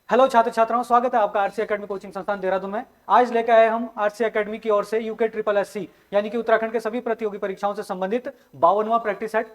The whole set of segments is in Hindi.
हेलो छात्र छात्राओं, स्वागत है आपका आरसी एकेडमी कोचिंग संस्थान देहरादून में। आज लेकर आए हम आरसी एकेडमी की ओर से यूके ट्रिपल एससी यानी कि उत्तराखंड के सभी प्रतियोगी परीक्षाओं से संबंधित 52वां प्रैक्टिस सेट।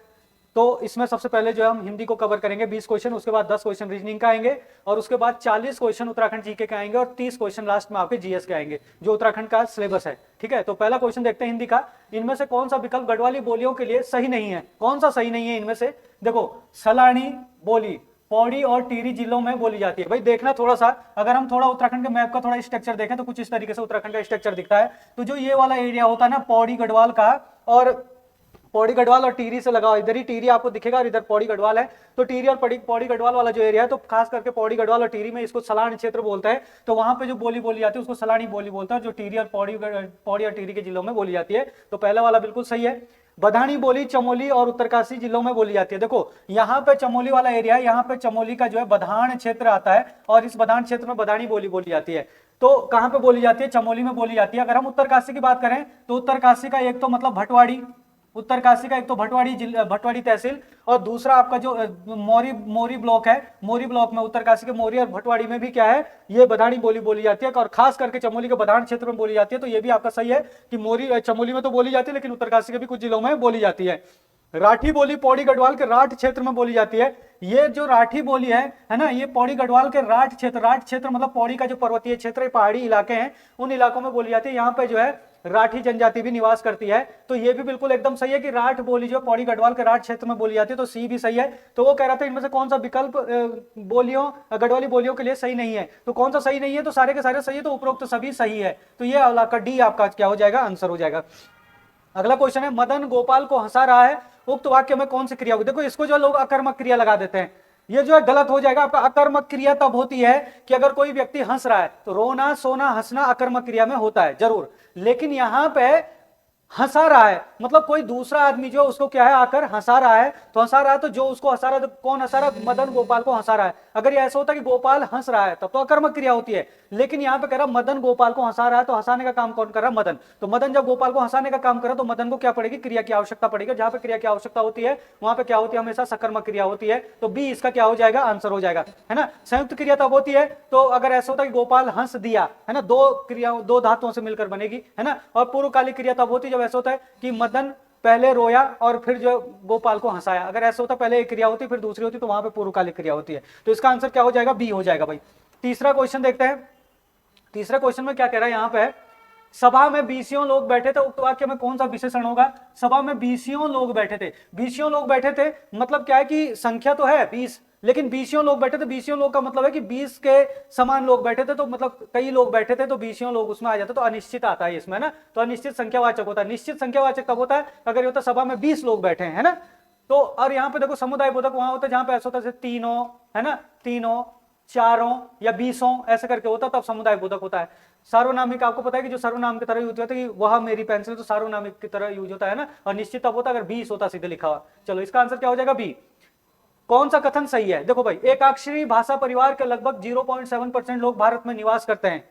तो इसमें सबसे पहले जो है हम हिंदी को कवर करेंगे 20 क्वेश्चन, उसके बाद 10 क्वेश्चन रीजनिंग का आएंगे और उसके बाद 40 क्वेश्चन उत्तराखंड जीके के आएंगे और 30 क्वेश्चन लास्ट में आपके जीएस के आएंगे जो उत्तराखंड का सिलेबस है। ठीक है, तो पहला क्वेश्चन देखते हैं हिंदी का। इनमें से कौन सा विकल्प गढ़वाली बोलियों के लिए सही नहीं है? कौन सा सही नहीं है इनमें से? देखो, सलानी बोली पौड़ी और टिहरी जिलों में बोली जाती है। भाई देखना थोड़ा सा, अगर हम थोड़ा उत्तराखंड के मैप का थोड़ा स्ट्रक्चर देखें तो कुछ इस तरीके से उत्तराखंड का स्ट्रक्चर दिखता है। तो जो ये वाला एरिया होता है ना पौड़ी गढ़वाल का, और पौड़ी गढ़वाल और टिहरी से लगा, इधर ही टिहरी आपको दिखेगा और इधर पौड़ी गढ़वाल है। तो टिहरी और पौड़ी गढ़वाल वाला जो एरिया है, तो खास करके पौड़ी गढ़वाल और टिहरी में इसको सलानी क्षेत्र बोलते हैं। तो वहां पे जो बोली बोली जाती है उसको सलानी बोली बोलता है, जो टिहरी और पौड़ी और टिहरी के जिलों में बोली जाती है। तो पहला वाला बिल्कुल सही है। बधानी बोली चमोली और उत्तरकाशी जिलों में बोली जाती है। देखो यहाँ पे चमोली वाला एरिया है, यहाँ पे चमोली का जो है बधान क्षेत्र आता है और इस बधान क्षेत्र में बधानी बोली बोली जाती है। तो कहां पे बोली जाती है? चमोली में बोली जाती है। अगर हम उत्तरकाशी की बात करें तो उत्तरकाशी का एक तो मतलब भटवाड़ी, उत्तरकाशी का एक तो भटवाड़ी तहसील, और दूसरा आपका जो मोरी ब्लॉक है, मोरी ब्लॉक में उत्तरकाशी के मोरी और भटवाड़ी में भी क्या है, ये बधानी बोली बोली जाती है। और खास करके चमोली के बधान क्षेत्र में बोली जाती है। तो ये भी आपका सही है कि मोरी चमोली में तो बोली जाती है, लेकिन उत्तरकाशी के भी कुछ जिलों में बोली जाती है। राठी बोली पौड़ी गढ़वाल के राठ क्षेत्र में बोली जाती है। ये जो राठी बोली है ना, ये पौड़ी गढ़वाल के राठ क्षेत्र मतलब पौड़ी का जो पर्वतीय क्षेत्र है, पहाड़ी इलाके हैं, उन इलाकों में बोली जाती है। यहाँ पे जो है राठी जनजाति भी निवास करती है। तो ये भी बिल्कुल एकदम सही है कि राठ बोली जो पौड़ी गढ़वाल के राठ क्षेत्र में बोली जाती है। तो सी भी सही है। तो वो कह रहा था इनमें से कौन सा विकल्प बोलियों गढ़वाली बोलियों के लिए सही नहीं है? तो कौन सा सही नहीं है? तो सारे के सारे सही है, तो उपरोक्त सभी सही है। तो ये आपका डी आपका क्या हो जाएगा? आंसर हो जाएगा। अगला क्वेश्चन है, मदन गोपाल को हंसा रहा है, उक्त वाक्य में कौन सी क्रिया होगी? देखो इसको जो लोग अकर्मक क्रिया लगा देते हैं, ये जो है गलत हो जाएगा। आपका अकर्मक क्रिया तब होती है कि अगर कोई व्यक्ति हंस रहा है, तो रोना सोना हंसना अकर्मक क्रिया में होता है जरूर, लेकिन यहां पे हंसा रहा है मतलब कोई दूसरा आदमी जो उसको क्या है आकर हंसा रहा है। तो हंसा रहा है, तो जो उसको हंसा रहा है, तो कौन हंसा रहा है? मदन गोपाल को हंसा रहा है। अगर ये ऐसा होता कि गोपाल हंस रहा है तब तो अकर्मक क्रिया होती है, लेकिन यहां पे कह रहा मदन गोपाल को हंसा रहा है, तो हंसाने का काम कौन कर रहा है? मदन। तो मदन जब गोपाल को हंसाने का काम कर रहा है, तो मदन को क्या पड़ेगी? क्रिया की आवश्यकता पड़ेगी। जहां पे क्रिया की आवश्यकता होती है वहां पे क्या होती है? हमेशा सकर्मक क्रिया होती है। तो बी इसका क्या हो जाएगा? आंसर हो जाएगा, है ना। संयुक्त क्रिया तब होती है तो अगर ऐसा होता है कि गोपाल हंस दिया, है ना, दो क्रिया दो धातुओं से मिलकर बनेगी, है ना। और पूर्वकालिक क्रिया तब होती है जब ऐसा होता है कि मदन पहले रोया और फिर जो गोपाल को हंसाया। अगर ऐसा होता पहले एक क्रिया होती फिर दूसरी होती, तो वहां पे पूर्वकालिक क्रिया होती है। तो इसका आंसर क्या हो जाएगा? बी हो जाएगा भाई। तीसरा क्वेश्चन देखते हैं। तीसरा क्वेश्चन में क्या कह रहा है यहाँ पे? सभा में 20 लोग बैठे थे, उक्त वाक्य में कौन सा विशेषण होगा? सभा में 20 लोग बैठे थे, 20 लोग बैठे थे मतलब क्या है कि संख्या तो है 20, लेकिन 20 लोग बैठे थे। 20 लोग का मतलब है कि 20 के समान लोग बैठे थे, तो मतलब कई लोग बैठे थे, तो 20 लोग उसमें आ जाते, तो अनिश्चित आता है इसमें ना। तो अनिश्चित संख्यावाचक होता है। निश्चित संख्यावाचक कब होता है? अगर ये होता सभा में 20 लोग बैठे हैं, है ना। तो और यहाँ पे देखो समुदाय बोधक वहां होता है जहां पे ऐसा होता है तीनों, है ना, तीनों, चारों या 20 ऐसे करके होता, तब समुदाय बोधक होता है। सार्वनामिक आपको पता है कि जो सर्वनाम की तरह यूज होता है कि वह मेरी पेंसिल, तो सार्वनामिक की तरह यूज होता है ना। और निश्चित तब होता अगर 20 होता सीधे लिखा हुआ। चलो इसका आंसर क्या हो जाएगा? बी। कौन सा कथन सही है? देखो भाई, एकाक्षरी भाषा परिवार के लगभग 0.7% लोग भारत में निवास करते हैं।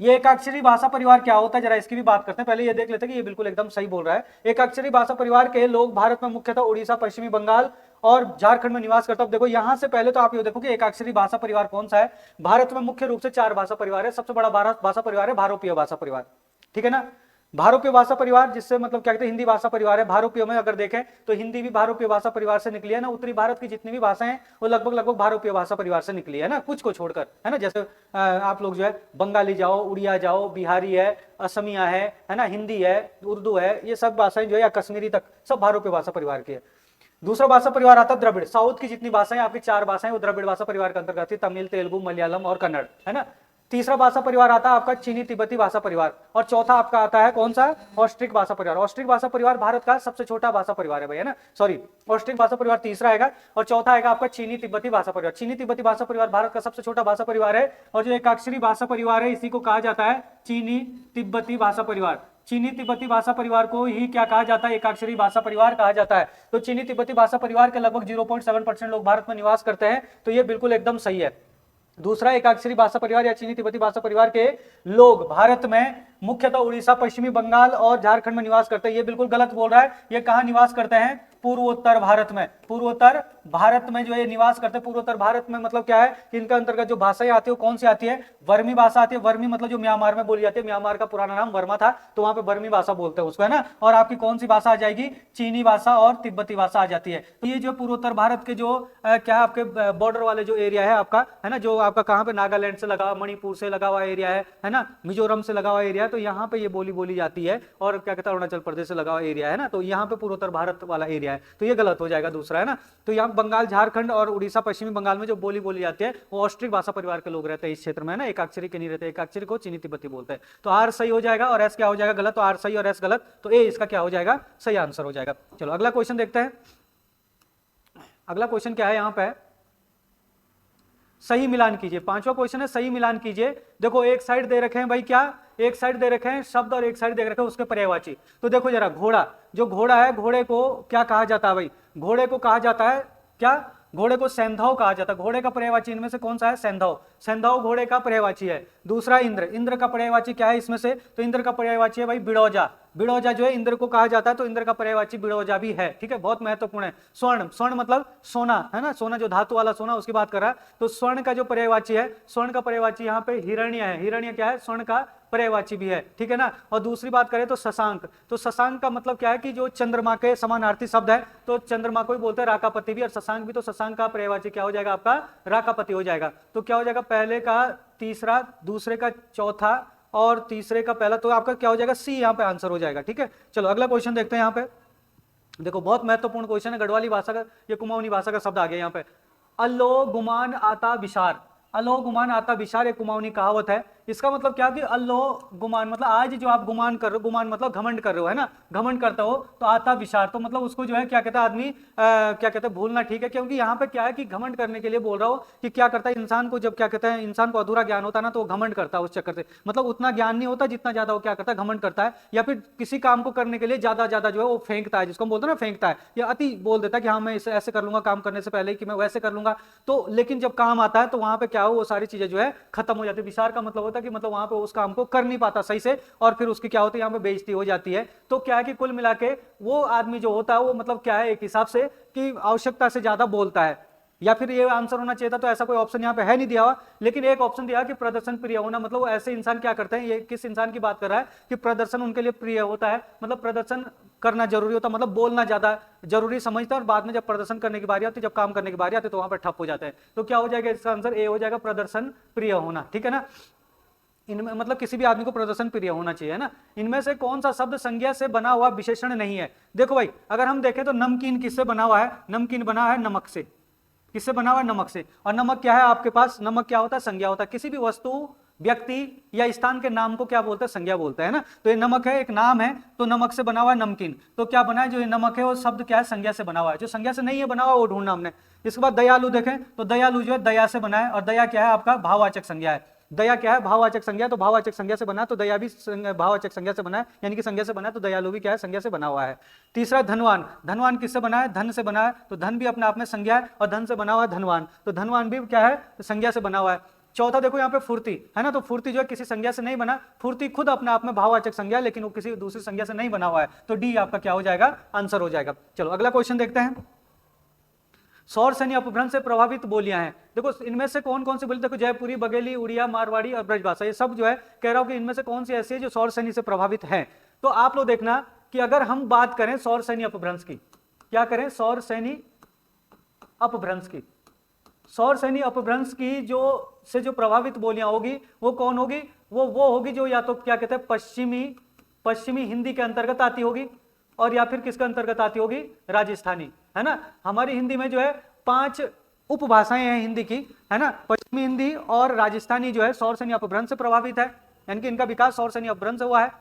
ये एकाक्षरी भाषा परिवार क्या होता है जरा इसकी भी बात करते हैं। पहले ये देख लेते हैं कि ये बिल्कुल एकदम सही बोल रहा है। एकाक्षरी भाषा परिवार के लोग भारत में मुख्यतः उड़ीसा, पश्चिमी बंगाल और झारखंड में निवास करता है। देखो यहां से पहले तो आप ये देखो कि एकाक्षरी भाषा परिवार कौन सा है। भारत में मुख्य रूप से 4 भाषा परिवार है। सबसे बड़ा भाषा परिवार है भारोपीय भाषा परिवार, ठीक है ना। भारोपीय भाषा परिवार जिससे मतलब क्या कहते हैं, हिंदी भाषा परिवार है। भारोपीय में अगर देखें तो हिंदी भी भारोपीय भाषा परिवार से निकली है ना। उत्तरी भारत की जितनी भी भाषाएं हैं वो लगभग भारोपीय भाषा परिवार से निकली है ना, कुछ को छोड़कर, है ना। जैसे आप लोग जो है बंगाली जाओ, उड़िया जाओ, बिहारी है, असमिया है ना, हिंदी है, उर्दू है, ये सब भाषाएं जो है या कश्मीरी तक सब भारोपीय भाषा परिवार की है। दूसरा भाषा परिवार आता है द्रविड़। साउथ की जितनी भाषाएं आपकी 4 भाषाएं वो द्रविड़ भाषा परिवार के अंतर्गत आती है, तमिल, तेलुगु, मलयालम और कन्नड़, है ना। तीसरा भाषा परिवार आता है आपका चीनी तिब्बती भाषा परिवार, और चौथा आपका आता है कौन सा? ऑस्ट्रिक भाषा परिवार। ऑस्ट्रिक भाषा परिवार भारत का सबसे छोटा भाषा परिवार है भाई, है ना। सॉरी, ऑस्ट्रिक भाषा परिवार तीसरा आएगा और चौथा आएगा आपका चीनी तिब्बती भाषा परिवार। चीनी तिब्बती भाषा परिवार भारत का सबसे छोटा भाषा परिवार है, और जो एकाक्षरी भाषा परिवार है इसी को कहा जाता है चीनी तिब्बती भाषा परिवार। चीनी तिब्बती भाषा परिवार को ही क्या कहा जाता है? एकाक्षरी भाषा परिवार कहा जाता है। तो चीनी तिब्बती भाषा परिवार के लगभग 0.7% लोग भारत में निवास करते हैं, तो ये बिल्कुल एकदम सही है। दूसरा, एकाक्षरी भाषा परिवार या चीनी तिब्बती भाषा परिवार के लोग भारत में मुख्यतः उड़ीसा, पश्चिमी बंगाल और झारखंड में निवास करते हैं, ये बिल्कुल गलत बोल रहा है। ये कहां निवास करते हैं? पूर्वोत्तर भारत में, पूर्वोत्तर भारत में जो है निवास करते हैं। पूर्वोत्तर भारत में मतलब क्या है कि इनका अंतर्गत जो भाषाएं आती है वो कौन सी आती है, वर्मी भाषा आती है। वर्मी मतलब जो म्यांमार में बोली जाती है, म्यांमार का पुराना नाम वर्मा था, तो वहां पे वर्मी भाषा बोलते हैं उसको, है ना। और आपकी कौन सी भाषा आ जाएगी, चीनी भाषा और तिब्बती भाषा आ जाती है। तो ये जो पूर्वोत्तर भारत के जो क्या है आपके बॉर्डर वाले जो एरिया है आपका, है ना, जो आपका कहाँ पे नागालैंड से लगा, मणिपुर से लगा हुआ एरिया है ना, मिजोरम से लगा हुआ एरिया है, तो यहाँ पे ये बोली बोली जाती है। और क्या कहता है अरुणाचल प्रदेश से लगा हुआ एरिया है ना, तो यहाँ पे पूर्वोत्तर भारत वाला एरिया है, तो ये गलत हो जाएगा दूसरा, है ना। तो यहाँ बंगाल, झारखंड और उड़ीसा, पश्चिमी बंगाल में जो बोली बोली जाती है वो ऑस्ट्रिक भाषा परिवार के लोग रहते हैं इस क्षेत्र में, है ना। एक अक्षरी के नहीं रहते, एक अक्षरी को चीनी तिब्बती बोलते हैं। तो आर सही हो जाएगा और एस क्या हो जाएगा, गलत। तो आर सही और एस गलत, तो ए इसका क्या हो जाएगा, सही आंसर हो जाएगा। चलो अगला क्वेश्चन देखते हैं। अगला क्वेश्चन क्या है यहाँ पे, सही मिलान कीजिए। पांचवा क्वेश्चन है सही मिलान कीजिए। देखो एक साइड दे रखे हैं भाई, क्या एक साइड दे रखे हैं शब्द और एक साइड दे रखे हैं उसके पर्यायवाची। तो देखो जरा, घोड़ा, जो घोड़ा है, घोड़े को क्या कहा जाता है भाई, घोड़े को कहा जाता है क्या, घोड़े को सैंधव कहा जाता है। घोड़े का पर्यायवाची इनमें से कौन सा है, सैंधव। सैंधव घोड़े का पर्यायवाची है। दूसरा इंद्र, इंद्र का पर्यायवाची क्या है इसमें से, तो इंद्र का पर्यायवाची है भाई बिड़ौजा। बिड़ौजा जो है इंद्र को कहा जाता है, तो इंद्र का पर्यायवाची बिड़ौजा भी है, ठीक है, बहुत महत्वपूर्ण है। स्वर्ण, स्वर्ण मतलब सोना, है ना, सोना जो धातु वाला सोना उसकी बात कर रहा है। तो स्वर्ण का जो पर्यायवाची है, स्वर्ण का पर्यायवाची यहाँ पे हिरण्य है। हिरण्य क्या है, स्वर्ण का पर्यायवाची भी है, ठीक है ना। और दूसरी बात करें तो शशांक, तो शशांक का मतलब क्या है कि जो चंद्रमा के समानार्थी शब्द है, तो चंद्रमा को भी बोलते हैं राकापति भी, और शशांक भी। तो शशांक का पर्यायवाची क्या हो जाएगा आपका, राकापति हो जाएगा। तो क्या हो जाएगा, पहले का तीसरा, दूसरे का चौथा और तीसरे का पहला, तो आपका क्या हो जाएगा, सी यहाँ पे आंसर हो जाएगा, ठीक है। चलो अगला क्वेश्चन देखते हैं। यहाँ पे देखो बहुत महत्वपूर्ण क्वेश्चन है, गढ़वाली भाषा का, ये कुमाऊनी भाषा का शब्द आ गया यहाँ पे। अल्लो गुमान आता विशार, अल्लो गुमान आता विशार एक कुमाऊनी कहावत है। इसका मतलब क्या कि अल्लो गुमान मतलब आज जो आप गुमान कर रहे हो, गुमान मतलब घमंड कर रहे हो, है ना, घमंड करता हो, तो आता विशार, तो मतलब उसको जो है क्या कहता है आदमी, क्या कहता है भूलना, ठीक है। क्योंकि यहाँ पे क्या है कि घमंड करने के लिए बोल रहा हो कि क्या करता है इंसान को, जब क्या कहता है इंसान को अधूरा ज्ञान होता है ना, तो वो घमंड करता है उस चक्कर से, मतलब उतना ज्ञान नहीं होता जितना ज्यादा वो क्या करता है, घमंड करता है। या फिर किसी काम को करने के लिए ज्यादा ज्यादा जो है वो फेंकता है, जिसको हम बोलते हैं ना फेंकता है, या अति बोल देता है कि हाँ मैं इसे ऐसे कर लूंगा काम करने से पहले कि मैं वैसे कर लूंगा। तो लेकिन जब काम आता है तो वहां पे क्या हो, वो सारी चीजें जो है खत्म हो जाती है। विशार का मतलब होता है कि मतलब वहां पे उस काम को कर नहीं पाता सही से, और फिर उसकी क्या होती है, यहाँ पे बेइज्जती हो जाती है। तो क्या है कि कुल मिला के वो आदमी जो होता है वो मतलब क्या है, एक हिसाब से कि आवश्यकता से ज्यादा बोलता है। या फिर ये आंसर होना चाहिए था, तो ऐसा कोई ऑप्शन यहाँ पे है नहीं दिया हुआ, लेकिन एक ऑप्शन दिया कि प्रदर्शन प्रिय होना, मतलब वो ऐसे इंसान क्या करते हैं, ये किस इंसान की बात कर रहा है कि प्रदर्शन उनके लिए प्रिय होता है, मतलब प्रदर्शन करना जरूरी होता है, मतलब बोलना ज्यादा जरूरी समझता है, और बाद में जब प्रदर्शन करने की बारी आती है, जब काम करने की बारी आती है, तो वहां पर ठप हो जाता है। तो क्या हो जाएगा इसका आंसर, ए हो जाएगा, प्रदर्शन प्रिय होना, ठीक है ना। इनमें मतलब किसी भी आदमी को प्रदर्शन प्रिय होना चाहिए, है ना। इनमें से कौन सा शब्द संज्ञा से बना हुआ विशेषण नहीं है। देखो भाई अगर हम देखें तो नमकीन किससे बना हुआ है, नमकीन बना है नमक से। किससे बना हुआ है, नमक से। और नमक क्या है आपके पास, नमक क्या होता है, संज्ञा होता है। किसी भी वस्तु, व्यक्ति या स्थान के नाम को क्या बोलते हैं, संज्ञा बोलते हैं ना। तो ये नमक है, एक नाम है, तो नमक से बना हुआ है नमकीन। तो क्या बना है, जो ये नमक है वो शब्द क्या है, संज्ञा से बना हुआ है। जो संज्ञा से नहीं है बना हुआ वो ढूंढना हमने। इसके बाद दयालु देखें तो दयालु जो है दया से बना है, और दया क्या है आपका, भाववाचक संज्ञा है। दया क्या है, भाववाचक संज्ञा, तो भाववाचक संज्ञा से बना, तो दया भी भाववाचक संज्ञा से बना है, यानी कि संज्ञा से बना है, तो दयालु भी क्या है, संज्ञा से बना हुआ है। तीसरा धनवान, धनवान किससे बना है, धन से बना है, तो धन भी अपने आप में संज्ञा है, और धन से बना हुआ है धनवान, तो धनवान भी क्या है, संज्ञा से बना हुआ है। चौथा देखो यहाँ पे फुर्ती है ना, तो फुर्ती जो है किसी संज्ञा से नहीं बना, फुर्ती खुद अपने आप में भाववाचक संज्ञा, लेकिन वो किसी दूसरी संज्ञा से नहीं बना हुआ है, तो डी आपका क्या हो जाएगा, आंसर हो जाएगा। चलो अगला क्वेश्चन देखते हैं। सौर सैन्य अपभ्रंश से प्रभावित बोलियां हैं। देखो इनमें से कौन कौन सी बोली, देखो जयपुरी, बघेली, उड़िया, मारवाड़ी और ब्रजभाषा, ये सब जो है कह रहा हूं कि इनमें से कौन सी ऐसी है जो सौर सैन्य से प्रभावित है। तो आप लोग देखना कि अगर हम बात करें सौर सैन्य अपभ्रंश की, क्या करें, सौर सैन्य अपभ्रंश की, सौर सैन्य अपभ्रंश की जो प्रभावित बोलियां होगी वो कौन होगी, वो होगी जो या तो क्या कहते हैं पश्चिमी हिंदी के अंतर्गत आती होगी, और या फिर किसके अंतर्गत आती होगी, राजस्थानी, है ना। हमारी हिंदी में जो है 5 उपभाषाएं हैं हिंदी की, है ना। पश्चिमी हिंदी और राजस्थानी जो है सौर सैन्य अपभ्रंश से प्रभावित है, यानी कि इनका विकास सौर सैन्य अपभ्रंश से हुआ है।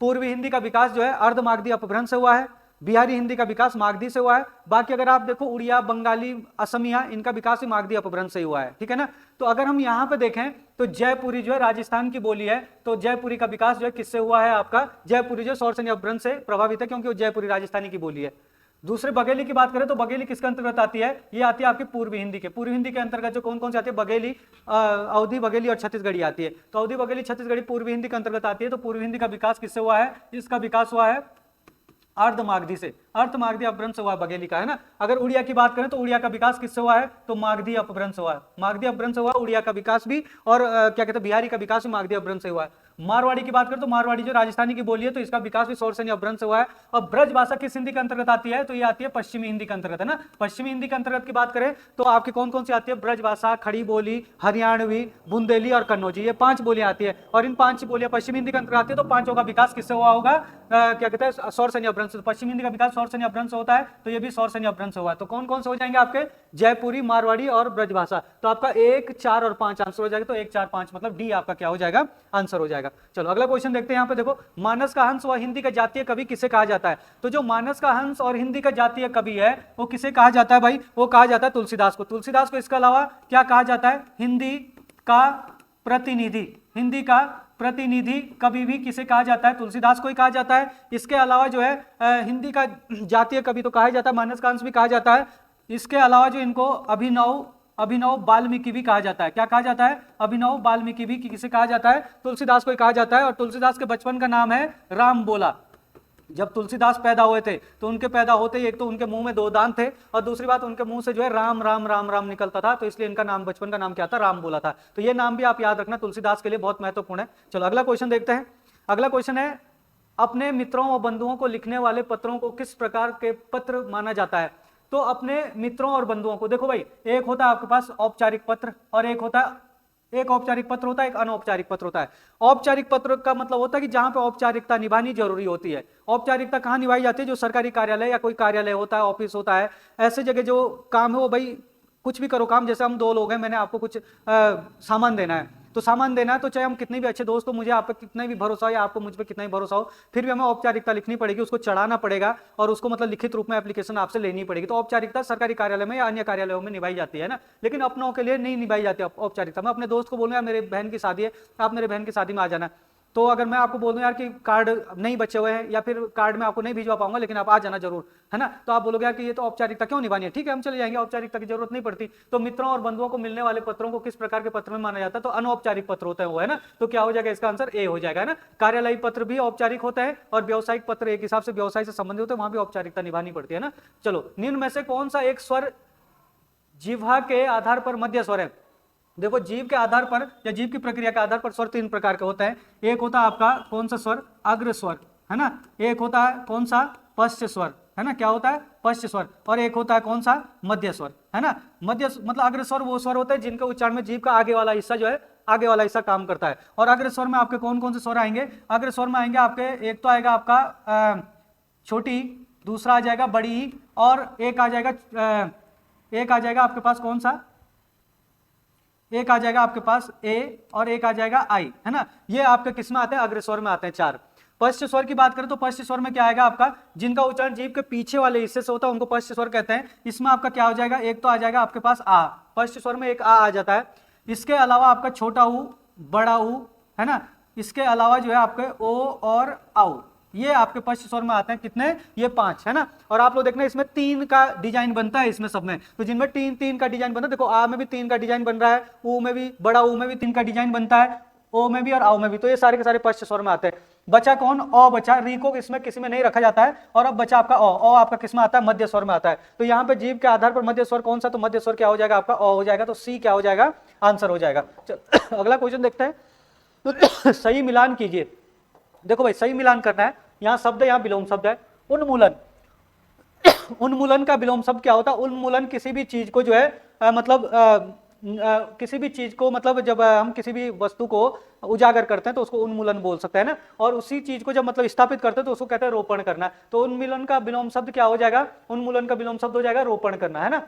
पूर्वी हिंदी का विकास जो है अर्धमागधी अपभ्रंश से हुआ है। बिहारी हिंदी का विकास मागधी से हुआ है। बाकी अगर आप देखो उड़िया, बंगाली, असमिया, इनका विकास ही मागधी अपभ्रंश से ही हुआ है, ठीक है ना। तो अगर हम यहाँ पे देखें तो जयपुरी जो है राजस्थान की बोली है, तो जयपुरी का विकास जो है किससे हुआ है आपका, जयपुरी जो सौर सैन्य अपभ्रंश से प्रभावित है, क्योंकि वो जयपुरी राजस्थानी की बोली है। दूसरे बघेली की बात करें तो बघेली किसके अंतर्गत आती है, ये आती है आपकी पूर्वी हिंदी के। पूर्वी हिंदी के अंतर्गत जो कौन कौन सी आती है, बघेली, अवधी बघेली और छत्तीसगढ़ी आती है। तो अवधी बघेली छत्तीसगढ़ी पूर्वी हिंदी के अंतर्गत आती है। तो पूर्वी हिंदी का विकास किससे हुआ है, इसका विकास हुआ है अर्धमागधी से, अर्धमागधी अपभ्रंश हुआ बघेली का, है ना। अगर उड़िया की बात करें तो उड़िया का विकास किससे हुआ है, तो मागधी अपभ्रंश हुआ है, मागधी अपभ्रंश हुआ, उड़िया का विकास भी और क्या कहते हैं बिहारी का विकास भी मागधी अपभ्रंश से हुआ है। मारवाड़ी की बात करें तो मारवाड़ी जो राजस्थानी की बोली है तो इसका विकास भी शौरसेनी अपभ्रंश से हुआ है। और ब्रज भाषा किस हिंदी के अंतर्गत आती है, तो ये आती है पश्चिमी हिंदी के अंतर्गत, है ना। पश्चिमी हिंदी के अंतर्गत की बात करें तो आपकी कौन कौन सी आती है, ब्रज भाषा, खड़ी बोली, हरियाणवी, बुंदेली और कन्नौजी, ये 5 बोलियां आती है। और इन 5 बोलियां पश्चिमी हिंदी के अंतर्गत आती है, तो 5 का विकास किससे हुआ होगा, क्या कहते हैं शौरसेनी अपभ्रंश। पश्चिमी हिंदी का विकास शौरसेनी अपभ्रंश होता है, तो ये भी शौरसेनी अपभ्रंश हुआ है। तो कौन कौन से हो जाएंगे आपके, जयपुरी, मारवाड़ी और ब्रजभाषा। तो आपका 1, 4 और 5 आंसर हो जाएगा। तो 1, 4, 5 मतलब डी आपका क्या हो जाएगा, आंसर हो जाएगा। चलो अगला क्वेश्चन देखते हैं। यहाँ पे देखो, मानस का हंस व हिंदी का जातीय कवि किसे कहा जाता है। तो जो मानस का हंस और हिंदी का जातीय कवि है वो किसे कहा जाता है भाई, वो कहा जाता है तुलसीदास को। तुलसीदास को इसके अलावा क्या कहा जाता है, हिंदी का प्रतिनिधि, हिंदी का प्रतिनिधि कवि भी किसे कहा जाता है, तुलसीदास को ही कहा जाता है। इसके अलावा जो है हिंदी का जातीय कवि तो कहा जाता है, मानस का हंस भी कहा जाता है। इसके अलावा जो इनको अभिनव वाल्मीकि भी कहा जाता है। क्या कहा जाता है, अभिनव वाल्मीकि भी किसे कहा जाता है, तुलसीदास को ही कहा जाता है। और तुलसीदास के बचपन का नाम है राम बोला। जब तुलसीदास पैदा हुए थे तो उनके पैदा होते ही एक तो उनके मुंह में 2 दांत थे और दूसरी बात उनके मुंह से जो है राम राम राम राम निकलता था, तो इसलिए इनका नाम बचपन का नाम क्या था, राम बोला था। तो ये नाम भी आप याद रखना, तुलसीदास के लिए बहुत महत्वपूर्ण है। चलो अगला क्वेश्चन देखते हैं। अगला क्वेश्चन है, अपने मित्रों और बंधुओं को लिखने वाले पत्रों को किस प्रकार के पत्र माना जाता है। तो अपने मित्रों और बंधुओं को, देखो भाई, एक होता है आपके पास औपचारिक पत्र और एक औपचारिक पत्र होता है, एक अनौपचारिक पत्र होता है। औपचारिक पत्र का मतलब होता है कि जहां पे औपचारिकता निभानी जरूरी होती है। औपचारिकता कहां निभाई जाती है, जो सरकारी कार्यालय या कोई कार्यालय होता है, ऑफिस होता है, ऐसे जगह जो काम है वो भाई कुछ भी करो काम, जैसे हम 2 लोग हैं, मैंने आपको कुछ सामान देना है, तो सामान देना है तो चाहे हम कितने भी अच्छे दोस्त हो, मुझे आप पे कितना भी भरोसा हो या आपको मुझ पे कितना भी भरोसा हो, फिर भी हमें औपचारिकता लिखनी पड़ेगी, उसको चढ़ाना पड़ेगा और उसको मतलब लिखित रूप में एप्लीकेशन आपसे लेनी पड़ेगी। तो औपचारिकता सरकारी कार्यालय में या अन्य कार्यालयों में निभाई जाती है ना, लेकिन अपनों के लिए नहीं निभाई जाती औपचारिकता। मैं अपने दोस्त को बोलूँ यार मेरे बहन की शादी है, आप मेरे बहन की शादी में आ जाना, तो अगर मैं आपको बोल दूं यार कि कार्ड नहीं बचे हुए हैं या फिर कार्ड में आपको नहीं भिजवा पाऊंगा लेकिन आप आ जाना जरूर, है ना, तो आप बोलोगे यार कि ये तो औपचारिकता क्यों निभानी है, ठीक है हम चले जाएंगे, औपचारिकता की जरूरत नहीं पड़ती। तो मित्रों और बंधुओं को मिलने वाले पत्रों को किस प्रकार के पत्र में माना जाता है, तो अनौपचारिक पत्र होता है वो, है ना। तो क्या हो जाएगा, इसका आंसर ए हो जाएगा, है ना। कार्यालयिक पत्र भी औपचारिक होता है और व्यावसायिक पत्र एक हिसाब से व्यवसाय से संबंधित होते हैं, वहां भी औपचारिकता निभानी पड़ती है ना। चलो, निम्न में से कौन सा एक स्वर जिह्वा के आधार पर मध्य स्वर है। देखो, जीव के आधार पर या जीव की प्रक्रिया के आधार पर स्वर 3 प्रकार के होते हैं। एक होता है आपका कौन सा स्वर, अग्र स्वर, है ना। एक होता है कौन सा, पश्च स्वर, है ना, क्या होता है, पश्च स्वर। और एक होता है कौन सा, मध्य स्वर, है ना। मध्य मतलब अग्र स्वर वो स्वर होते हैं जिनके उच्चारण में जीव का आगे वाला हिस्सा जो है, आगे वाला हिस्सा काम करता है। और अग्र स्वर में आपके कौन कौन से स्वर आएंगे, अग्र स्वर में आएंगे आपके, एक तो आएगा आपका छोटी, दूसरा आ जाएगा बड़ी, और एक आ जाएगा आपके पास कौन सा, एक आ जाएगा आपके पास ए और एक आ जाएगा आई, है ना। ये आपके किस में आते हैं, अग्र स्वर में आते हैं 4। पश्च स्वर की बात करें तो पश्च स्वर में क्या आएगा आपका, जिनका उच्चारण जीभ के पीछे वाले हिस्से से होता है उनको पश्च स्वर कहते हैं। इसमें आपका क्या हो जाएगा, एक तो आ जाएगा आपके पास आ, पश्च स्वर में एक आ जाता है। इसके अलावा आपका छोटा ऊ, बड़ा ऊ, है ना। इसके अलावा जो है आपके ओ और आउ, ये आपके पश्च स्वर में आते हैं, कितने, ये 5, है ना। और आप लोग देखना इसमें 3 का डिजाइन बनता है इसमें सब में, तो जिनमें 3 का डिजाइन बनता है, देखो आ में भी 3 का डिजाइन बन रहा है, ऊ में भी, बड़ा ऊ में भी 3 का डिजाइन बनता है, ओ में भी और आओ में भी, तो ये सारे के सारे पश्च स्वर में आते हैं। बचा कौन, ओ बचा, री को इसमें किसी में नहीं रखा जाता है। और अब बचा आपका ओ आपका किस में आता है, मध्य स्वर में आता है। तो यहाँ पे जीव के आधार पर मध्य स्वर कौन सा, तो मध्य स्वर क्या हो जाएगा आपका, ओ हो जाएगा। तो सी क्या हो जाएगा, आंसर हो जाएगा। अगला क्वेश्चन देखते हैं। सही मिलान कीजिए। देखो भाई, सही मिलान करना है, यहाँ शब्द, यहाँ विलोम शब्द है, उन्मूलन। उन्मूलन का विलोम शब्द क्या होता है, उन्मूलन किसी भी चीज को जो है मतलब किसी भी चीज को मतलब जब हम किसी भी वस्तु को उजागर करते हैं तो उसको उन्मूलन बोल सकते हैं ना। और उसी चीज को जब मतलब स्थापित करते हैं तो उसको कहते हैं रोपण करना। तो उन्मूलन का विलोम शब्द क्या हो जाएगा, उन्मूलन का विलोम शब्द हो जाएगा रोपण करना, है ना।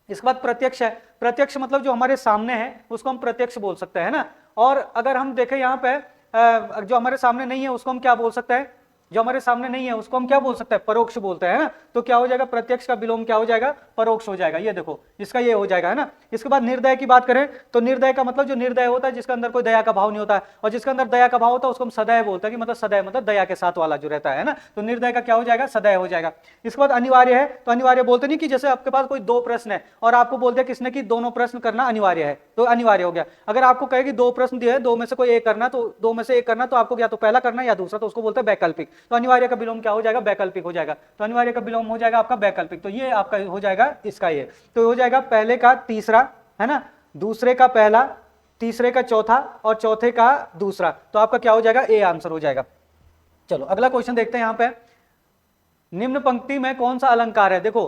इसके बाद प्रत्यक्ष है। प्रत्यक्ष मतलब जो हमारे सामने है उसको हम प्रत्यक्ष बोल सकते हैं ना। और अगर हम देखें यहाँ पे जो हमारे सामने नहीं है उसको हम क्या बोल सकते हैं, जो हमारे सामने नहीं है उसको हम क्या बोल सकते हैं, परोक्ष बोलते हैं ना। तो क्या हो जाएगा, प्रत्यक्ष का विलोम क्या हो जाएगा, परोक्ष हो जाएगा। ये देखो इसका ये हो जाएगा, है ना। इसके बाद निर्दय की बात करें तो निर्दय का मतलब जो निर्दय होता है, जिसके अंदर कोई दया का भाव नहीं होता है, और जिसके अंदर दया का भाव होता है उसको हम सदैव बोलते हैं, कि मतलब सदैव मतलब दया के साथ वाला जो रहता है ना। तो निर्दय का क्या हो जाएगा, सदैव हो जाएगा। इसके बाद अनिवार्य है। तो अनिवार्य बोलते नहीं कि जैसे आपके पास कोई 2 प्रश्न है और आपको बोल दिया किसने कि दोनों प्रश्न करना अनिवार्य है, तो अनिवार्य हो गया। अगर आपको कहे कि 2 प्रश्न दिए, 2 में से कोई एक करना, तो 2 में से एक करना, तो आपको या तो पहला करना या दूसरा, तो उसको बोलते हैं वैकल्पिक। तो अनिवार्य का विलोम क्या हो जाएगा, वैकल्पिक हो जाएगा। तो अनिवार्य का विलोम हो जाएगा आपका वैकल्पिक, तो ये आपका हो जाएगा इसका ये, तो हो जाएगा पहले का तीसरा है ना, दूसरे का पहला, तीसरे का चौथा और चौथे का दूसरा, तो आपका क्या हो जाएगा, ए आंसर हो जाएगा। चलो अगला क्वेश्चन देखते हैं यहां पे, निम्न पंक्ति में कौन सा अलंकार है, देखो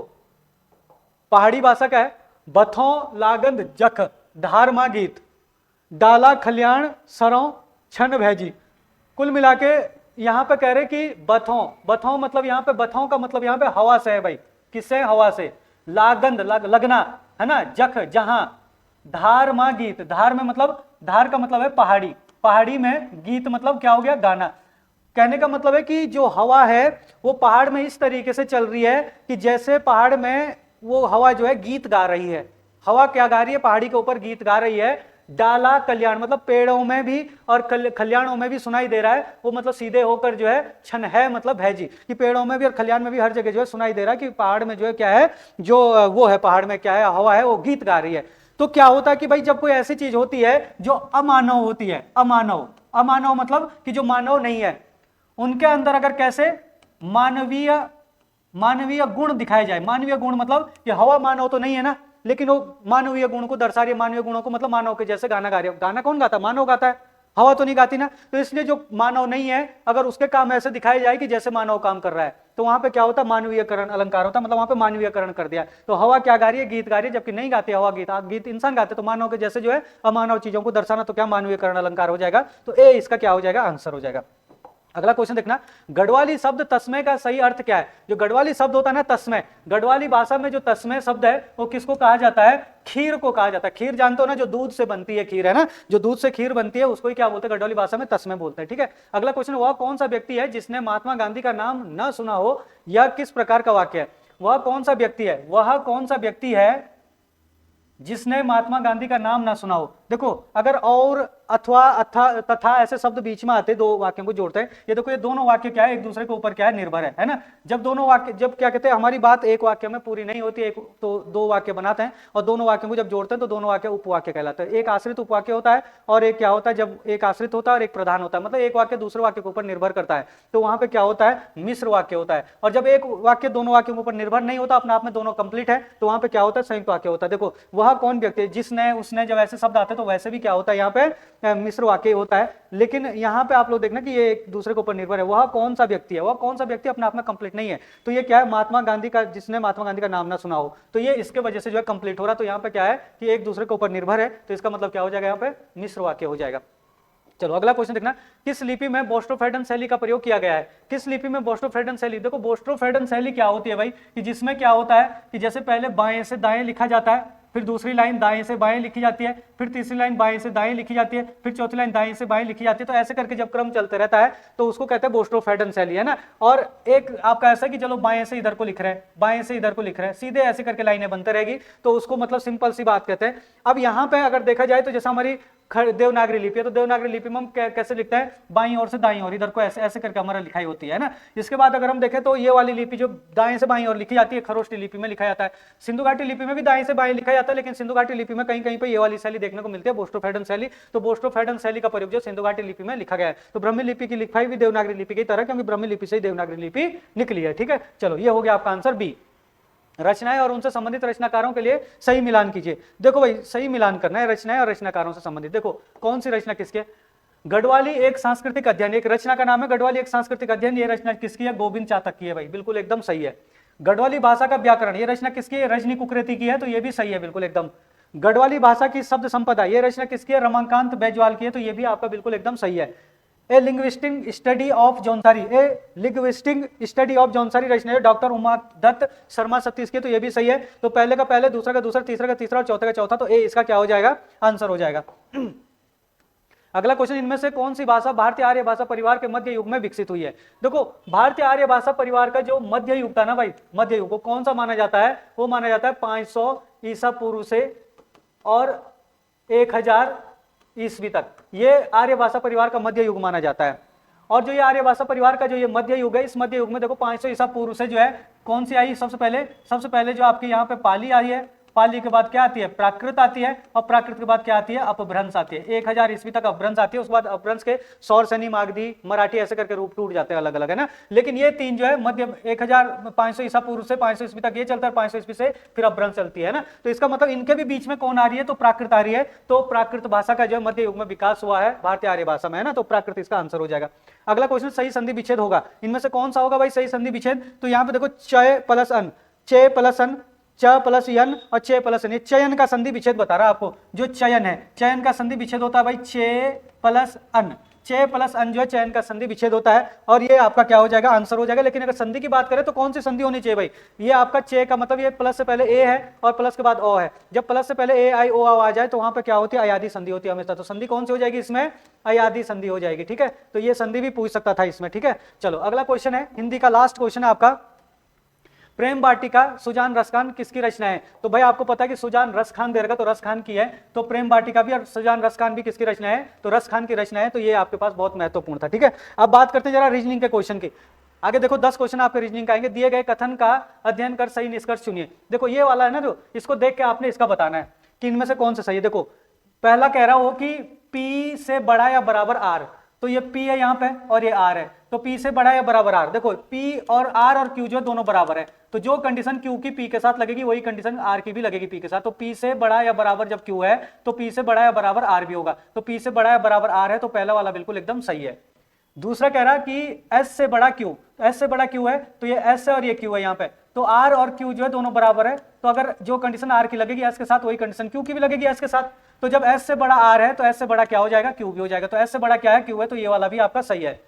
पहाड़ी भाषा का है, बथों लागंद जख धारमा गीत डाला खल्याण सरों छन भैजी। कुल मिला के यहां पे कह रहे कि बथों, बथों मतलब यहां पे बथों का मतलब यहां पे हवा से है भाई, किससे, हवा से, लागंद लगना है ना, जख जहां, धार मा गीत, धार में मतलब, धार का मतलब है पहाड़ी, पहाड़ी में गीत मतलब क्या हो गया, गाना। कहने का मतलब है कि जो हवा है वो पहाड़ में इस तरीके से चल रही है कि जैसे पहाड़ में वो हवा जो है गीत गा रही है। हवा क्या गा रही है, पहाड़ी के ऊपर गीत गा रही है। डाला कल्याण मतलब पेड़ों में भी और खल्याणों में भी सुनाई दे रहा है, वो मतलब सीधे होकर जो है छन है मतलब है जी, कि पेड़ों में भी और खल्याण में भी हर जगह जो है सुनाई दे रहा है कि पहाड़ में जो है क्या है, जो वो है पहाड़ में क्या है, हवा है वो गीत गा रही है। तो क्या होता है कि भाई जब कोई ऐसी चीज होती है जो अमानव होती है, अमानव, अमानव मतलब कि जो मानव नहीं है, उनके अंदर अगर कैसे मानवीय, मानवीय गुण दिखाए जाए, मानवीय गुण मतलब कि हवा मानव तो नहीं है ना, लेकिन वो मानवीय गुण को दर्शा रही है, मानवीय गुणों को मतलब मानव के जैसे गाना गा रही है। गाना कौन गाता है, मानव गाता है, हवा तो नहीं गाती ना। तो इसलिए जो मानव नहीं है अगर उसके काम ऐसे दिखाए जाए कि जैसे मानव काम कर रहा है, तो वहां पे क्या होता है, मानवीयकरण अलंकार होता है, मतलब वहां पे मानवीयकरण कर दिया। तो हवा क्या गा रही है, गीत गा रही है, जबकि नहीं गाती हवा गीत, गीत इंसान गाते, तो मानव के जैसे जो है अमानव चीजों को दर्शाना, तो क्या मानवीयकरण अलंकार हो जाएगा। तो ए इसका क्या हो जाएगा, आंसर हो जाएगा। अगला क्वेश्चन देखना, गढ़वाली शब्द तस्मय का सही अर्थ क्या है। जो गढ़वाली शब्द होता है ना तस्मय, गढ़वाली भाषा में जो तस्मय शब्द है वो किसको कहा जाता है, खीर को कहा जाता है। खीर जानते हो ना, जो दूध से बनती है खीर है ना, जो दूध से खीर बनती है उसको ही क्या बोलते हैं, गढ़वाली भाषा में तस्मय बोलते हैं। ठीक है, अगला क्वेश्चन, वह कौन सा व्यक्ति है जिसने महात्मा गांधी का नाम न सुना हो, यह किस प्रकार का वाक्य है। वह कौन सा व्यक्ति है, वह कौन सा व्यक्ति है जिसने महात्मा गांधी का नाम ना सुना हो। देखो अगर और अथवा अथा तथा ऐसे शब्द बीच में आते, दो वाक्यों को जोड़ते हैं, ये देखो ये दोनों वाक्य क्या है, एक दूसरे के ऊपर क्या है, निर्भर है ना। जब दोनों वाक्य, जब क्या कहते हैं हमारी बात एक वाक्य में पूरी नहीं होती, एक तो दो वाक्य बनाते हैं और दोनों वाक्यों को जब जोड़ते हैं तो दोनों वाक्य उपवाक्य कहलाते हैं। एक आश्रित उपवाक्य होता है और एक क्या होता है, जब एक आश्रित होता है और एक प्रधान होता है, मतलब एक वाक्य दूसरे वाक्य के ऊपर निर्भर करता है, तो वहां पे क्या होता है, मिश्र वाक्य होता है। और जब एक वाक्य दोनों वाक्यों के ऊपर निर्भर नहीं होता, अपने आप में दोनों कंप्लीट है, तो वहां पे क्या होता है, संयुक्त वाक्य होता है। देखो वह कौन व्यक्ति है जिसने, उसने, जब ऐसे शब्द आते हैं तो वैसे भी क्या होता है, यहाँ पे मिश्र वाक्य होता है। लेकिन यहाँ पे आप लोग देखना कि ये एक दूसरे के ऊपर निर्भर है। वह कौन सा व्यक्ति है, वह कौन सा व्यक्ति अपने आप में कंप्लीट नहीं है, तो ये क्या है, महात्मा गांधी का, जिसने महात्मा गांधी का नाम ना सुना हो, तो ये इसके वजह से जो है कंप्लीट हो रहा है। तो यहाँ पे क्या है कि एक दूसरे के ऊपर निर्भर है, तो इसका मतलब क्या हो जाएगा, यहाँ पे मिश्र वाक्य हो जाएगा। चलो अगला क्वेश्चन देखना, किस लिपि में बोस्टोफेडन शैली का प्रयोग किया गया है। किस लिपि में बोस्टोफेडन शैली, देखो बोस्टोफेडन शैली क्या होती है भाई, कि जिसमें क्या होता है कि जैसे पहले बाएं से दाएं लिखा जाता है, फिर दूसरी लाइन दाएं से बाएं लिखी जाती है, फिर तीसरी लाइन बाएं से दाएं लिखी जाती है, फिर चौथी लाइन दाएं से बाएं लिखी जाती है। तो ऐसे करके जब क्रम चलते रहता है तो उसको कहते हैं बोस्टोफेडन शैली, है ना। और एक आपका ऐसा कि चलो बाएं से इधर को लिख रहे हैं, बाएं से इधर को लिख रहे हैं, सीधे ऐसे करके लाइनें बनते रहेगी, तो उसको मतलब सिंपल सी बात कहते हैं। अब यहाँ पे अगर देखा जाए तो जैसा हमारी देवनागरी लिपि है, तो देवनागरी लिपि में हम कैसे लिखते हैं, बाईं ओर से दाईं ओर, इधर को ऐसे ऐसे करके हमारा लिखाई होती है ना। इसके बाद अगर हम देखें तो ये वाली लिपि जो दाएं से बाईं ओर लिखी जाती है, खरोष्टी लिपि में लिखा जाता है। सिंधु घाटी लिपि में भी दाएं से बाएं लिखा जाता है, लेकिन सिंधु घाटी लिपि में कहीं कहीं पे ये वाली शैली देखने को मिलती है, बोस्टोफेडन शैली। तो बोस्टोफेडन शैली का प्रयोग जो सिंधु घाटी लिपि में लिखा गया है। तो ब्राह्मी लिपि की लिखाई भी देवनागरी लिपि की तरह, क्योंकि ब्राह्मी लिपि से ही देवनागरी लिपि निकली है। ठीक है, चलो ये हो गया आपका आंसर बी। रचनाएं और उनसे संबंधित रचनाकारों के लिए सही मिलान कीजिए। देखो भाई सही मिलान करना है रचनाएं और रचनाकारों से संबंधित। देखो कौन सी रचना किसकी है, गढ़वाली एक सांस्कृतिक अध्ययन, एक रचना का नाम है गढ़वाली एक सांस्कृतिक अध्ययन। ये रचना किसकी है, गोविंद चातक की है भाई, बिल्कुल एकदम सही है। गढ़वाली भाषा का व्याकरण, ये रचना किसकी है, रजनी कुकरेती की है, तो ये भी सही है बिल्कुल एकदम। गढ़वाली भाषा की शब्द संपदा, ये रचना किसकी है, रमाकांत बैजवाल की है, तो ये भी आपका बिल्कुल एकदम सही है। A linguistic study of Jaunsari, a linguistic study of Jaunsari रचना है डॉक्टर उमा दत्त शर्मा सतीश की, तो ये भी सही है। तो पहले का पहले, दूसरा का दूसरा, तीसरा का तीसरा और चौथा का चौथा, तो ए इसका क्या हो जाएगा, आंसर हो जाएगा। अगला क्वेश्चन, इनमें से कौन सी भाषा भारतीय आर्य भाषा परिवार के मध्य युग में विकसित हुई है। देखो भारतीय आर्य भाषा परिवार का जो मध्य युग था ना भाई, मध्य युग को कौन सा माना जाता है, वो माना जाता है 500 ईसा पूर्व से और 1000 ईस्वी तक, ये आर्य भाषा परिवार का मध्य युग माना जाता है। और जो ये आर्य भाषा परिवार का जो ये मध्य युग है, इस मध्य युग में देखो 500 ईसा पूर्व से जो है कौन सी आई, सबसे पहले जो आपकी यहाँ पे पाली आई है, पाली के बाद क्या आती है, प्राकृत आती है, और प्राकृत के बाद क्या आती है, अपभ्रंश आती है। 1000 ईस्वी तक अपभ्रंश आती है, उसके बाद अपभ्रंश के सौर, शनि, मागधी, मराठी ऐसे करके रूप टूट जाते हैं अलग अलग, है ना। लेकिन ये तीन जो है मध्य 1500 ईसा पूर्व से 500 ईस्वी तक ये चलता है, 500 ईस्वी से फिर अपभ्रंश चलती है ना। तो इसका मतलब इनके भी बीच में कौन आ रही है, तो प्राकृत आ रही है। तो प्राकृत भाषा का जो है मध्य युग में विकास हुआ है भारतीय आर्य भाषा में, है ना। तो प्राकृत इसका आंसर हो जाएगा। अगला क्वेश्चन, सही संधि विच्छेद होगा, इनमें से कौन सा होगा भाई सही संधि विच्छेद। तो यहाँ पे देखो चय प्लस अन, चे प्लस अन, च प्लस यन और चे प्लस अन, चयन का संधि विच्छेद बता रहा है आपको। जो चयन है, चयन का संधि विच्छेद होता है भाई चे प्लस अन, चे प्लस अन जो है चयन का संधि विच्छेद होता है, और ये आपका क्या हो जाएगा, आंसर हो जाएगा। लेकिन अगर संधि की बात करें तो कौन सी संधि होनी चाहिए भाई, ये आपका चे का मतलब ये प्लस से पहले ए है और प्लस के बाद ओ है। जब प्लस से पहले ए आई ओ आ जाए तो वहां पे क्या होती है, अयादी संधि होती है हमेशा। तो संधि कौन सी हो जाएगी इसमें, अयादी संधि हो जाएगी, ठीक है। तो ये संधि भी पूछ सकता था इसमें, ठीक है। चलो अगला क्वेश्चन है, हिंदी का लास्ट क्वेश्चन है आपका, प्रेम वाटिका सुजान रसखान किसकी रचना है। तो भाई आपको पता है कि सुजान रसखान दे रखा, तो रसखान की है, तो प्रेम वाटिका भी और सुजान रसखान भी किसकी रचना है, तो रसखान की रचना है। तो ये आपके पास बहुत महत्वपूर्ण था, ठीक है। अब बात करते हैं जरा रीजनिंग के क्वेश्चन की। आगे देखो 10 क्वेश्चन आपके रीजनिंग का आएंगे। दिए गए कथन का अध्ययन कर सही निष्कर्ष चुनिए। देखो ये वाला है ना, जो इसको देख के आपने इसका बताना है कि इनमें से कौन सा सही है। देखो पहला कह रहा हो कि P से बड़ा या बराबर R, तो ये P है यहाँ पे और ये R है, तो P से बड़ा या बराबर R। देखो P और R और Q जो है दोनों बराबर है, तो जो कंडीशन Q की P के साथ लगेगी वही कंडीशन R की भी लगेगी P के साथ। तो P से बड़ा या बराबर जब Q है तो P से बड़ा या बराबर R भी होगा, तो P से बड़ा या बराबर R है, तो पहला वाला बिल्कुल एकदम सही है। दूसरा कह रहा कि S से बड़ा Q, तो S से बड़ा Q है, तो ये S है और ये Q है यहाँ पे, तो R और Q जो है दोनों बराबर है, तो अगर जो कंडीशन R की लगेगी S के साथ वही कंडीशन Q की भी लगेगी S के साथ। तो जब S से बड़ा R है तो S से बड़ा क्या हो जाएगा, Q भी हो जाएगा। तो S से बड़ा क्या है, Q है, तो ये वाला भी आपका सही है।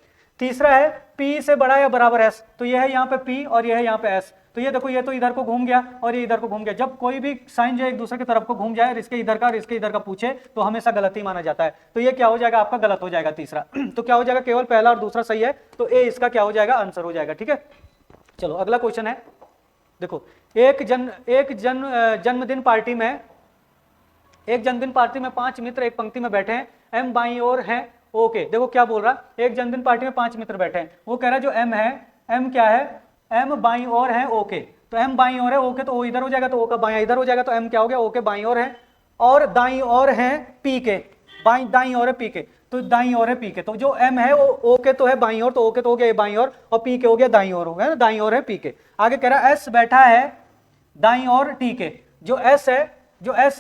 तीसरा है P से बड़ा या बराबर S, तो ये है यहाँ पे P और ये है यहाँ पे S, तो ये देखो ये तो इधर को घूम गया और ये इधर को घूम गया। जब कोई भी साइन जो एक दूसरे की तरफ को घूम जाए, इसके इधर का और इसके इधर का पूछे तो हमेशा गलत ही माना जाता है, तो ये क्या हो जाएगा आपका, गलत हो जाएगा तीसरा। तो क्या हो जाएगा, केवल पहला और दूसरा सही है, तो ए इसका क्या हो जाएगा, आंसर हो जाएगा, ठीक है। चलो अगला क्वेश्चन है, देखो एक जन्मदिन पार्टी में 5 मित्र एक पंक्ति में बैठे हैं, एम बाईं ओर हैं, ओके। देखो क्या बोल रहा, एक जन्मदिन पार्टी में 5 मित्र बैठे हैं, वो कह रहा है जो एम है, एम क्या है, एम बाईं ओर है, ओके। तो एम बाईं ओर है, ओके, तो ओ इधर हो जाएगा, तो ओ का बायां इधर हो जाएगा, तो एम क्या हो गया, ओके बाईं ओर है, और दाईं ओर है पी के, दाईं ओर है पी के, तो दाईं ओर है पी के, तो जो एम है वो ओके तो है बाईं ओर, तो ओके तो हो गया बाईं ओर, और पी के हो गया दाईं ओर, हो गया ना, दाईं ओर है पी के। आगे कह रहा है एस बैठा है दाईं ओर टी के, जो एस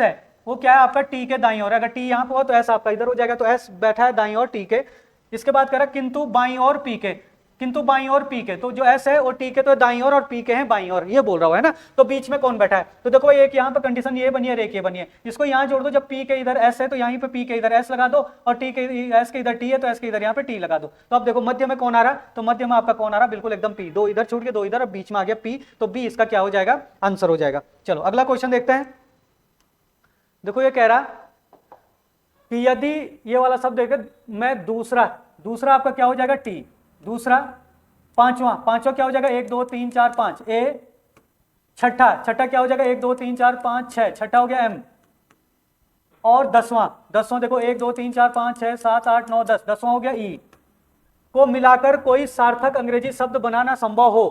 है वो क्या है आपका टी के दाईं ओर है, अगर टी यहाँ पे हो तो एस आपका इधर हो जाएगा, तो एस बैठा है दाईं ओर टी के। इसके बाद कह रहा किंतु बाईं ओर पी के, किंतु बाईं ओर पी के, तो जो एस है वो टी के तो दाईं ओर और पी के हैं बाईं ओर, ये बोल रहा है ना। तो बीच में कौन बैठा है, तो देखो एक यहाँ पे कंडीशन ये बनी है और एक ये बनी है, इसको यहाँ जोड़ दो, जब पी के इधर एस है तो यहाँ पे पी के इधर एस लगा दो, और टी के एस के इधर टी है तो एस के इधर यहाँ पे टी लगा दो। तो अब देखो मध्य में कौन आ रहा, तो मध्य में आपका कौन आ रहा, बिल्कुल एकदम पी, दो इधर छूट के दो इधर, बीच में आ गया पी, तो बी इसका क्या हो जाएगा, आंसर हो जाएगा। चलो अगला क्वेश्चन देखते हैं। देखो ये कह रहा कि यदि ये वाला शब्द देखे मैं दूसरा आपका क्या हो जाएगा टी, दूसरा पांचवा क्या हो जाएगा 1 2 3 4 5 ए, छठा क्या हो जाएगा 1 2 3 4 5 6, छठा हो गया एम, और दसवां देखो 1 2 3 4 5 6 7 8 9 10, दसवां हो गया ई, को मिलाकर कोई सार्थक अंग्रेजी शब्द बनाना संभव हो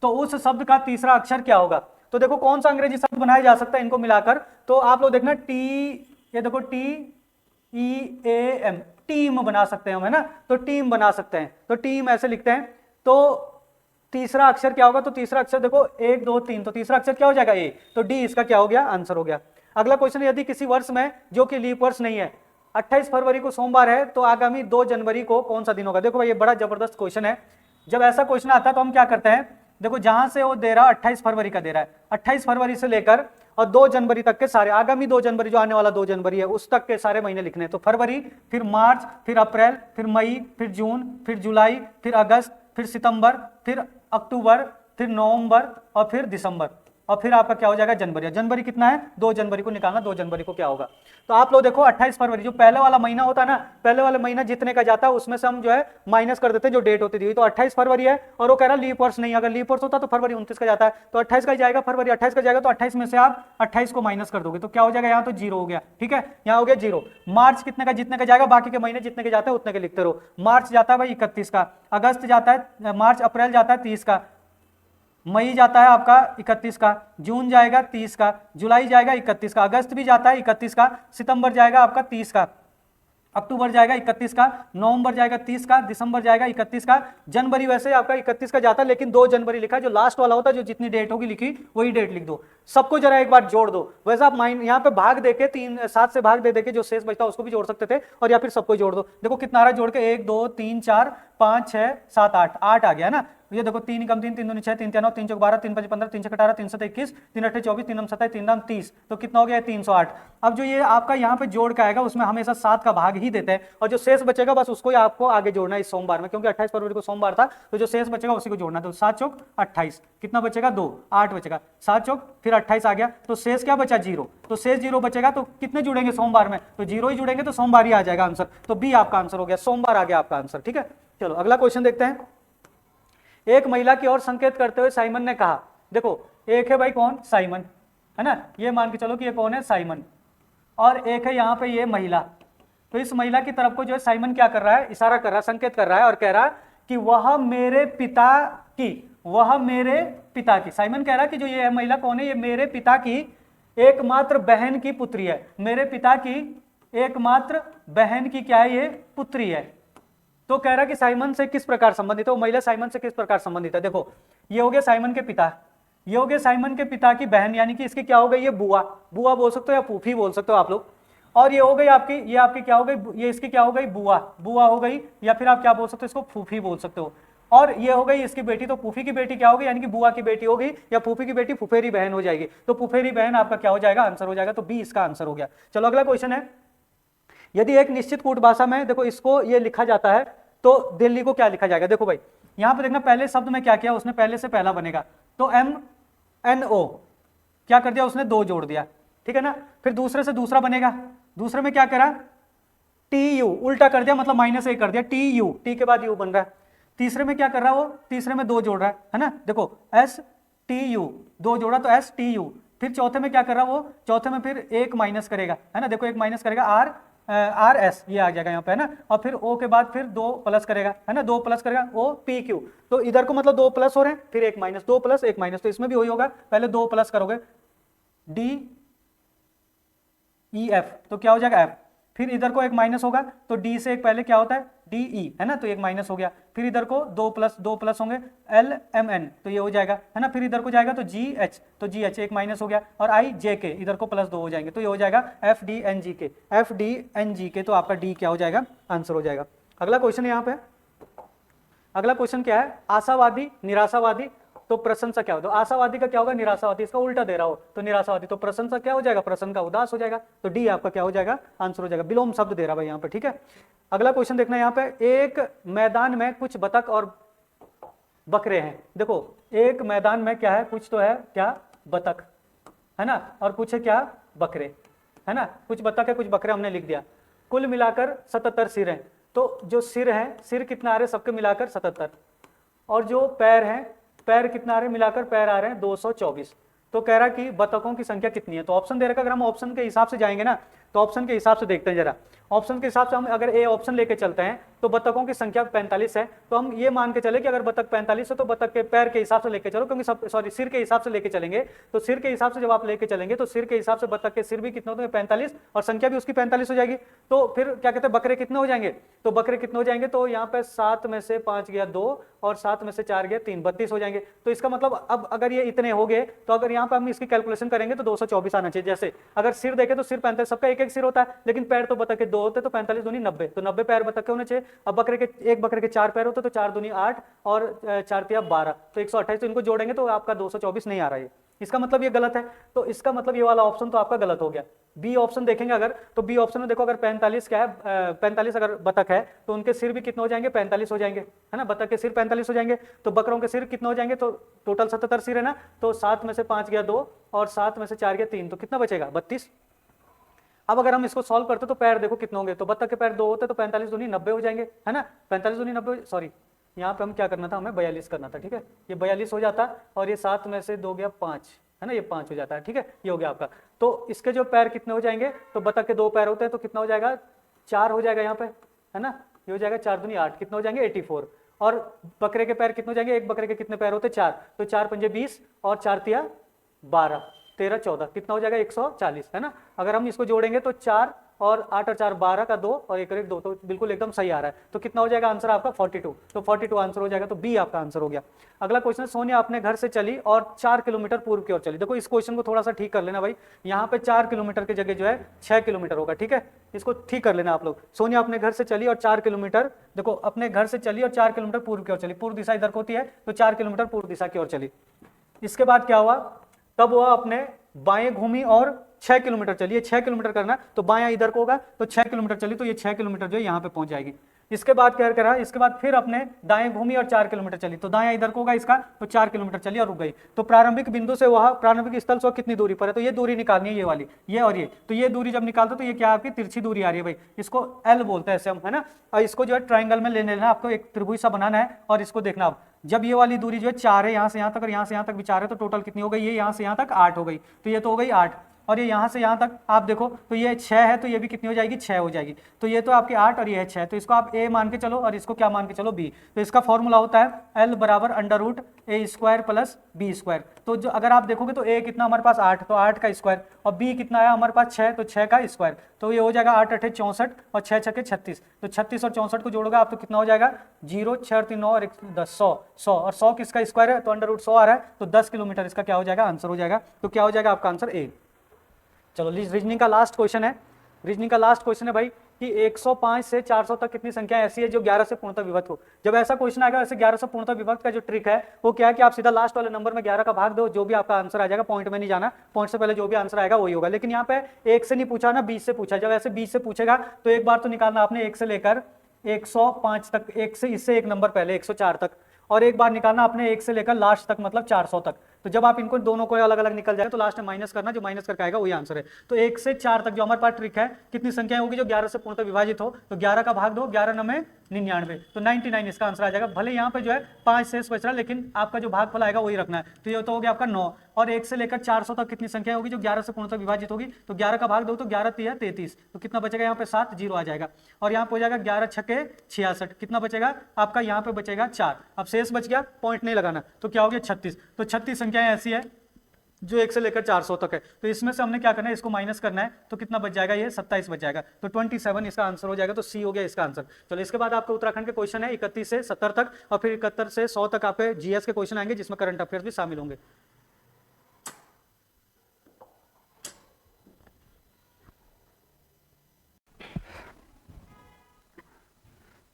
तो उस शब्द का तीसरा अक्षर क्या होगा। तो देखो कौन सा अंग्रेजी शब्द बनाया जा सकता है इनको मिलाकर, तो आप लोग देखना टी, ये देखो T E A M, team बना सकते हैं हम, है ना, तो टीम बना सकते हैं, तो टीम ऐसे लिखते हैं। तो तीसरा अक्षर क्या होगा, तो तीसरा अक्षर देखो 1 2 3, तो तीसरा अक्षर क्या हो जाएगा ए, तो डी इसका क्या हो गया, आंसर हो गया। अगला क्वेश्चन, यदि किसी वर्ष में जो कि लीप वर्ष नहीं है 28 फरवरी को सोमवार है तो आगामी 2 जनवरी को कौन सा दिन होगा। देखो भाई ये बड़ा जबरदस्त क्वेश्चन है, जब ऐसा क्वेश्चन आता है तो हम क्या करते हैं, देखो जहां से वो दे रहा है 28 फरवरी का दे रहा है, 28 फरवरी से लेकर और 2 जनवरी तक के सारे, आगामी 2 जनवरी जो आने वाला 2 जनवरी है उस तक के सारे महीने लिखने हैं। तो फरवरी, फिर मार्च, फिर अप्रैल, फिर मई, फिर जून, फिर जुलाई, फिर अगस्त, फिर सितंबर, फिर अक्टूबर, फिर नवंबर और फिर दिसंबर, और फिर आपका क्या हो जाएगा जनवरी। जनवरी कितना है, 2 जनवरी को निकालना, 2 जनवरी को क्या होगा। तो आप लोग देखो 28 फरवरी जो पहले वाला महीना होता है ना, पहले वाला महीना जितने का जाता है उसमें से हम जो है माइनस कर देते हैं जो डेट होती थी, तो 28 फरवरी है और वो कह रहा लीप वर्ष नहीं, अगर लीप वर्ष होता तो फरवरी 29 का जाता है, तो 28 का जाएगा, फरवरी 28 का जाएगा, तो 28 में से आप 28 को माइनस कर दोगे तो क्या हो जाएगा, यहाँ तो 0 हो गया, ठीक है, यहाँ हो गया 0। मार्च कितने का, जितने का जाएगा, बाकी के महीने जितने के जाते हैं उतने के लिखते रहो। मार्च जाता है भाई 31 का, अगस्त जाता है, मार्च अप्रैल जाता है 30 का, मई जाता है आपका 31 का, जून जाएगा 30 का, जुलाई जाएगा 31 का, अगस्त भी जाता है 31 का, सितंबर जाएगा आपका 30 का, अक्टूबर जाएगा 31 का, नवंबर जाएगा 30 का, दिसंबर जाएगा 31 का, जनवरी वैसे आपका 31 का जाता है, लेकिन 2 जनवरी लिखा है, जो लास्ट वाला होता है, जो जितनी डेट होगी लिखी वही डेट लिख दो। सबको जरा एक बार जोड़ दो। वैसे आप माइंड यहाँ पे भाग देके 7 से भाग दे के जो शेष बचता है उसको भी जोड़ सकते थे, और या फिर सबको जोड़ दो। देखो कितना आ रहा है जोड़ के, 1 2 3 4 5 6 7 8 8 आ गया ना। ये देखो 3 कम 3 3 2 6 3 3 9 3 4 12 3 5 15 3 6 18 3 7 21 3 8 24 3 9 27 3 9 30, तो कितना हो गया 308। अब जो ये आपका यहाँ पे जोड़ का आएगा उसमें हमेशा 7 का भाग ही देते हैं, और जो शेष बचेगा बस उसको ही आपको आगे जोड़ना है इस सोमवार में, क्योंकि 28 फरवरी को सोमवार था, तो जो शेष बचेगा उसी को जोड़ना है। तो 7 चौक 28, कितना बचेगा 2 8 बचेगा, 7 चौक फिर 28 आ गया, तो शेष क्या बचा 0, तो शेष 0 बचेगा, तो कितने जुड़ेंगे सोमवार में, तो 0 ही जुड़ेंगे, तो सोमवार ही आ जाएगा आंसर। तो बी आपका आंसर हो गया, सोमवार आ गया आपका आंसर। ठीक है, चलो अगला क्वेश्चन देखते हैं। एक महिला की ओर संकेत करते हुए साइमन ने कहा, देखो एक है भाई कौन, साइमन है ना, ये मान के चलो कि ये कौन है, साइमन, और एक है यहाँ पे ये महिला। तो इस महिला की तरफ को जो है साइमन क्या कर रहा है, इशारा कर रहा है, संकेत कर रहा है, और कह रहा है कि वह मेरे पिता की, साइमन कह रहा है कि जो ये महिला कौन है, ये मेरे पिता की एकमात्र बहन की पुत्री है, मेरे पिता की एकमात्र बहन की क्या है, ये पुत्री है। तो कह रहा है कि साइमन से किस प्रकार संबंधित है, वो महिला साइमन से किस प्रकार संबंधित है। देखो ये हो गया साइमन के पिता, ये हो गया साइमन के पिता की बहन, यानी कि इसकी क्या हो गई, ये बुआ, बुआ बोल सकते हो या फूफी बोल सकते हो आप लोग। और ये हो गई आपकी, ये आपकी क्या हो गई, ये इसकी क्या हो गई, बुआ, बुआ हो गई, या फिर आप क्या बोल सकते हो, इसको फूफी बोल सकते हो। और ये हो गई इसकी बेटी, तो फूफी की बेटी क्या होगी, यानी कि बुआ की बेटी होगी, या फूफी की बेटी फुफेरी बहन हो जाएगी, तो फुफेरी बहन आपका क्या हो जाएगा, आंसर हो जाएगा। तो बी इसका आंसर हो गया। चलो अगला क्वेश्चन है, यदि एक निश्चित कूट भाषा में, देखो इसको ये लिखा जाता है, तो दिल्ली को क्या लिखा जाएगा। देखो भाई यहां पे देखना, पहले शब्द में क्या किया उसने, पहले से पहला बनेगा, तो MNO क्या कर दिया उसने, 2 जोड़ दिया, ठीक है ना। फिर दूसरे से दूसरा बनेगा, दूसरे में क्या करा, TU उल्टा कर दिया, मतलब -1 कर दिया, TU, टी के बाद U बन रहा है। तीसरे में क्या कर रहा है वो, तीसरे में 2 जोड़ रहा है ना, देखो STU 2 जोड़ा तो STU। फिर चौथे में क्या कर रहा है वो, चौथे में फिर 1 माइनस करेगा, है ना, देखो 1 माइनस करेगा, RS ये आ जाएगा यहाँ पे, है ना, और फिर O के बाद फिर 2 प्लस करेगा, है ना, 2 प्लस करेगा OPQ, तो इधर को मतलब 2 प्लस हो रहे हैं, फिर 1 माइनस, 2 प्लस 1 माइनस, तो इसमें भी वही होगा, पहले 2 प्लस करोगे DEF, तो क्या हो जाएगा F, फिर इधर को 1 माइनस होगा, तो D से एक पहले क्या होता है DE, है ना, तो 1 माइनस हो गया, फिर इधर को 2 प्लस होंगे LMN, तो ये हो जाएगा, है ना, फिर इधर को जाएगा तो GH, तो GH 1 माइनस हो गया, और IJK इधर को +2 हो जाएंगे, तो ये हो जाएगा FDNGK, तो आपका D क्या हो जाएगा, आंसर हो जाएगा। अगला क्वेश्चन यहाँ पे, अगला क्वेश्चन क्या है, आशावादी, निराशावादी, तो प्रशंसा क्या होता है, आशावादी का क्या होगा, निराशावादी, इसका उल्टा दे रहा हो तो निराशावादी, तो प्रशंसा क्या हो जाएगा, प्रसन्न का उदास हो जाएगा, तो डी आपका क्या हो जाएगा, आंसर हो जाएगा। विलोम शब्द दे रहा भाई यहाँ पे, ठीक है। अगला क्वेश्चन देखना यहाँ पे, एक मैदान में कुछ बतख और बकरे हैं। देखो एक मैदान में क्या है, कुछ तो है क्या, बतख है ना, और कुछ है क्या, बकरे, है ना, कुछ बतख है कुछ बकरे, हमने लिख दिया। कुल मिलाकर 77 सिर हैं, तो जो सिर हैं, सिर कितना आ रहे सबके मिलाकर 77, और जो पैर हैं, पैर कितना आ रहे मिलाकर, पैर आ रहे हैं 224। तो कह रहा कि बतखों की संख्या कितनी है, तो ऑप्शन दे रखा, अगर हम ऑप्शन के हिसाब से जाएंगे ना, तो ऑप्शन के हिसाब से देखते हैं जरा, ऑप्शन के हिसाब से हम अगर ए ऑप्शन लेके चलते हैं तो बतखों की संख्या 45 है, तो हम ये मान के चले कि अगर बतख 45 है तो बतख के पैर के हिसाब से लेके चलो, क्योंकि सॉरी सिर के हिसाब से लेके चलेंगे, तो सिर के हिसाब से जब आप लेके चलेंगे तो सिर के हिसाब से बतख के सिर भी कितने होते हैं 45, और संख्या भी उसकी 45 हो जाएगी। तो फिर क्या कहते हैं बकरे कितने हो जाएंगे, तो बकरे कितने हो जाएंगे, तो यहाँ पे 7 में से 5 गया 2 और 7 में से 4 गया 3, 32 हो जाएंगे। तो इसका मतलब अब अगर ये इतने हो गए तो अगर यहाँ पे हम इसकी कैलकुलेशन करेंगे तो 224 आना चाहिए। जैसे अगर सिर देखे तो सिर 45, सबका एक एक सिर होता है, लेकिन पैर तो बतख के 2 होते हैं, तो 45 दूनी 90, तो 90 पैर बतख के होने चाहिए। अब बकरे के एक बकरे के 4 पैर होते तो 4 दूनी 8 और 4 तिया 12, तो 128, तो इनको जोड़ेंगे तो आपका 224 नहीं आ रहा है, इसका मतलब ये गलत है। तो इसका मतलब ये वाला ऑप्शन तो आपका गलत हो गया। बी ऑप्शन देखेंगे अगर, तो बी ऑप्शन में देखो अगर 45 क्या है, 45 अगर बतख है तो उनके सिर भी कितने हो जाएंगे, 45 हो जाएंगे, है ना, बतख के सिर 45 हो जाएंगे, तो बकरों के सिर कितने हो जाएंगे, तो टोटल 77 सिर है ना, तो 7 में से 5 गया 2 और 7 में से 4 गया 3, तो कितना बचेगा 32। अब अगर हम इसको सॉल्व करते तो पैर देखो कितने होंगे, तो बतख के पैर 2 होते तो 45 दूनी 90 हो जाएंगे, है ना, 45 दूनी 90, सॉरी यहाँ पे हम क्या करना था, हमें 42 करना था, ठीक है, ये 42 हो जाता, और ये 7 में से 2 गया 5, है ना, ये 5 हो जाता है, ठीक है, ये हो गया आपका। तो इसके जो पैर कितने हो जाएंगे, तो बतख के 2 पैर होते हैं तो कितना हो जाएगा 4 हो जाएगा यहाँ पे, है ना, ये हो जाएगा 4 दूनी 8, कितना हो जाएंगे 84, और बकरे के पैर कितने हो जाएंगे, एक बकरे के कितने पैर होते हैं, 4, तो 4 पंजे 20 और 4 तिया 12, 13 14, कितना हो जाएगा 140, है ना। अगर हम इसको जोड़ेंगे तो 4 और 8 और 4 12 का 2 और 1 और 1 2, तो बिल्कुल एकदम सही आ रहा है। तो कितना हो जाएगा आंसर आपका 42, तो 42 आंसर हो जाएगा, तो बी आपका आंसर हो गया। अगला क्वेश्चन है, सोनिया अपने घर से चली और 4 किलोमीटर पूर्व की ओर चली। देखो इस क्वेश्चन को थोड़ा सा ठीक कर लेना भाई, यहाँ पे 4 किलोमीटर की जगह जो है 6 किलोमीटर होगा, ठीक है, इसको ठीक कर लेना आप लोग। सोनिया अपने घर से चली और 4 किलोमीटर, देखो अपने घर से चली और 4 किलोमीटर पूर्व की ओर चली, पूर्व दिशा इधर को होती है, तो 4 किलोमीटर पूर्व दिशा की ओर चली। इसके बाद क्या हुआ, तब वह अपने बाएं घूमी और 6 किलोमीटर चली, 6 किलोमीटर करना, तो बायां इधर को होगा, तो 6 किलोमीटर चली, तो ये 6 किलोमीटर जो है यहाँ पे पहुंच जाएगी। इसके बाद क्या करा, इसके बाद फिर अपने दाएं घूमी और 4 किलोमीटर चली, तो दायां इधर को होगा इसका, तो 4 किलोमीटर चली और रुक गई। तो प्रारंभिक बिंदु से वह प्रारंभिक स्थल से कितनी दूरी पर है, तो ये दूरी निकालनी है, ये वाली, ये और ये, तो ये दूरी जब निकालते तो ये क्या आपकी तिरछी दूरी आ रही है भाई, इसको एल बोलते हैं ऐसे हम, है ना। और इसको जो है ट्राइंगल में लेने लेना, आपको एक त्रिभुज सा बनाना है और इसको देखना आप, जब ये वाली दूरी जो है 4 है यहाँ से यहाँ तक और यहाँ से यहाँ तक विचार है, तो टोटल कितनी हो गई, ये यहाँ से यहाँ तक 8 हो गई, तो ये तो हो गई 8, और ये यहाँ से यहाँ तक आप देखो तो ये 6 है, तो ये भी कितनी हो जाएगी 6 हो जाएगी, तो ये तो आपकी 8 और ये है 6, तो इसको आप a मान के चलो और इसको क्या मान के चलो b। तो इसका फॉर्मूला होता है l बराबर √a² प्लस b स्क्वायर। तो जो अगर आप देखोगे तो a कितना हमारे पास 8, तो 8 का स्क्वायर, और b कितना है हमारे पास 6, तो 6 का स्क्वायर, तो ये हो जाएगा 8 8 64 और 6 6 36, तो 36 और 64 को जोड़ोगे आप तो कितना हो जाएगा 0 6 3 9 और 1 10 100 और 100 किसका स्क्वायर है, तो √100 आ रहा है, तो 10 किलोमीटर इसका क्या हो जाएगा आंसर हो जाएगा। तो क्या हो जाएगा आपका आंसर ए। चलो रीजनिंग का लास्ट क्वेश्चन है, रीजनिंग का लास्ट क्वेश्चन है भाई कि 105 से 400 तक कितनी संख्या ऐसी है जो 11 से पूर्णतः विभक्त हो। जब ऐसा क्वेश्चन आएगा वैसे 11 से पूर्णतः विभक्त का जो ट्रिक है वो क्या है कि आप सीधा लास्ट वाले नंबर में 11 का भाग दो, जो भी आपका आंसर आ जाएगा, पॉइंट में नहीं जाना, पॉइंट से पहले जो भी आंसर आएगा वही होगा। लेकिन यहाँ पे 1 से नहीं पूछा ना, 20 से पूछा, जब ऐसे 20 से पूछेगा तो एक बार तो निकालना आपने 1 से लेकर 105 तक, एक से इससे एक नंबर पहले 104 तक, और एक बार निकालना आपने 1 से लेकर लास्ट तक मतलब 400 तक। तो जब आप इनको दोनों को अलग अलग निकल जाए तो लास्ट में माइनस करना, जो माइनस करके आएगा वही आंसर है। तो 1 से 4 तक जो हमारे पास ट्रिक है, कितनी संख्या होगी जो 11 से पूर्णतः विभाजित हो, तो 11 का भाग दो, 11 9 99, तो 99 इसका आंसर आ जाएगा। भले यहाँ पे जो है 5 शेष बच रहा है, लेकिन आपका जो भागफल आएगा वही रखना है, तो ये तो हो गया आपका 9। और 1 से लेकर 400 तक कितनी संख्या होगी जो 11 से पूर्णतः विभाजित होगी, तो 11 का भाग दो, तो 11 3 33, तो कितना बचेगा यहाँ पे 7, 0 आ जाएगा, और यहाँ पे हो जाएगा 11 छक्के 66, कितना बचेगा आपका यहाँ पे बचेगा 4, अब शेष बच गया, पॉइंट नहीं लगाना, तो क्या हो गया 36। तो 36 संख्याएं ऐसी है जो 1 से लेकर 400 तक है, तो इसमें से हमने क्या करना है, इसको माइनस करना है, तो कितना बच जाएगा, ये 27 बच जाएगा, तो 27 इसका आंसर हो जाएगा, तो सी हो गया इसका आंसर। चलो इसके बाद आपका उत्तराखंड के क्वेश्चन है 31 से 70 तक, और फिर 71 से 100 तक आपके जीएस के क्वेश्चन आएंगे, जिसमें करंट अफेयर्स भी शामिल होंगे।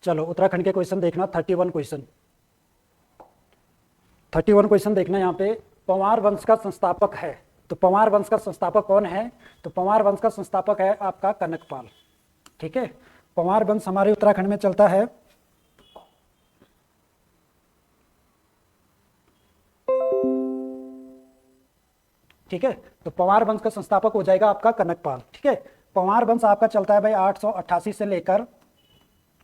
चलो उत्तराखंड के क्वेश्चन देखना, 31 क्वेश्चन देखना। यहाँ पे पंवार वंश का संस्थापक है, तो पंवार वंश का संस्थापक कौन है, तो पंवार वंश का संस्थापक है आपका कनकपाल, ठीक है। पंवार वंश हमारे उत्तराखंड में चलता है, ठीक है। तो पंवार वंश का संस्थापक हो जाएगा आपका कनकपाल, ठीक है। पंवार वंश आपका चलता है भाई 888 से लेकर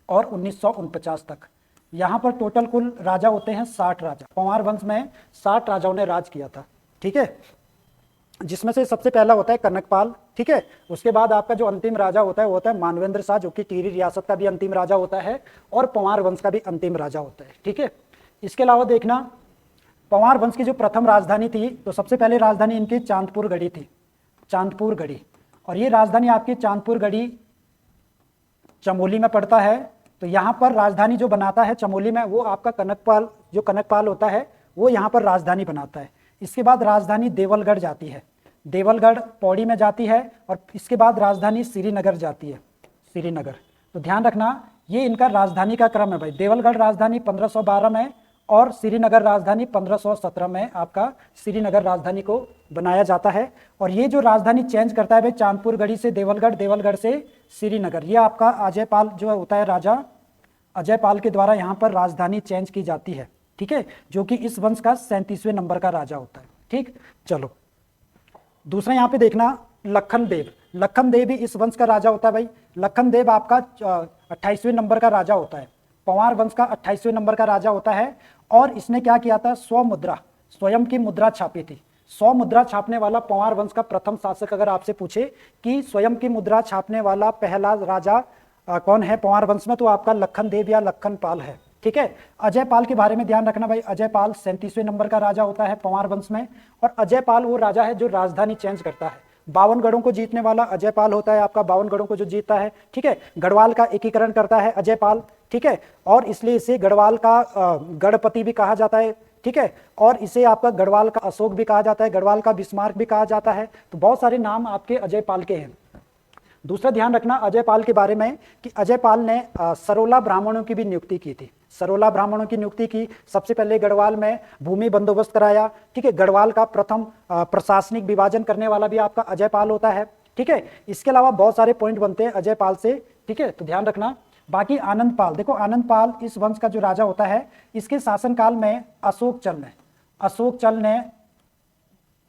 और 1949 तक। यहाँ पर टोटल कुल राजा होते हैं 60 राजा। पंवार वंश में 60 राजाओं ने राज किया था, ठीक है, जिसमें से सबसे पहला होता है कनकपाल, ठीक है। उसके बाद आपका जो अंतिम राजा होता है वो होता है मानवेंद्र शाह, जो कि टिहरी रियासत का भी अंतिम राजा होता है और पंवार वंश का भी अंतिम राजा होता है, ठीक है। इसके अलावा देखना, पंवार वंश की जो प्रथम राजधानी थी, तो सबसे पहले राजधानी इनकी चांदपुर गढ़ी थी, चांदपुर गढ़ी, और ये राजधानी आपकी चांदपुर गढ़ी चमोली में पड़ता है। तो यहाँ पर राजधानी जो बनाता है चमोली में, वो आपका कनकपाल, जो कनकपाल होता है वो यहाँ पर राजधानी बनाता है। इसके बाद राजधानी देवलगढ़ जाती है, देवलगढ़ पौड़ी में जाती है, और इसके बाद राजधानी श्रीनगर जाती है, श्रीनगर। तो ध्यान रखना ये इनका राजधानी का क्रम है भाई। देवलगढ़ राजधानी 1512 में और श्रीनगर राजधानी 1517 में आपका श्रीनगर राजधानी को बनाया जाता है। और ये जो राजधानी चेंज करता है भाई, चांदपुर गढ़ी से देवलगढ़, देवलगढ़ से श्रीनगर, ये आपका अजयपाल जो होता है राजा, अजयपाल के द्वारा यहाँ पर राजधानी चेंज की जाती है, ठीक है, जो कि इस वंश का 37वें नंबर का राजा होता है, ठीक। चलो दूसरा यहाँ पे देखना, लखन देव, लखन देव भी इस वंश का राजा होता है भाई। लखन देव आपका 28वें नंबर का राजा होता है, पंवार वंश का 28वें नंबर का राजा होता है। और इसने क्या किया था, स्वमुद्रा, स्वयं की मुद्रा छापी थी। 100 मुद्रा छापने वाला पंवार वंश का प्रथम शासक अगर आपसे पूछे कि स्वयं की मुद्रा छापने वाला पहला राजा कौन है पंवार वंश में, तो आपका लखन देव या लखन पाल है, ठीक है। अजय पाल के बारे में ध्यान रखना भाई, अजय पाल 37वें नंबर का राजा होता है पंवार वंश में। और अजय पाल वो राजा है जो राजधानी चेंज करता है। 52 गढ़ों को जीतने वाला अजय पाल होता है आपका, 52 गढ़ों को जो जीतता है, ठीक है। गढ़वाल का एकीकरण करता है अजय पाल, ठीक है। और इसलिए इसे गढ़वाल का गढ़पति भी कहा जाता है, ठीक है। और इसे आपका गढ़वाल का अशोक भी कहा जाता है, गढ़वाल का बिस्मार्क भी कहा जाता है। तो बहुत सारे नाम आपके अजय पाल के हैं। दूसरा ध्यान रखना अजय पाल के बारे में कि अजय पाल ने सरोला ब्राह्मणों की भी नियुक्ति की थी। सरोला ब्राह्मणों की नियुक्ति की, सबसे पहले गढ़वाल में भूमि बंदोबस्त कराया, ठीक है। गढ़वाल का प्रथम प्रशासनिक विभाजन करने वाला भी आपका अजय पाल होता है, ठीक है। इसके अलावा बहुत सारे पॉइंट बनते हैं अजय पाल से, ठीक है, तो ध्यान रखना। बाकी आनंद पाल, देखो आनंद पाल इस वंश का जो राजा होता है, इसके शासनकाल में अशोक चल ने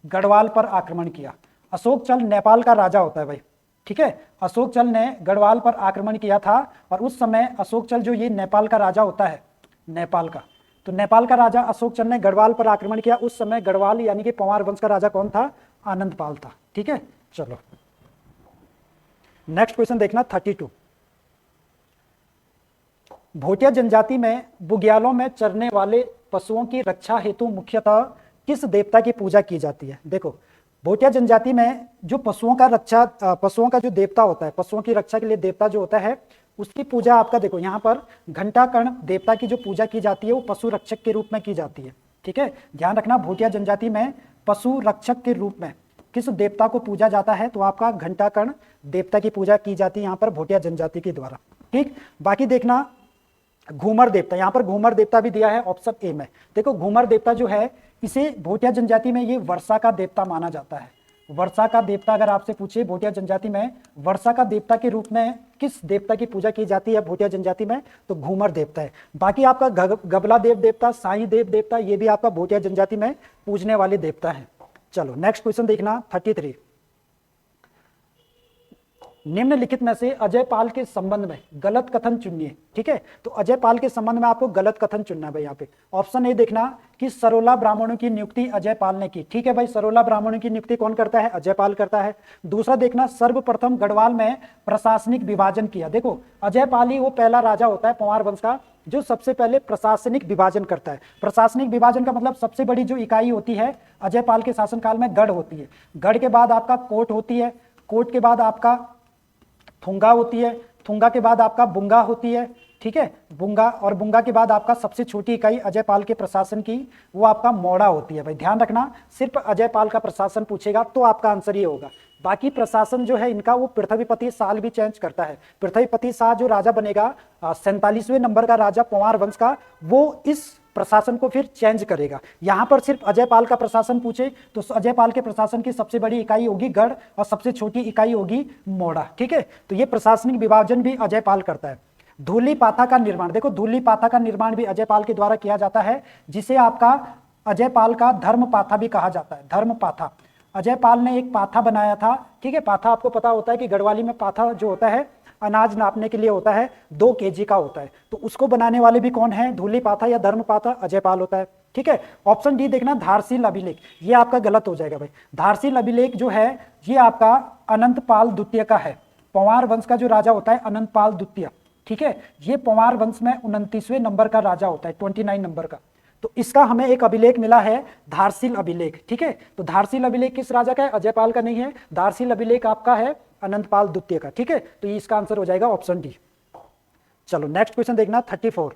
गढ़वाल पर आक्रमण किया। अशोक चल नेपाल का राजा होता है भाई, ठीक है। अशोक चल ने गढ़वाल पर आक्रमण किया था और उस समय अशोक चल जो ये नेपाल का राजा होता है, नेपाल का, तो नेपाल का राजा अशोक चल ने गढ़वाल पर आक्रमण किया। उस समय गढ़वाल यानी कि पंवार वंश का राजा कौन था? आनंद पाल था, ठीक है। चलो नेक्स्ट क्वेश्चन देखना 32। भोटिया जनजाति में बुग्यालों में चरने वाले पशुओं की रक्षा हेतु मुख्यतः किस देवता की पूजा की जाती है? देखो भोटिया जनजाति में जो पशुओं का जो देवता होता है, पशुओं की रक्षा के लिए देवता जो होता है, उसकी पूजा आपका देखो यहाँ पर घंटाकर्ण देवता की जो पूजा की जाती है वो पशु रक्षक के रूप में की जाती है, ठीक है। ध्यान रखना भोटिया जनजाति में पशु रक्षक के रूप में किस देवता को पूजा जाता है? तो आपका घंटाकर्ण देवता की पूजा की जाती है यहाँ पर भोटिया जनजाति के द्वारा, ठीक। बाकी देखना घूमर देवता, यहाँ पर घूमर देवता भी दिया है ऑप्शन ए में। देखो घूमर देवता जो है इसे भोटिया जनजाति में ये वर्षा का देवता माना जाता है। वर्षा का देवता अगर आपसे पूछे भोटिया जनजाति में वर्षा का देवता के रूप में किस देवता की पूजा की जाती है भोटिया जनजाति में? तो घूमर देवता है। बाकी आपका गबला देव देवता, साई देव देवता, ये भी आपका भोटिया जनजाति में पूजने वाले देवता है। चलो नेक्स्ट क्वेश्चन देखना 33। निम्नलिखित में से अजय पाल के संबंध में गलत कथन चुनिए, ठीक है। तो अजय पाल के संबंध में आपको गलत कथन चुनना है भाई। यहाँ पे ऑप्शन ए देखना कि सरोला ब्राह्मणों की नियुक्ति अजय पाल ने की, ठीक है भाई। सरोला ब्राह्मणों की नियुक्ति कौन करता है? अजय पाल करता है। दूसरा देखना सर्वप्रथम गढ़वाल में प्रशासनिक विभाजन किया। देखो अजय पाल ही वो पहला राजा होता है पंवार वंश का जो सबसे पहले प्रशासनिक विभाजन करता है। प्रशासनिक विभाजन का मतलब सबसे बड़ी जो इकाई होती है अजय पाल के शासनकाल में गढ़ होती है। गढ़ के बाद आपका कोट होती है, कोट के बाद आपका थुंगा होती है, थुंगा के बाद आपका बुंगा होती है, ठीक है। बुंगा, और बुंगा के बाद आपका सबसे छोटी इकाई अजय पाल के प्रशासन की वो आपका मोड़ा होती है भाई। ध्यान रखना सिर्फ अजय पाल का प्रशासन पूछेगा तो आपका आंसर ये होगा। बाकी प्रशासन जो है इनका वो पृथ्वीपति साल भी चेंज करता है। पृथ्वीपति शाह जो राजा बनेगा 47वें नंबर का राजा पंवार वंश का, वो इस प्रशासन को फिर चेंज करेगा। यहाँ पर सिर्फ अजय पाल का प्रशासन पूछे तो अजय पाल के प्रशासन की सबसे बड़ी इकाई होगी गढ़ और सबसे छोटी इकाई होगी मोड़ा, ठीक है। तो ये प्रशासनिक विभाजन भी अजय पाल करता है। धूली पाथा का निर्माण, देखो धूली पाथा का निर्माण भी अजय पाल के द्वारा किया जाता है, जिसे आपका अजय पाल का धर्म पाथा भी कहा जाता है। धर्म पाथा, अजय पाल ने एक पाथा बनाया था, ठीक है। पाथा आपको पता होता है कि गढ़वाली में पाथा जो होता है अनाज नापने के लिए होता है, 2 kg का होता है। तो उसको बनाने वाले भी कौन है? धूली पाथा या धर्म पाथा अजय पाल होता है, ठीक है। ऑप्शन डी देखना धारसील अभिलेख, ये आपका गलत हो जाएगा भाई। धारसील अभिलेख जो है ये आपका अनंत पाल द्वितीय का है। पंवार वंश का जो राजा होता है अनंत पाल द्वितीय, ठीक है। ये पंवार वंश में 29वें नंबर का राजा होता है, 29 नंबर का। तो इसका हमें एक अभिलेख मिला है धारसील अभिलेख, ठीक है। तो धारसील अभिलेख किस राजा का है? अजय पाल का नहीं है। धारसील अभिलेख आपका है अनंत पाल द्वितीय का, ठीक है। तो इसका आंसर हो जाएगा ऑप्शन डी। चलो नेक्स्ट क्वेश्चन देखना 34।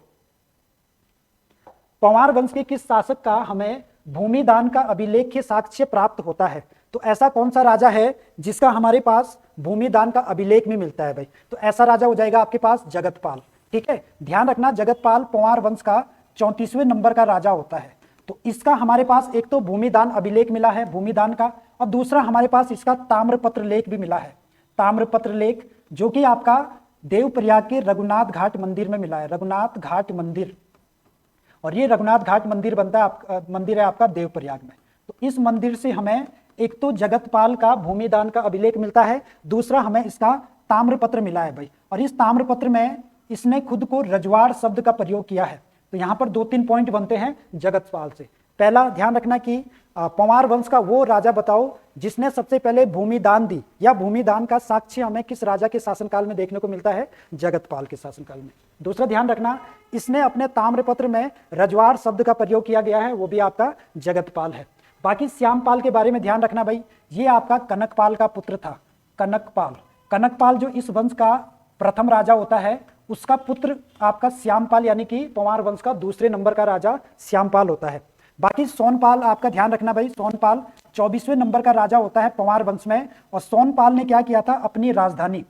पंवार वंश के किस शासक का हमें भूमिदान का अभिलेख साक्ष्य प्राप्त होता है? तो ऐसा कौन सा राजा है जिसका हमारे पास भूमिदान का अभिलेख भी मिलता है भाई? तो ऐसा राजा हो जाएगा आपके पास जगतपाल, ठीक है। ध्यान रखना जगतपाल पंवार वंश का 34वें नंबर का राजा होता है। तो इसका हमारे पास एक तो भूमिदान अभिलेख मिला है भूमिदान का, और दूसरा हमारे पास इसका ताम्रपत्र लेख भी मिला है। ताम्रपत्र लेख जो कि आपका देवप्रयाग के रघुनाथ घाट मंदिर में मिला है, रघुनाथ घाट मंदिर। और ये रघुनाथ घाट मंदिर बनता है मंदिर है आपका देवप्रयाग में। तो इस मंदिर से हमें एक तो जगतपाल का भूमिदान का अभिलेख मिलता है, दूसरा हमें इसका ताम्रपत्र मिला है भाई। और इस ताम्रपत्र में इसने खुद को रजवाड़ शब्द का प्रयोग किया है। तो यहाँ पर 2-3 पॉइंट बनते हैं जगतपाल से। पहला ध्यान रखना कि पंवार वंश का वो राजा बताओ जिसने सबसे पहले भूमि दान दी, या भूमि दान का साक्ष्य हमें किस राजा के शासनकाल में देखने को मिलता है? जगतपाल के शासनकाल में। दूसरा ध्यान रखना, इसने अपने ताम्रपत्र में रजवाड़ शब्द का प्रयोग किया गया है, वो भी आपका जगतपाल है। बाकी श्यामपाल के बारे में ध्यान रखना भाई, ये आपका कनकपाल का पुत्र था। कनकपाल, कनकपाल जो इस वंश का प्रथम राजा होता है, उसका पुत्र आपका श्यामपाल यानी कि पंवार वंश का दूसरे नंबर का राजा श्यामपाल होता है। बाकी सोनपाल आपका ध्यान रखना भाई, सोनपाल 24वें नंबर का राजा होता है पंवार वंश में। और सोनपाल ने क्या किया था? अपनी राजधानी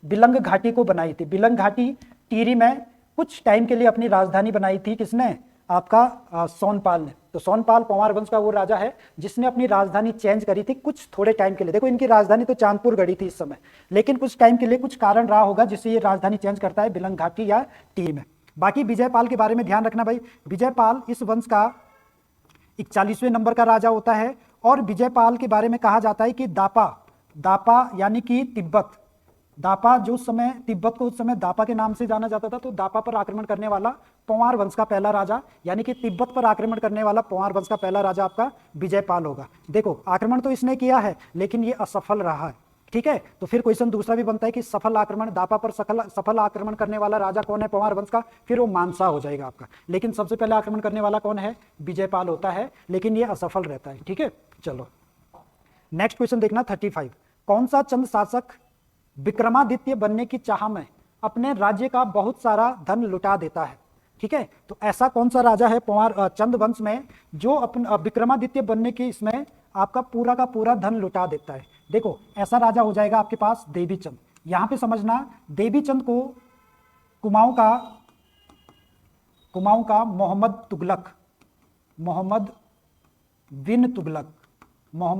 बिलंग घाटी को बनाई थी। बिलंग घाटी टिहरी में कुछ टाइम के लिए अपनी राजधानी बनाई थी। किसने? आपका सोनपाल ने। तो सोनपाल पंवार वंश का वो राजा है जिसने अपनी राजधानी चेंज करी थी कुछ थोड़े टाइम के लिए। देखो इनकी राजधानी तो चांदपुर गढ़ी थी इस समय, लेकिन कुछ टाइम के लिए कुछ कारण रहा होगा जिससे ये राजधानी चेंज करता है बिलंग घाटी या टिहरी में। बाकी विजयपाल के बारे में ध्यान रखना भाई, विजयपाल इस वंश का 41वें नंबर का राजा होता है। और विजयपाल के बारे में कहा जाता है कि दापा यानी कि तिब्बत, दापा जो समय तिब्बत को उस समय दापा के नाम से जाना जाता था, तो दापा पर आक्रमण करने वाला पंवार वंश का पहला राजा, यानी कि तिब्बत पर आक्रमण करने वाला पंवार वंश का पहला राजा आपका विजयपाल होगा। देखो आक्रमण तो इसने किया है लेकिन ये असफल रहा है, ठीक है। तो फिर क्वेश्चन दूसरा भी बनता है कि सफल आक्रमण, दापा पर सफल आक्रमण करने वाला राजा कौन है पंवार वंश का? फिर वो मानसा हो जाएगा आपका। लेकिन सबसे पहले आक्रमण करने वाला कौन है? विजयपाल होता है, लेकिन ये असफल रहता है, ठीक है। चलो नेक्स्ट क्वेश्चन देखना 35। कौन सा चंद शासक विक्रमादित्य बनने की चाह में अपने राज्य का बहुत सारा धन लुटा देता है? ठीक है, तो ऐसा कौन सा राजा है पंवार चंद वंश में जो अपन विक्रमादित्य बनने की इसमें आपका पूरा का पूरा धन लुटा देता है? देखो ऐसा राजा हो जाएगा आपके पास देवीचंद। यहां पे समझना, देवीचंद को कुमाऊं का मोहम्मद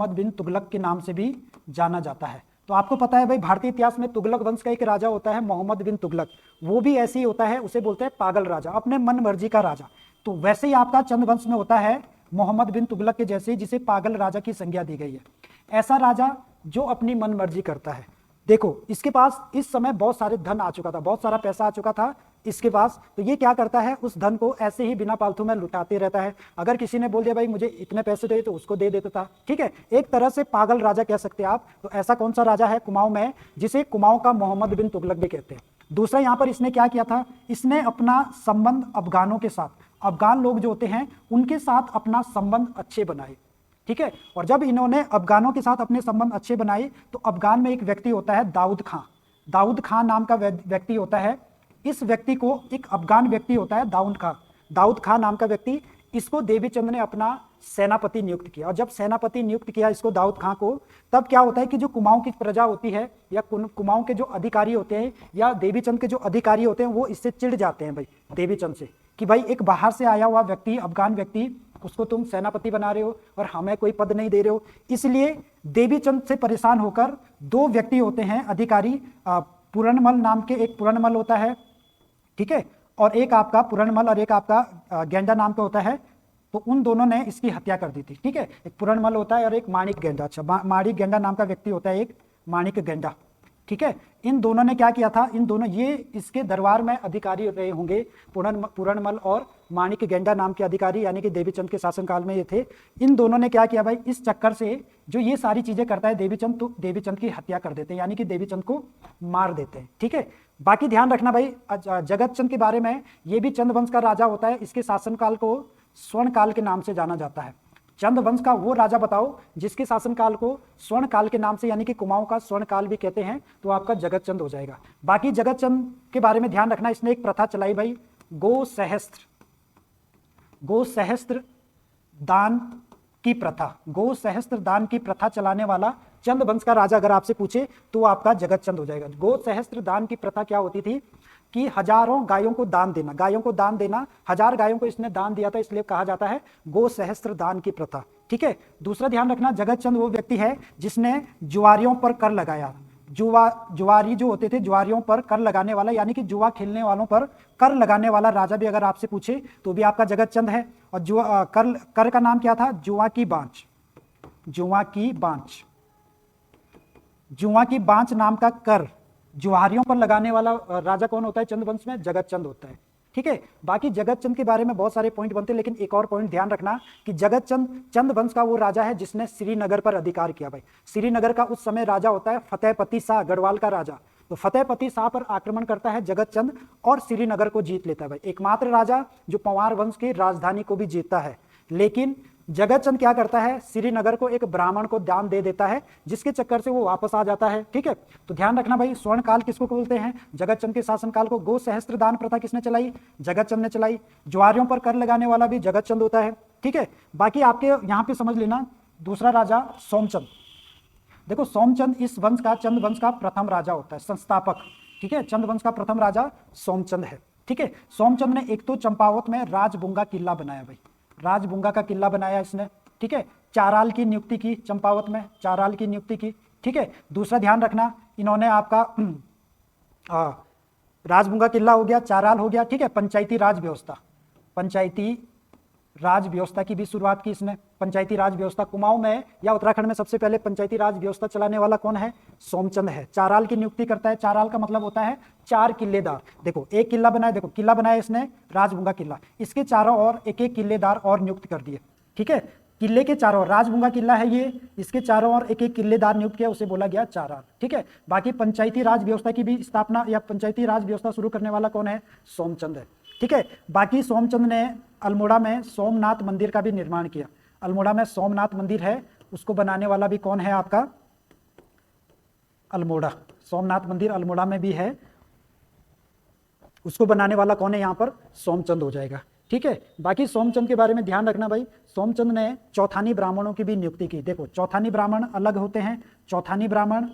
बिन तुगलक के नाम से भी जाना जाता है। तो आपको पता है भाई भारतीय इतिहास में तुगलक वंश का एक राजा होता है मोहम्मद बिन तुगलक, वो भी ऐसे ही होता है, उसे बोलते हैं पागल राजा, अपने मन मर्जी का राजा। तो वैसे ही आपका चंद वंश में होता है मोहम्मद बिन तुगलक के जैसे, जिसे पागल राजा की संज्ञा दी गई है। ऐसा राजा जो अपनी मन मर्जी करता है। देखो इसके पास इस समय बहुत सारे धन आ चुका था, बहुत सारा पैसा आ चुका था इसके पास, तो ये क्या करता है उस धन को ऐसे ही बिना फालतू में लुटाते रहता है। अगर किसी ने बोल दिया भाई मुझे इतने पैसे दे, तो उसको दे देता था, ठीक है। एक तरह से पागल राजा कह सकते हैं आप। तो ऐसा कौन सा राजा है कुमाऊं में, जिसे कुमाऊं का मोहम्मद बिन तुगलक भी कहते हैं। दूसरा यहाँ पर इसने क्या किया था, इसने अपना संबंध अफगानों के साथ, अफगान लोग जो होते हैं उनके साथ अपना संबंध अच्छे बनाए, ठीक है। और जब इन्होंने अफगानों के साथ अपने संबंध अच्छे बनाए, तो अफगान में एक व्यक्ति होता है दाऊद खां नाम का व्यक्ति होता है। इस व्यक्ति को, एक अफगान व्यक्ति होता है दाऊद खां नाम का व्यक्ति, इसको देवीचंद ने अपना सेनापति नियुक्त किया। और जब सेनापति नियुक्त किया इसको दाऊद खां को, तब क्या होता है कि जो कुमाऊं की प्रजा होती है या कुमाऊं के जो अधिकारी होते हैं या देवीचंद के जो अधिकारी होते हैं, वो इससे चिढ़ जाते हैं भाई देवीचंद से, कि भाई एक बाहर से आया हुआ व्यक्ति, अफगान व्यक्ति, उसको तुम सेनापति बना रहे हो और हमें कोई पद नहीं दे रहे हो। इसलिए देवीचंद से परेशान होकर दो व्यक्ति होते हैं अधिकारी, पूरणमल नाम के, एक पूरणमल होता है, ठीक है, और एक आपका पूरणमल और एक आपका गेंडा नाम का होता है। तो उन दोनों ने इसकी हत्या कर दी थी, ठीक है। एक पूरणमल होता है और एक माणिक गेंडा, अच्छा माणिक गेंडा नाम का व्यक्ति होता है, एक माणिक गेंडा, ठीक है। इन दोनों ने क्या किया था, इन दोनों, ये इसके दरबार में अधिकारी रहे होंगे, पूरणमल और माणिक गेंडा नाम के अधिकारी, यानी कि देवीचंद के शासनकाल में ये थे। इन दोनों ने क्या किया भाई, इस चक्कर से जो ये सारी चीजें करता है देवीचंद, तो देवीचंद की हत्या कर देते हैं, यानी कि देवीचंद को मार देते हैं, ठीक है। बाकी ध्यान रखना भाई जगतचंद के बारे में, ये भी चंद वंश का राजा होता है। इसके शासनकाल को स्वर्ण काल के नाम से जाना जाता है। चंद वंश का वो राजा बताओ जिसके शासनकाल को स्वर्ण काल के नाम से, यानी कि कुमाऊं का स्वर्ण काल भी कहते हैं, तो आपका जगतचंद हो जाएगा। बाकी जगतचंद के बारे में ध्यान रखना, इसने एक प्रथा चलाई भाई, गो सहस्त्र दान की प्रथा। गो सहस्त्र दान की प्रथा चलाने वाला चंद वंश का राजा अगर आपसे पूछे तो आपका जगतचंद हो जाएगा। गो सहस्त्र दान की प्रथा क्या होती थी कि हजारों गायों को दान देना, 1000 गायों को इसने दान दिया था, इसलिए कहा जाता है गो सहस्त्र दान की प्रथा, ठीक है। दूसरा ध्यान रखना, जगतचंद वो व्यक्ति है जिसने जुआरियों पर कर लगाया। जुआरी जो होते थे, जुआरियों पर कर लगाने वाला, यानी कि जुआ खेलने वालों पर कर लगाने वाला राजा भी अगर आपसे पूछे तो भी आपका जगतचंद है। और कर का नाम क्या था, जुआ की बांच नाम का कर, जुआरियों पर लगाने वाला राजा कौन होता है चंद वंश में, जगतचंद होता है, ठीक है। बाकी जगत चंद के बारे में बहुत सारे पॉइंट बनते हैं, लेकिन एक और पॉइंट ध्यान रखना कि जगत चंद वंश का वो राजा है जिसने श्रीनगर पर अधिकार किया भाई। श्रीनगर का उस समय राजा होता है फतेहपति शाह, गढ़वाल का राजा। तो फतेहपति शाह पर आक्रमण करता है जगत चंद और श्रीनगर को जीत लेता है भाई। एकमात्र राजा जो पंवार वंश की राजधानी को भी जीतता है। लेकिन जगत चंद क्या करता है, श्रीनगर को एक ब्राह्मण को दान दे देता है, जिसके चक्कर से वो वापस आ जाता है। ठीक है, तो ध्यान रखना भाई, स्वर्ण काल किसको बोलते हैं, जगत चंद के शासनकाल को। गो सहस्त्र दान प्रथा किसने चलाई, जगत चंद ने चलाई। ज्वारियों पर कर लगाने वाला भी जगत चंद होता है। ठीक है, बाकी आपके यहाँ पे समझ लेना, दूसरा राजा सोमचंद। देखो सोमचंद इस वंश का, चंद वंश का प्रथम राजा होता है, संस्थापक। ठीक है, चंद वंश का प्रथम राजा सोमचंद है। ठीक है, सोमचंद ने एक तो चंपावत में राजबुंगा किला बनाया भाई, राजबुंगा का किला बनाया इसने। ठीक है, चाराल की नियुक्ति की, चंपावत में चाराल की नियुक्ति की। ठीक है, दूसरा ध्यान रखना, इन्होंने आपका राजबुंगा किला हो गया, चाराल हो गया। ठीक है, पंचायती राज व्यवस्था, पंचायती राज व्यवस्था की भी शुरुआत की इसने। पंचायती राज व्यवस्था कुमाऊं में या उत्तराखंड में सबसे पहले पंचायती राज व्यवस्था चलाने वाला कौन है, सोमचंद है। चाराल की नियुक्ति करता है, चाराल का मतलब होता है 4 किलेदार। देखो एक किला बनाया, देखो किला बनाया इसने राजबुंगा किला, इसके चारों ओर एक एक किलेदार और नियुक्त कर दिए। ठीक है, किले के चारों, राजबुंगा किला है ये, इसके चारों ओर एक एक किलेदार नियुक्त किया, उसे बोला गया चाराल। ठीक है, बाकी पंचायती राज व्यवस्था की भी स्थापना या पंचायती राज व्यवस्था शुरू करने वाला कौन है, सोमचंद है। ठीक है, बाकी सोमचंद ने अल्मोड़ा में सोमनाथ मंदिर का भी निर्माण किया। अल्मोड़ा में सोमनाथ मंदिर है, उसको बनाने वाला भी कौन है आपका, अल्मोड़ा। सोमनाथ मंदिर अल्मोड़ा में भी है, उसको बनाने वाला कौन है यहाँ पर, सोमचंद हो जाएगा। ठीक है, बाकी सोमचंद के बारे में ध्यान रखना भाई, सोमचंद ने चौथानी ब्राह्मणों की भी नियुक्ति की। देखो चौथानी ब्राह्मण अलग होते हैं, चौथानी ब्राह्मण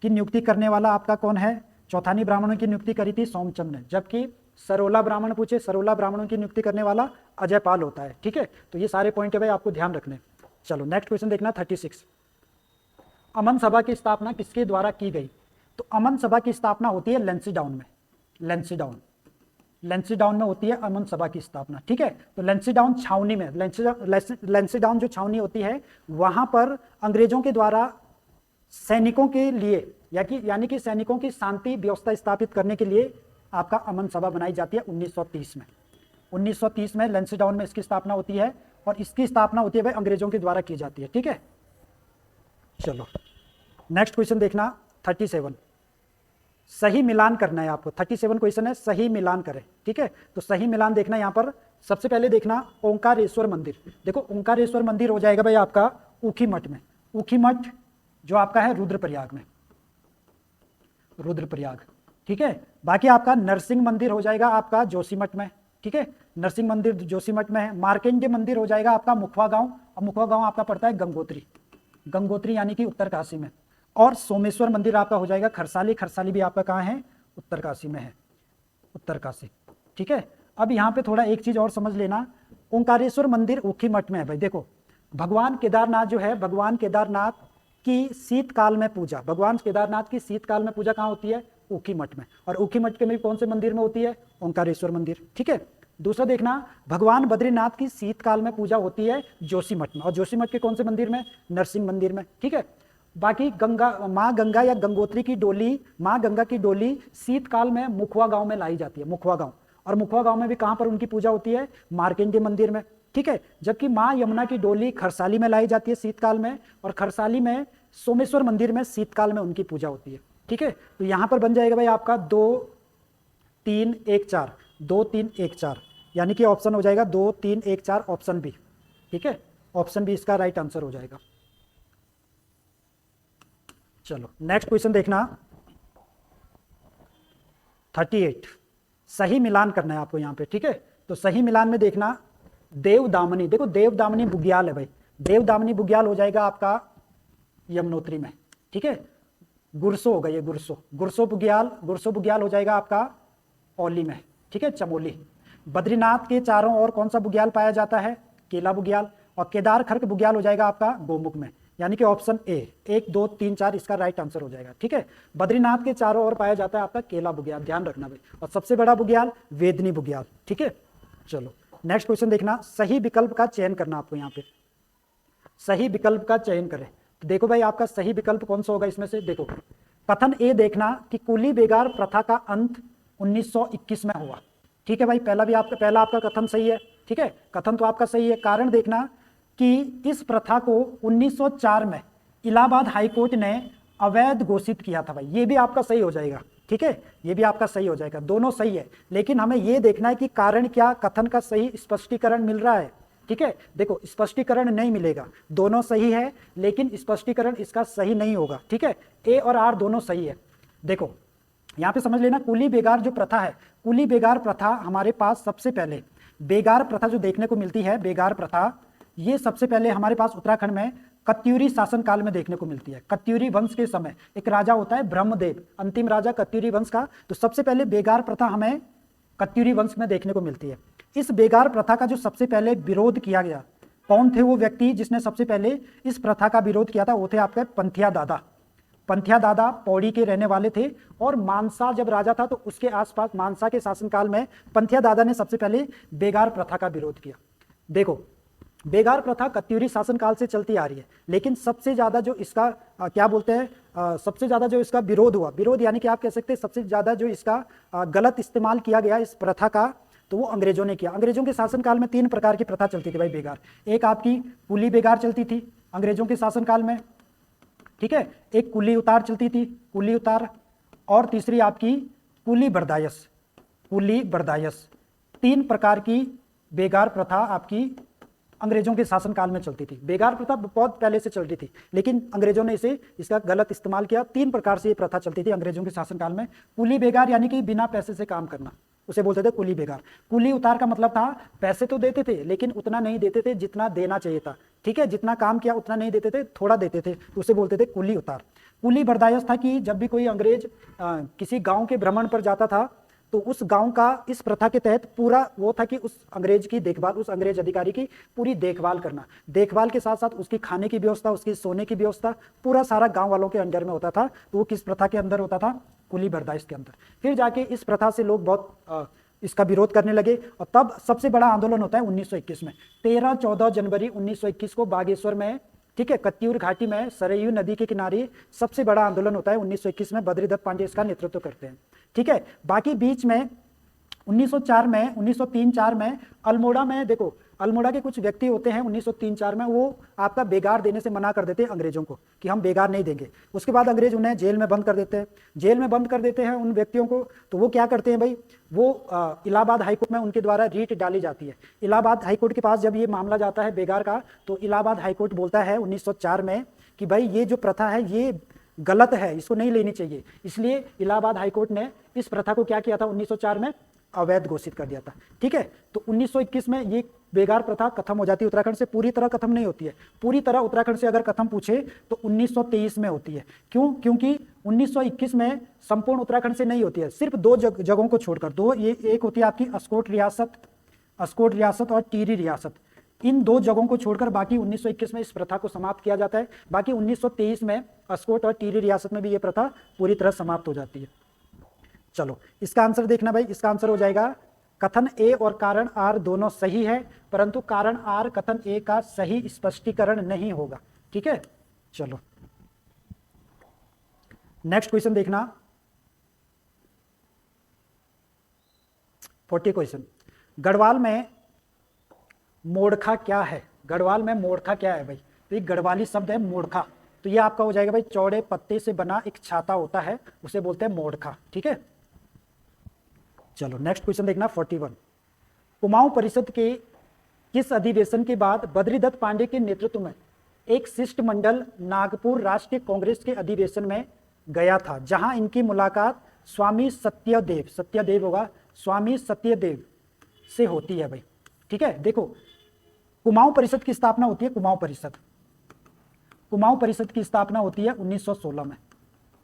की नियुक्ति करने वाला आपका कौन है, चौथानी ब्राह्मणों की नियुक्ति करी थी सोमचंद ने। जबकि सरोला ब्राह्मण पूछे, सरोला ब्राह्मणों की नियुक्ति करने वाला अजयपाल होता है। ठीक है, तो ये सारे पॉइंट है भाई आपको ध्यान रखने। चलो नेक्स्ट क्वेश्चन देखना 36। अमन सभा की स्थापना किसके द्वारा की गई, तो अमन सभा की स्थापना होती है लेंसीडाउन में, लेंसीडाउन में होती है अमन सभा की स्थापना। ठीक है, तो लेंसीडाउन छावनी में, लेंसीडाउन जो छावनी होती है वहां पर अंग्रेजों के द्वारा सैनिकों के लिए यानी कि सैनिकों की शांति व्यवस्था स्थापित करने के लिए आपका अमन सभा बनाई जाती है 1930 में। 1930 में लेंसीडाउन में इसकी स्थापना होती है, और इसकी स्थापना होती है भाई अंग्रेजों के द्वारा की जाती है। ठीक है, चलो नेक्स्ट क्वेश्चन देखना 37। सही मिलान करना है आपको, 37 क्वेश्चन है, सही मिलान करें। ठीक है, तो सही मिलान देखना, यहाँ पर सबसे पहले देखना ओंकारेश्वर मंदिर। देखो ओंकारेश्वर मंदिर हो जाएगा भाई आपका ऊखी मठ में, ऊखी मठ जो आपका है रुद्रप्रयाग में, रुद्रप्रयाग। ठीक है, बाकी आपका नरसिंह मंदिर हो जाएगा आपका जोशीमठ में। ठीक है, नरसिंह मंदिर जोशीमठ में है। मार्केंडे मंदिर हो जाएगा आपका मुखवा गांव, और मुखवा गांव आपका पड़ता है गंगोत्री, गंगोत्री यानी कि उत्तरकाशी में। और सोमेश्वर मंदिर आपका हो जाएगा खरसाली, खरसाली भी आपका कहाँ है, उत्तरकाशी में है, उत्तरकाशी। ठीक है, अब यहाँ पे थोड़ा एक चीज और समझ लेना, ओंकारेश्वर मंदिर ऊखी मठ में है भाई। देखो भगवान केदारनाथ जो है, भगवान केदारनाथ की शीतकाल में पूजा, भगवान केदारनाथ की शीतकाल में पूजा कहाँ होती है, ऊखी मठ में। और ऊखी मठ के में कौन से मंदिर में होती है, ओंकारेश्वर मंदिर। ठीक है, दूसरा देखना भगवान बद्रीनाथ की शीतकाल में पूजा होती है जोशीमठ में, और जोशीमठ के कौन से मंदिर में, नरसिंह मंदिर में। ठीक है, बाकी गंगा, माँ गंगा या गंगोत्री की डोली, माँ गंगा की डोली शीतकाल में मुखवा गांव में लाई जाती है, मुखवा गांव। और मुखवा गांव में भी कहाँ पर उनकी पूजा होती है, मार्केंडे मंदिर में। ठीक है, जबकि माँ यमुना की डोली खरसाली में लाई जाती है शीतकाल में, और खरसाली में सोमेश्वर मंदिर में शीतकाल में उनकी पूजा होती है। ठीक है, तो यहाँ पर बन जाएगा भाई आपका 2 3 1 4, 2 3 1 4, यानी कि ऑप्शन हो जाएगा 2 3 1 4 ऑप्शन बी। ठीक है, ऑप्शन बी इसका राइट आंसर हो जाएगा। चलो नेक्स्ट क्वेश्चन देखना 38। सही मिलान करना है आपको यहाँ पे। ठीक है, तो सही मिलान में देखना देवदामनी, देखो देवदामनी बुग्याल है भाई, देवदामनी बुग्याल हो जाएगा आपका यमुनोत्री में। ठीक है, गुरसो होगा ये, गुरसो बुग्याल हो जाएगा आपका औली में। ठीक है, चमोली। बद्रीनाथ के चारों ओर कौन सा बुग्याल पाया जाता है, केला बुग्याल। और केदार खर्क बुग्याल हो जाएगा आपका गोमुख में, यानी कि ऑप्शन ए 1 2 3 4 इसका राइट आंसर हो जाएगा। ठीक है, बद्रीनाथ के चारों ओर पाया जाता है आपका केला बुग्याल, ध्यान रखना भाई। और सबसे बड़ा बुग्याल वेदनी बुग्याल। ठीक है, चलो नेक्स्ट क्वेश्चन देखना, सही विकल्प का चयन करना आपको यहाँ पे, सही विकल्प का चयन करें। तो देखो भाई आपका सही विकल्प कौन सा होगा इसमें से, देखो कथन ए देखना कि कुली बेगार प्रथा का अंत 1921 में हुआ। ठीक है भाई, पहला आपका कथन सही है। ठीक है, कथन तो आपका सही है। कारण देखना कि इस प्रथा को 1904 में इलाहाबाद हाईकोर्ट ने अवैध घोषित किया था भाई, ये भी आपका सही हो जाएगा। ठीक है, ये भी आपका सही हो जाएगा, दोनों सही है। लेकिन हमें ये देखना है कि कारण क्या, कथन का सही स्पष्टीकरण मिल रहा है। ठीक है, देखो स्पष्टीकरण नहीं मिलेगा, दोनों सही है लेकिन स्पष्टीकरण इसका सही नहीं होगा। ठीक है, ए और आर दोनों सही है। देखो यहाँ पे समझ लेना, कुली बेगार जो प्रथा है, कुली बेगार प्रथा हमारे पास सबसे पहले, बेगार प्रथा जो देखने को मिलती है, बेगार प्रथा ये सबसे पहले हमारे पास उत्तराखंड में कत्यूरी शासन काल में देखने को मिलती है। कत्यूरी वंश के समय एक राजा होता है ब्रह्मदेव, अंतिम राजा कत्यूरी वंश का। तो सबसे पहले बेगार प्रथा हमें कत्यूरी वंश में देखने को मिलती है। इस बेगार प्रथा का जो सबसे पहले विरोध किया गया, कौन थे वो व्यक्ति जिसने सबसे पहले इस प्रथा का विरोध किया था? वो थे आपके पंथिया दादा। पंथिया दादा पौड़ी के रहने वाले थे और मानसा जब राजा था तो उसके आसपास मानसा के शासनकाल में पंथिया दादा ने सबसे पहले बेगार प्रथा का विरोध किया। देखो बेगार प्रथा कत्यूरी शासनकाल से चलती आ रही है, लेकिन सबसे ज्यादा जो इसका क्या बोलते हैं, सबसे ज्यादा जो इसका विरोध हुआ, विरोध यानी कि आप कह सकते हैं सबसे ज्यादा जो इसका गलत इस्तेमाल किया गया इस प्रथा का, तो वो अंग्रेजों ने किया। अंग्रेजों के शासनकाल में 3 प्रकार की प्रथा चलती थी भाई बेगार। एक आपकी कुली बेगार चलती थी अंग्रेजों के शासनकाल में, ठीक है, एक कुली उतार चलती थी, कुली उतार, और तीसरी आपकी कुली बर्दायस, कुली बर्दायस। 3 प्रकार की बेगार प्रथा आपकी अंग्रेजों के शासनकाल में चलती थी। बेगार प्रथा बहुत पहले से चल रही थी, लेकिन अंग्रेजों ने इसका गलत इस्तेमाल किया। 3 प्रकार से ये प्रथा चलती थी अंग्रेजों के शासनकाल में। कुली बेगार यानी कि बिना पैसे से काम करना, उसे बोलते थे कुली बेगार। कुली उतार का मतलब था पैसे तो देते थे लेकिन उतना नहीं देते थे जितना देना चाहिए था। ठीक है, जितना काम किया उतना नहीं देते थे, थोड़ा देते थे, तो उसे बोलते थे कुली उतार। कुली बर्दायस था कि जब भी कोई अंग्रेज किसी गांव के भ्रमण पर जाता था तो उस गांव का इस प्रथा के तहत पूरा वो था कि उस अंग्रेज की देखभाल, उस अंग्रेज अधिकारी की पूरी देखभाल करना, देखभाल के साथ साथ उसकी खाने की व्यवस्था, उसकी सोने की व्यवस्था, पूरा सारा गांव वालों के अंडर में होता था। तो वो किस प्रथा के अंदर होता था? कुली बर्दायस के अंदर। फिर जाके इस प्रथा से लोग बहुत इसका विरोध करने लगे और तब सबसे बड़ा आंदोलन होता है 1921 में। 13-14 जनवरी 1921 को बागेश्वर में, ठीक है, कत्यूर घाटी में सरयू नदी के किनारे सबसे बड़ा आंदोलन होता है 1921 में। बद्रीदत्त पांडे इसका नेतृत्व करते हैं। ठीक है, बाकी बीच में 1904 में, 1903-04 में अल्मोड़ा में, देखो अल्मोड़ा के कुछ व्यक्ति होते हैं 1903-04 में, वो आपका बेगार देने से मना कर देते हैं अंग्रेजों को कि हम बेगार नहीं देंगे। उसके बाद अंग्रेज उन्हें जेल में बंद कर देते हैं, जेल में बंद कर देते हैं उन व्यक्तियों को। तो वो क्या करते हैं भाई, वो इलाहाबाद हाईकोर्ट में उनके द्वारा रीट डाली जाती है। इलाहाबाद हाईकोर्ट के पास जब ये मामला जाता है बेगार का, तो इलाहाबाद हाईकोर्ट बोलता है 1904 में कि भाई ये जो प्रथा है ये गलत है, इसको नहीं लेनी चाहिए। इसलिए इलाहाबाद हाईकोर्ट ने इस प्रथा को क्या किया था 1904 में? अवैध घोषित कर दिया था। ठीक है, तो 1921 में ये बेगार प्रथा खत्म हो जाती है। उत्तराखंड से पूरी तरह खत्म नहीं होती है, पूरी तरह उत्तराखंड से अगर खत्म पूछे तो 1923 में होती है। क्यों? क्योंकि 1921 में संपूर्ण उत्तराखंड से नहीं होती है, सिर्फ 2 जगहों को छोड़कर, 2, ये एक होती है आपकी अस्कोट रियासत और टिहरी रियासत। इन 2 जगहों को छोड़कर बाकी 1921 में इस प्रथा को समाप्त किया जाता है। बाकी 1923 में अस्कोट और टिहरी रियासत में भी ये प्रथा पूरी तरह समाप्त हो जाती है। चलो इसका आंसर देखना भाई, इसका आंसर हो जाएगा कथन ए और कारण आर दोनों सही है, परंतु कारण आर कथन ए का सही स्पष्टीकरण नहीं होगा। ठीक है, चलो नेक्स्ट क्वेश्चन देखना, 40 क्वेश्चन। गढ़वाल में मोड़खा क्या है? गढ़वाल में मोड़खा क्या है भाई? तो ये गढ़वाली शब्द है मोड़खा। तो ये आपका हो जाएगा भाई चौड़े पत्ते से बना एक छाता होता है, उसे बोलते हैं मोड़खा। ठीक है, चलो नेक्स्ट क्वेश्चन देखना 41। कुमाऊं परिषद के किस अधिवेशन के बाद बद्रीदत्त पांडे के नेतृत्व में एक शिष्टमंडल नागपुर राष्ट्रीय कांग्रेस के अधिवेशन में गया था, जहां इनकी मुलाकात स्वामी सत्यदेव होगा, स्वामी सत्यदेव से होती है भाई। ठीक है, देखो कुमाऊं परिषद की स्थापना होती है, कुमाऊं परिषद की स्थापना होती है 1916 में।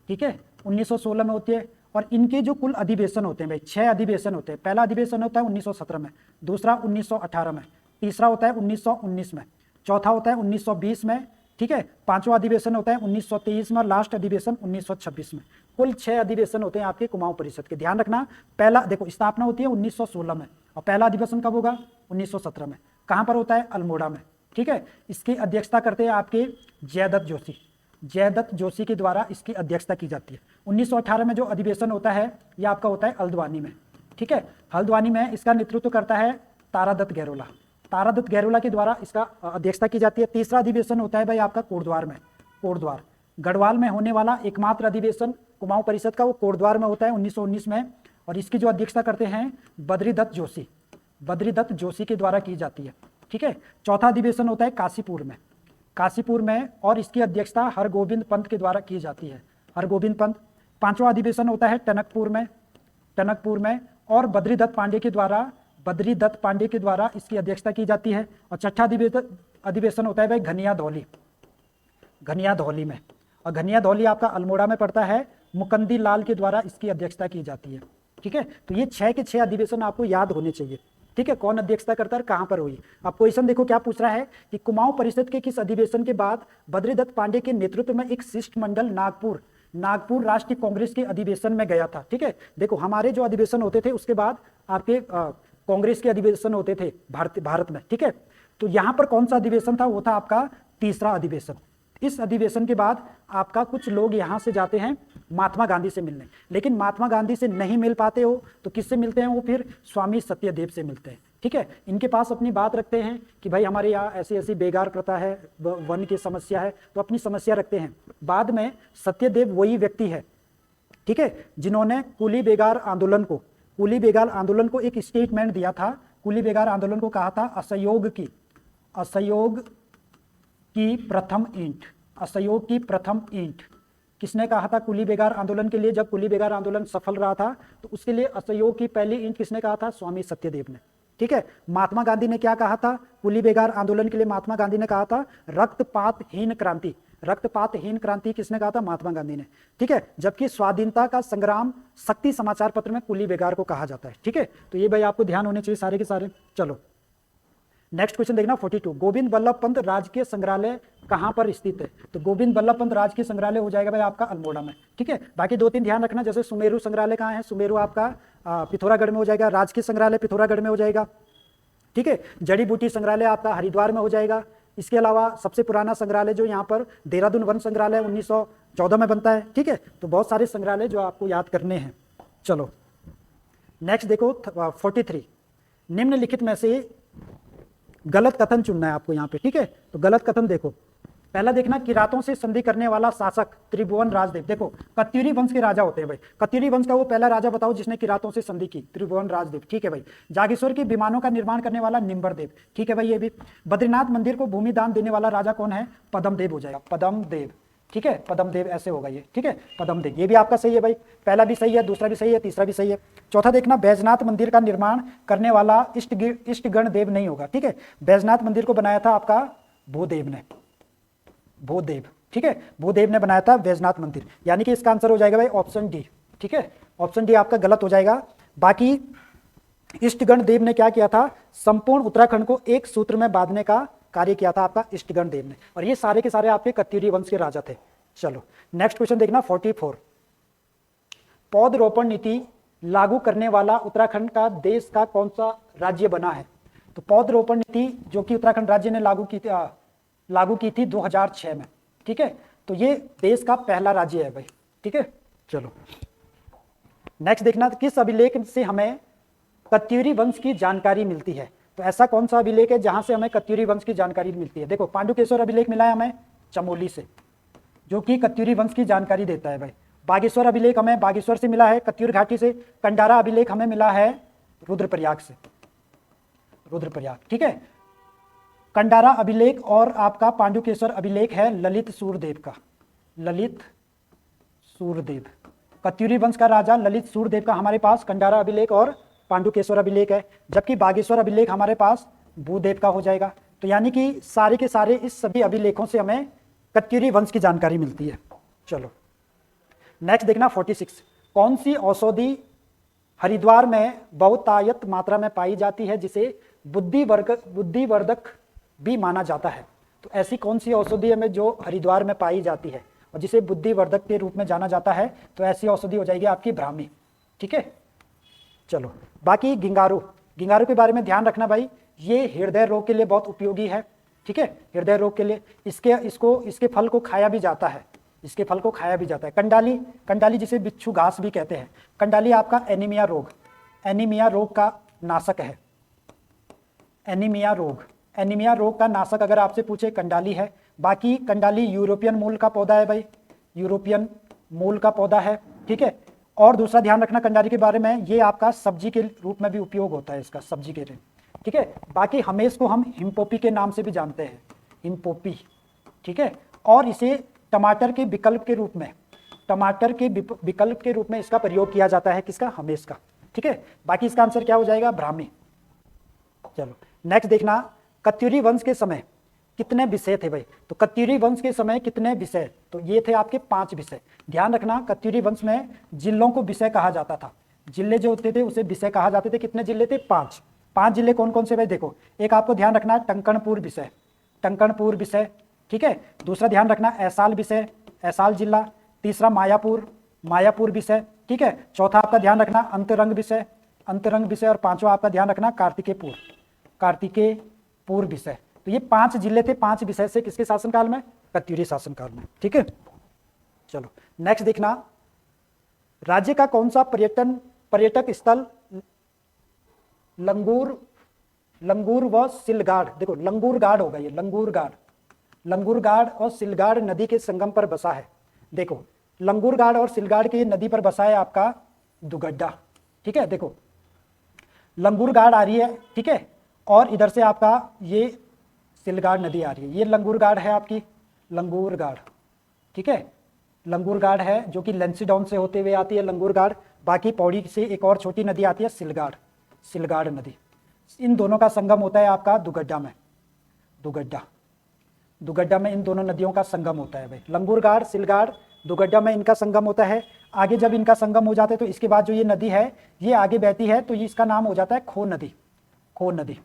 ठीक है, 1916 में होती है। और इनके जो कुल अधिवेशन होते हैं भाई 6 अधिवेशन होते हैं। पहला अधिवेशन होता है 1917 में, दूसरा 1918 में, तीसरा होता है 1919 में, चौथा होता है 1920 में। ठीक है, 5वां अधिवेशन होता है 1923 में और लास्ट अधिवेशन 1926 में। कुल 6 अधिवेशन होते हैं आपके कुमाऊं परिषद के। ध्यान रखना, पहला देखो स्थापना होती है 1916 में और पहला अधिवेशन कब होगा? 1917 में। कहां पर होता है? अल्मोड़ा में। ठीक है, इसकी अध्यक्षता करते हैं आपके जयदत्त जोशी के द्वारा इसकी अध्यक्षता की जाती है। 1918 में जो अधिवेशन होता है ये आपका होता है हल्द्वानी में। ठीक है। हल्द्वानी में इसका नेतृत्व करता है तारादत्त गहरोला। तारादत्त गहरोला के द्वारा इसका अध्यक्षता की जाती है। तीसरा अधिवेशन होता है भाई आपका कोटद्वार में। कोटद्वार गढ़वाल में होने वाला एकमात्र अधिवेशन कुमाऊं परिषद का वो कोटद्वार में होता है 1919 में, और इसकी जो अध्यक्षता करते हैं बद्रीदत्त जोशी, बद्रीदत्त जोशी के द्वारा की जाती है, ठीक है। चौथा अधिवेशन होता है काशीपुर में, काशीपुर में, और इसकी अध्यक्षता हरगोविंद पंत के द्वारा की जाती है, हरगोविंद पंत। पांचवा अधिवेशन होता है टनकपुर में, टनकपुर में, और बद्रीदत्त पांडे के द्वारा, बद्रीदत्त पांडे के द्वारा इसकी अध्यक्षता की जाती है। और छठा अधिवेशन होता है भाई घनिया धौली, घनिया धौली में, और घनिया धौली आपका अल्मोड़ा में पड़ता है, मुकंदी लाल के द्वारा इसकी अध्यक्षता की जाती है, ठीक है। तो ये 6 के 6 अधिवेशन आपको याद होने चाहिए, ठीक है। कौन अध्यक्षता करता है, कहां पर हुई। अब क्वेश्चन देखो क्या पूछ रहा है कि कुमाऊं परिषद के किस अधिवेशन के बाद बद्रीदत्त पांडे के नेतृत्व में एक शिष्टमंडल नागपुर राष्ट्रीय कांग्रेस के अधिवेशन में गया था, ठीक है। देखो हमारे जो अधिवेशन होते थे उसके बाद आपके कांग्रेस के अधिवेशन होते थे भारत में, ठीक है। तो यहां पर कौन सा अधिवेशन था, वो था आपका तीसरा अधिवेशन। इस अधिवेशन के बाद आपका कुछ लोग यहां से जाते हैं महात्मा गांधी से मिलने, लेकिन महात्मा गांधी से नहीं मिल पाते हो तो किससे मिलते हैं, वो फिर स्वामी सत्यदेव से मिलते हैं, ठीक है। इनके पास अपनी बात रखते हैं कि भाई हमारे यहाँ ऐसी ऐसी बेगार प्रथा है, वन की समस्या है, तो अपनी समस्या रखते हैं। बाद में सत्यदेव वही व्यक्ति है, ठीक है, जिन्होंने कुली बेगार आंदोलन को एक स्टेटमेंट दिया था। कुली बेगार आंदोलन को कहा था असहयोग की प्रथम ईंट, असहयोग की प्रथम ईंट। किसने कहा था कुली बेगार आंदोलन के लिए, जब कुली बेगार आंदोलन सफल रहा था तो उसके लिए असहयोग की पहली ईंट किसने कहा था, स्वामी सत्यदेव ने, ठीक है। महात्मा गांधी ने क्या कहा था कुली बेगार आंदोलन के लिए, महात्मा गांधी ने कहा था रक्तपातहीन क्रांति, रक्तपातहीन क्रांति किसने कहा था, महात्मा गांधी ने, ठीक है। जबकि स्वाधीनता का संग्राम शक्ति समाचार पत्र में कुली बेगार को कहा जाता है, ठीक है। तो ये भाई आपको ध्यान होने चाहिए सारे के सारे। चलो नेक्स्ट क्वेश्चन देखना 42, गोविंद वल्लभ पंत राजकीय संग्रहालय कहां पर स्थित है। तो गोविंद वल्लभ पंत राजकीय संग्रहालय हो जाएगा भाई आपका अल्मोड़ा में, ठीक है। बाकी 2-3 ध्यान रखना, जैसे सुमेरु संग्रहालय कहाँ है, सुमेरु आपका पिथौरागढ़ में हो जाएगा, राजकीय संग्रहालय पिथौरागढ़ में हो जाएगा, ठीक है। जड़ी बूटी संग्रहालय आपका हरिद्वार में हो जाएगा। इसके अलावा सबसे पुराना संग्रहालय जो यहाँ पर देहरादून वन संग्रहालय 1914 में बनता है, ठीक है। तो बहुत सारे संग्रहालय जो आपको याद करने हैं। चलो नेक्स्ट देखो 43, निम्नलिखित में से गलत कथन चुनना है आपको यहाँ पे, ठीक है। तो गलत कथन देखो, पहला देखना, किरातों से संधि करने वाला शासक त्रिभुवन राजदेव। देखो कत्यूरी वंश के राजा होते हैं भाई, कत्यूरी वंश का वो पहला राजा बताओ जिसने किरातों से संधि की, त्रिभुवन राजदेव, ठीक है भाई। जागेश्वर के विमानों का निर्माण करने वाला निम्बरदेव, ठीक है भाई ये भी। बद्रीनाथ मंदिर को भूमि दान देने वाला राजा कौन है, पद्मदेव हो जाएगा, पद्मदेव, ठीक है, पद्मदेव ऐसे होगा ये, ठीक है, पद्मदेव। ये भी आपका सही है भाई, पहला भी सही है, दूसरा भी सही है, तीसरा भी सही है। चौथा देखना, बैजनाथ मंदिर का निर्माण करने वाला इष्टगण देव नहीं होगा, ठीक है। बैजनाथ मंदिर को बनाया था आपका भूदेव ने, भूदेव, ठीक है, भूदेव ने बनाया था बैजनाथ मंदिर, यानी कि इसका आंसर हो जाएगा भाई ऑप्शन डी, ठीक है। ऑप्शन डी आपका गलत हो जाएगा। बाकी इष्टगण देव ने क्या किया था, संपूर्ण उत्तराखंड को एक सूत्र में बांधने का कार्य किया था आपका इष्टगण देव ने, और ये सारे के सारे आपके कत्यूरी वंश के राजा थे। चलो नेक्स्ट क्वेश्चन देखना 44, पौधरोपण नीति लागू करने वाला उत्तराखंड का देश का कौन सा राज्य बना है। तो पौधरोपण नीति जो कि उत्तराखंड राज्य ने लागू की थी 2006 में, ठीक है। तो ये देश का पहला राज्य है भाई, ठीक है। चलो नेक्स्ट देखना, किस अभिलेख से हमें कत्यूरी वंश की जानकारी मिलती है। तो ऐसा कौन सा अभिलेख है जहां से हमें कत्यूरी वंश की जानकारी मिलती है। देखो पांडुकेश्वर अभिलेख मिला है हमें चमोली से, जो कि कत्यूरी वंश की जानकारी देता है भाई। बागेश्वर अभिलेख हमें बागेश्वर से मिला है, कत्यूर घाटी से। कंडारा अभिलेख हमें मिला है रुद्रप्रयाग से, रुद्रप्रयाग, ठीक है। कंडारा अभिलेख और आपका पांडुकेश्वर अभिलेख है ललित सूरदेव का, ललित सूरदेव, कत्यूरी वंश का राजा ललित सूरदेव का हमारे पास कंडारा अभिलेख और पांडुकेश्वर अभिलेख है। जबकि बागेश्वर अभिलेख हमारे पास भूदेव का हो जाएगा। तो यानी कि सारे के सारे इस सभी अभिलेखों से हमें कत्यूरी वंश की जानकारी मिलती है। चलो नेक्स्ट देखना 46, कौन सी औषधि हरिद्वार में बहुतायत मात्रा में पाई जाती है जिसे बुद्धिवर्धक भी माना जाता है। तो ऐसी कौन सी औषधि है जो हरिद्वार में पाई जाती है और जिसे बुद्धिवर्धक के रूप में जाना जाता है। तो ऐसी औषधि हो जाएगी आपकी ब्राह्मी, ठीक है। चलो बाकी गिंगारू के बारे में ध्यान रखना भाई, ये हृदय रोग के लिए बहुत उपयोगी है, ठीक है, हृदय रोग के लिए। इसके फल को खाया भी जाता है, इसके फल को खाया भी जाता है। कंडाली जिसे बिच्छू घास भी कहते हैं, कंडाली आपका एनीमिया रोग, एनीमिया रोग का नाशक है। एनीमिया रोग का नाशक अगर आपसे पूछे कंडाली है। बाकी कंडाली यूरोपियन मूल का पौधा है भाई, यूरोपियन मूल का पौधा है, ठीक है। और दूसरा ध्यान रखना कंडाली के बारे में, ये आपका सब्जी के रूप में भी उपयोग होता है इसका, सब्जी के लिए, ठीक है। बाकी हमें इसको हम हिमपोपी के नाम से भी जानते हैं, हिमपोपी, ठीक है। और इसे टमाटर के विकल्प के रूप में, टमाटर के विकल्प के रूप में इसका प्रयोग किया जाता है, किसका, हमेस का, ठीक है। बाकी इसका आंसर क्या हो जाएगा, ब्राह्मी। चलो नेक्स्ट देखना, कत्यूरी वंश के समय कितने विषय थे भाई। तो कत्यूरी वंश के समय कितने विषय, तो ये थे आपके 5 विषय। ध्यान रखना कत्यूरी वंश में जिलों को विषय कहा जाता था, जिले जो होते थे उसे विषय कहा जाते थे। कितने जिले थे, 5 जिले। कौन कौन से भाई, देखो एक आपको ध्यान रखना टंकणपुर विषय, टंकणपुर विषय, ठीक है। दूसरा ध्यान रखना ऐसाल विषय, ऐसाल जिला। तीसरा मायापुर, मायापुर विषय, ठीक है। चौथा आपका ध्यान रखना अंतरंग विषय, अंतरंग विषय। और पांचवा आपका ध्यान रखना कार्तिकेयपुर, कार्तिकेयपुर विषय। तो ये 5 जिले थे 5 विषय से, किसके शासनकाल में, कत्यूरी शासनकाल में, ठीक है। चलो नेक्स्ट देखना, राज्य का कौन सा पर्यटक स्थल लंगूर व सिलगाड़, देखो लंगूरगाड़ होगा ये, लंगूरगाड़ और सिलगाड़ नदी के संगम पर बसा है। देखो लंगूरगाड़ और सिलगाड़ की नदी पर बसा है आपका दुगड्डा, ठीक है। देखो लंगूरगाड़ आ रही है, ठीक है, और इधर से आपका ये सिलगाड़ नदी आ रही है। ये लंगूरगाड़ है आपकी, लंगूरगाड़, ठीक है। लंगूरगाड़ है जो कि लेंसीडाउन से होते हुए आती है लंगूरगाड़। बाकी पौड़ी से एक और छोटी नदी आती है सिलगाड़, सिलगाड़ नदी। इन दोनों का संगम होता है आपका दुगड्डा में, दुगड्डा में इन दोनों नदियों का संगम होता है भाई। लंगूरगाड़, सिलगाड़, दुगड्डा में इनका संगम होता है। आगे जब इनका संगम हो जाता है तो इसके बाद जो ये नदी है ये आगे बहती है, तो ये इसका नाम हो जाता है खो नदी, खो नदी,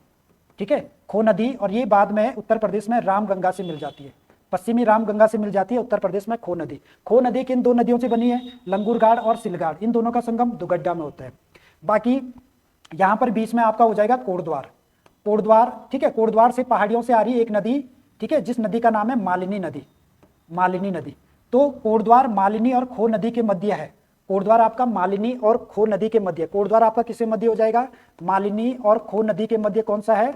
ठीक है, खो नदी। और ये बाद में उत्तर प्रदेश में रामगंगा से मिल जाती है, पश्चिमी रामगंगा से मिल जाती है उत्तर प्रदेश में खो नदी। खो नदी किन 2 नदियों से बनी है, लंगूरगाड़ और सिलगाड़। इन दोनों का संगम दुगड्डा में होता है। बाकी यहाँ पर बीच में आपका हो जाएगा कोटद्वार, कोटद्वार, ठीक है। कोटद्वार से पहाड़ियों से आ रही एक नदी, ठीक है, जिस नदी का नाम है मालिनी नदी, मालिनी नदी। तो कोटद्वार मालिनी और खो नदी के मध्य है। कोटद्वार आपका मालिनी और खो नदी के मध्य, कोटद्वार आपका किसके मध्य हो जाएगा, मालिनी और खो नदी के मध्य कौन सा है,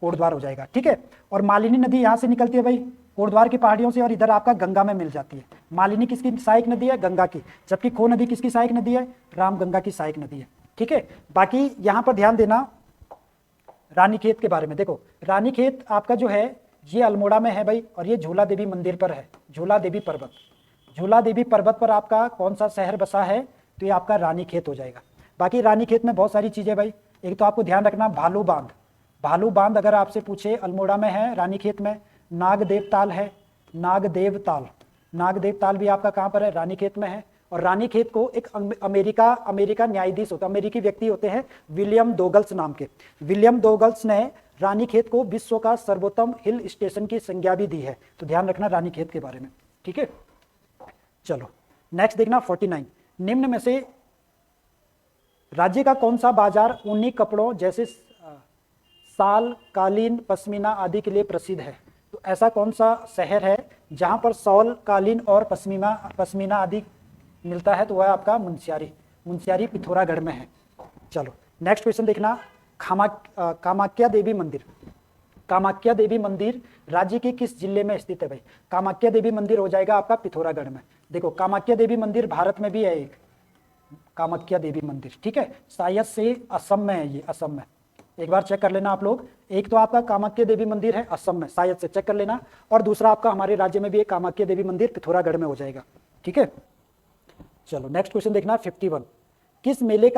कोटद्वार हो जाएगा, ठीक है। और मालिनी नदी यहाँ से निकलती है भाई कोटद्वार की पहाड़ियों से, और इधर आपका गंगा में मिल जाती है। मालिनी किसकी सहायक नदी है, गंगा की, जबकि खो नदी किसकी सहायक नदी है, रामगंगा की सहायक नदी है, ठीक है। बाकी यहाँ पर ध्यान देना रानीखेत के बारे में। देखो रानीखेत आपका जो है ये अल्मोड़ा में है भाई, और ये झूला देवी मंदिर पर है, झूला देवी पर्वत, झूला देवी पर्वत पर आपका कौन सा शहर बसा है, तो ये आपका रानीखेत हो जाएगा। बाकी रानीखेत में बहुत सारी चीज़ें भाई, एक तो आपको ध्यान रखना भालू बांध, भालू बांध अगर आपसे पूछे अल्मोड़ा में है, रानीखेत में। नागदेव ताल है, नागदेव ताल, नागदेव ताल भी आपका कहाँ पर है, रानीखेत में है। और रानीखेत को एक अमेरिका न्यायाधीश होता है, अमेरिकी व्यक्ति होते हैं विलियम डोगल्स नाम के, विलियम डोगल्स ने रानीखेत को विश्व का सर्वोत्तम हिल स्टेशन की संज्ञा भी दी है। तो ध्यान रखना रानीखेत के बारे में, ठीक है। चलो नेक्स्ट देखना 49, निम्न में से राज्य का कौन सा बाजार ऊनी कपड़ों जैसे साल, कालीन, पश्मीना आदि के लिए प्रसिद्ध है। तो ऐसा कौन सा शहर है जहां पर सॉल, कालीन और पश्मीना आदि मिलता है, तो वह आपका मुंशियारी पिथौरागढ़ में है। चलो नेक्स्ट क्वेश्चन देखना, कामाख्या देवी मंदिर, कामाख्या देवी मंदिर राज्य के किस जिले में स्थित है भाई। कामाख्या देवी मंदिर हो जाएगा आपका पिथौरागढ़ में। देखो कामाख्या देवी मंदिर भारत में भी है एक कामाख्या देवी मंदिर, ठीक है, शायद से असम में है, ये असम में, एक बार चेक कर लेना आप लोग। एक तो आपका कामाख्या देवी मंदिर है असम में, शायद से चेक कर लेना, और दूसरा आपका हमारे राज्य में भी एक कामाख्या देवी मंदिर पिथौरागढ़ में हो जाएगा, ठीक है। चलो नेक्स्ट क्वेश्चन देखना 51, किस मेले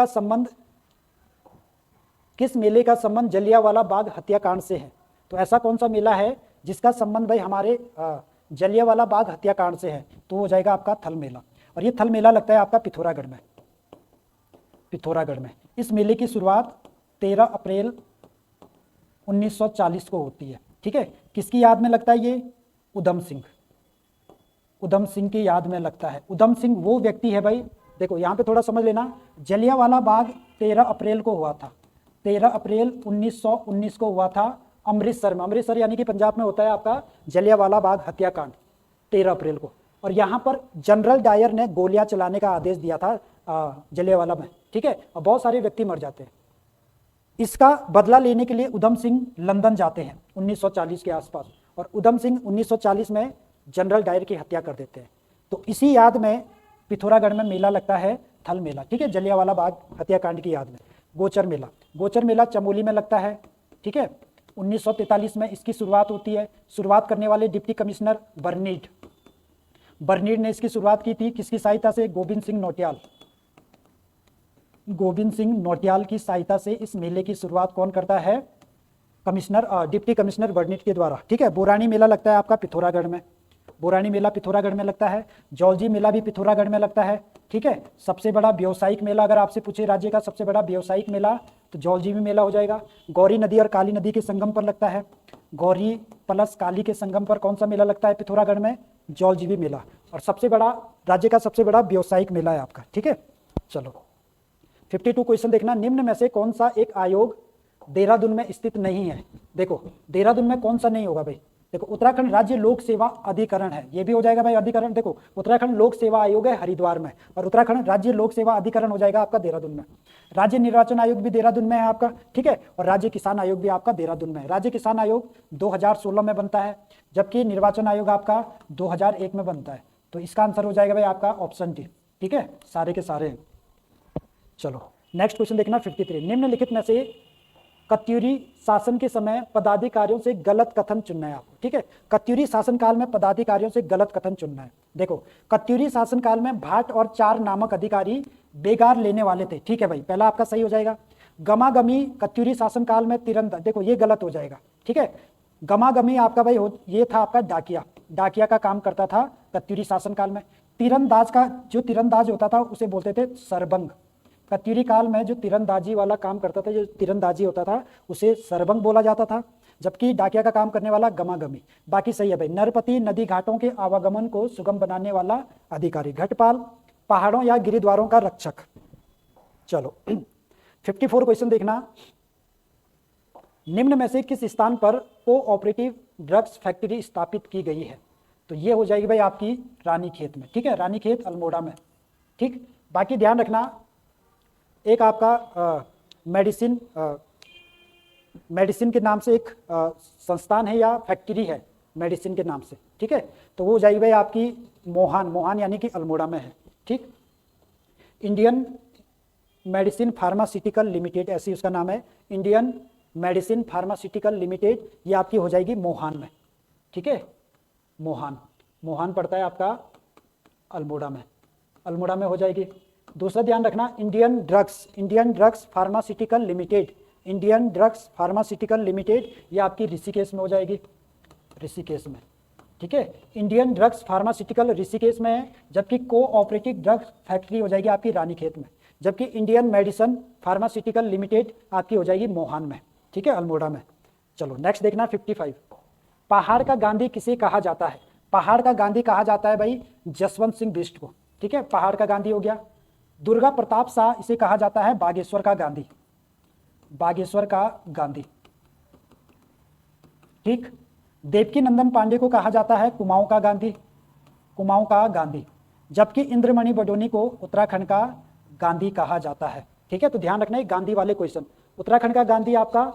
का संबंध जलियांवाला बाग हत्याकांड से है। तो ऐसा कौन सा मेला है जिसका संबंध भाई हमारे जलियांवाला बाग हत्याकांड से है, तो हो जाएगा आपका थल मेला। और ये थल मेला लगता है आपका पिथौरागढ़ में, पिथौरागढ़ में। इस मेले की शुरुआत 13 अप्रैल 1940 को होती है, ठीक है। किसकी याद में लगता है ये, उधम सिंह, उधम सिंह की याद में लगता है। उधम सिंह वो व्यक्ति है भाई, देखो यहाँ पे थोड़ा समझ लेना, जलियांवाला बाग 13 अप्रैल को हुआ था, 13 अप्रैल 1919 को हुआ था अमृतसर में, अमृतसर यानी कि पंजाब में होता है आपका जलियांवाला बाग हत्याकांड 13 अप्रैल को। और यहाँ पर जनरल डायर ने गोलियां चलाने का आदेश दिया था जलियांवाला में, ठीक है, और बहुत सारे व्यक्ति मर जाते हैं। इसका बदला लेने के लिए उधम सिंह लंदन जाते हैं 1940 के आसपास, और उधम सिंह 1940 में जनरल डायर की हत्या कर देते हैं। तो इसी याद में पिथौरागढ़ में मेला लगता है, थल मेला, ठीक है, जलियांवाला बाग हत्याकांड की याद में। गोचर मेला चमोली में लगता है, ठीक है। 1943 में इसकी शुरुआत होती है। शुरुआत करने वाले डिप्टी कमिश्नर बर्नीड ने इसकी शुरुआत की थी, किसकी सहायता से? गोविंद सिंह नौटियाल की सहायता से इस मेले की शुरुआत कौन करता है? डिप्टी कमिश्नर बर्नीड के द्वारा, ठीक है। बोरानी मेला लगता है आपका पिथौरागढ़ में, बोरानी मेला पिथौरागढ़ में लगता है। जौलजी मेला भी पिथौरागढ़ में लगता है, ठीक है। सबसे बड़ा व्यावसायिक मेला अगर आपसे पूछे राज्य का सबसे बड़ा व्यावसायिक मेला, तो जौलजी में मेला हो जाएगा। गौरी नदी और काली नदी के संगम पर लगता है, गौरी प्लस काली के संगम पर कौन सा मेला लगता है पिथौरागढ़ में? जौलजीबी मेला। और सबसे बड़ा राज्य का सबसे बड़ा व्यावसायिक मेला है आपका, ठीक है। चलो 52 क्वेश्चन देखना, निम्न में से कौन सा एक आयोग देहरादून में स्थित नहीं है? देखो देहरादून में कौन सा नहीं होगा भाई? देखो उत्तराखंड राज्य लोक सेवा अधिकरण है, ये भी हो जाएगा भाई अधिकरण। देखो उत्तराखंड लोक सेवा आयोग है हरिद्वार में, और उत्तराखंड राज्य लोक सेवा अधिकरण हो जाएगा आपका देहरादून में। राज्य निर्वाचन आयोग भी देहरादून में है आपका, ठीक है। और राज्य किसान आयोग भी आपका देहरादून में है। राज्य किसान आयोग 2016 में बनता है, जबकि निर्वाचन आयोग आपका 2001 में बनता है। तो इसका आंसर हो जाएगा भाई आपका ऑप्शन डी, ठीक है, सारे के सारे। चलो नेक्स्ट क्वेश्चन देखना 53, निम्नलिखित में से कत्यूरी शासन के समय पदाधिकारियों से गलत कथन चुनना है आपको, ठीक है। कत्यूरी शासन काल में पदाधिकारियों से गलत कथन चुनना है। देखो कत्यूरी शासन काल में भाट और चार नामक अधिकारी बेगार लेने वाले थे, ठीक है भाई, पहला आपका सही हो जाएगा। गमागमी कत्यूरी शासन काल में तीरंदाज, देखो ये गलत हो जाएगा, ठीक है। गमागमी आपका भाई ये था आपका डाकिया का काम करता था कत्यूरी शासन काल में। तीरंदाज का जो तीरंदाज होता था उसे बोलते थे सरबंग। कत्यूरी काल में जो तीरंदाजी वाला काम करता था, जो तीरंदाजी होता था उसे सरबंग बोला जाता था, जबकि डाकिया का काम करने वाला गमागमी। बाकी सही है भाई। नरपति नदी घाटों के आवागमन को सुगम बनाने वाला अधिकारी। घटपाल पहाड़ों या गिरिद्वारों का रक्षक। चलो 54 क्वेश्चन देखना, निम्न में से किस स्थान पर कोऑपरेटिव ड्रग्स फैक्ट्री स्थापित की गई है? तो ये हो जाएगी भाई आपकी रानीखेत में, ठीक है, रानीखेत अल्मोड़ा में, ठीक। बाकी ध्यान रखना, एक आपका मेडिसिन के नाम से एक संस्थान है या फैक्ट्री है मेडिसिन के नाम से, ठीक है। तो वो हो जाएगी भाई आपकी मोहान यानी कि अल्मोड़ा में है, ठीक। इंडियन मेडिसिन फार्मास्यूटिकल लिमिटेड, ऐसी उसका नाम है, इंडियन मेडिसिन फार्मास्यूटिकल लिमिटेड, ये आपकी हो जाएगी मोहान में, ठीक है। मोहान पड़ता है आपका अल्मोड़ा में हो जाएगी। दूसरा ध्यान रखना, Indian drugs pharmaceutical limited, Indian drugs pharmaceutical limited, ये आपकी ऋषिकेश में हो जाएगी, ऋषिकेश में, ठीक है। इंडियन ड्रग्स फार्मास्यूटिकल ऋषिकेश में है, जबकि कोऑपरेटिव ड्रग्स फैक्ट्री हो जाएगी आपकी रानीखेत में, जबकि इंडियन मेडिसिन फार्मास्यूटिकल लिमिटेड आपकी हो जाएगी मोहान में, ठीक है, अल्मोड़ा में। चलो नेक्स्ट देखना 55, पहाड़ का गांधी किसे कहा जाता है? पहाड़ का गांधी कहा जाता है भाई जसवंत सिंह बिष्ट को, ठीक है, पहाड़ का गांधी हो गया। दुर्गा प्रताप शाह इसे कहा जाता है बागेश्वर का गांधी, ठीक। देवकी नंदन पांडे को कहा जाता है कुमाऊं का गांधी, जबकि इंद्रमणि बडोनी को उत्तराखंड का गांधी कहा जाता है, ठीक है। तो ध्यान रखना, गांधी वाले क्वेश्चन, उत्तराखंड का गांधी आपका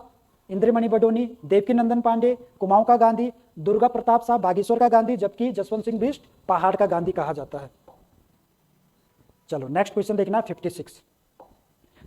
इंद्रमणि बडोनी, देवकी नंदन पांडे कुमाऊं का गांधी, दुर्गा प्रताप शाह बागेश्वर का गांधी, जबकि जसवंत सिंह बिष्ट पहाड़ का गांधी कहा जाता है। चलो नेक्स्ट क्वेश्चन देखना 56,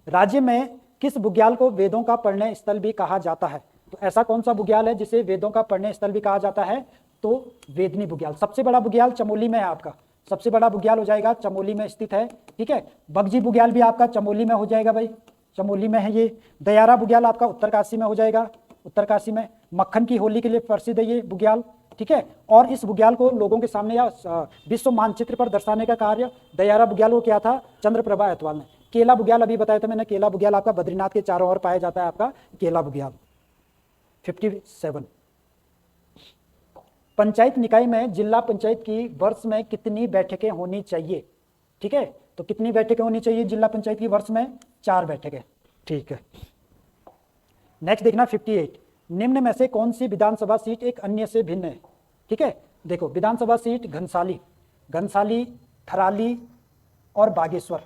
राज्य में किस बुग्याल को वेदों का पढ़ने स्थल भी कहा जाता है? तो ऐसा कौन सा बुग्याल है जिसे वेदों का पढ़ने स्थल भी कहा जाता है? तो वेदनी बुग्याल। सबसे बड़ा बुग्याल चमोली में है आपका, सबसे बड़ा बुग्याल हो जाएगा चमोली में स्थित है, ठीक है। बगजी बुग्याल भी आपका चमोली में हो जाएगा भाई, चमोली में है ये। दयारा बुग्याल आपका उत्तरकाशी में हो जाएगा, उत्तरकाशी में। मक्खन की होली के लिए प्रसिद्ध है ये बुग्याल, ठीक है। और इस बुग्याल को लोगों के सामने या विश्व मानचित्र पर दर्शाने का कार्य दयारा बुग्याल को किया था चंद्रप्रभा अहतवाल ने। केला बुग्याल अभी बताया था मैंने, केला बुग्याल आपका बद्रीनाथ के चारों ओर पाया जाता है आपका केला बुग्याल। 57, पंचायत निकाय में जिला पंचायत की वर्ष में कितनी बैठकें होनी चाहिए? ठीक है, तो कितनी बैठकें होनी चाहिए जिला पंचायत की वर्ष में? 4 बैठकें, ठीक है। नेक्स्ट देखना 58, निम्न में से कौन सी विधानसभा सीट एक अन्य से भिन्न है? ठीक है, देखो विधानसभा सीट घनसाली, थराली और बागेश्वर,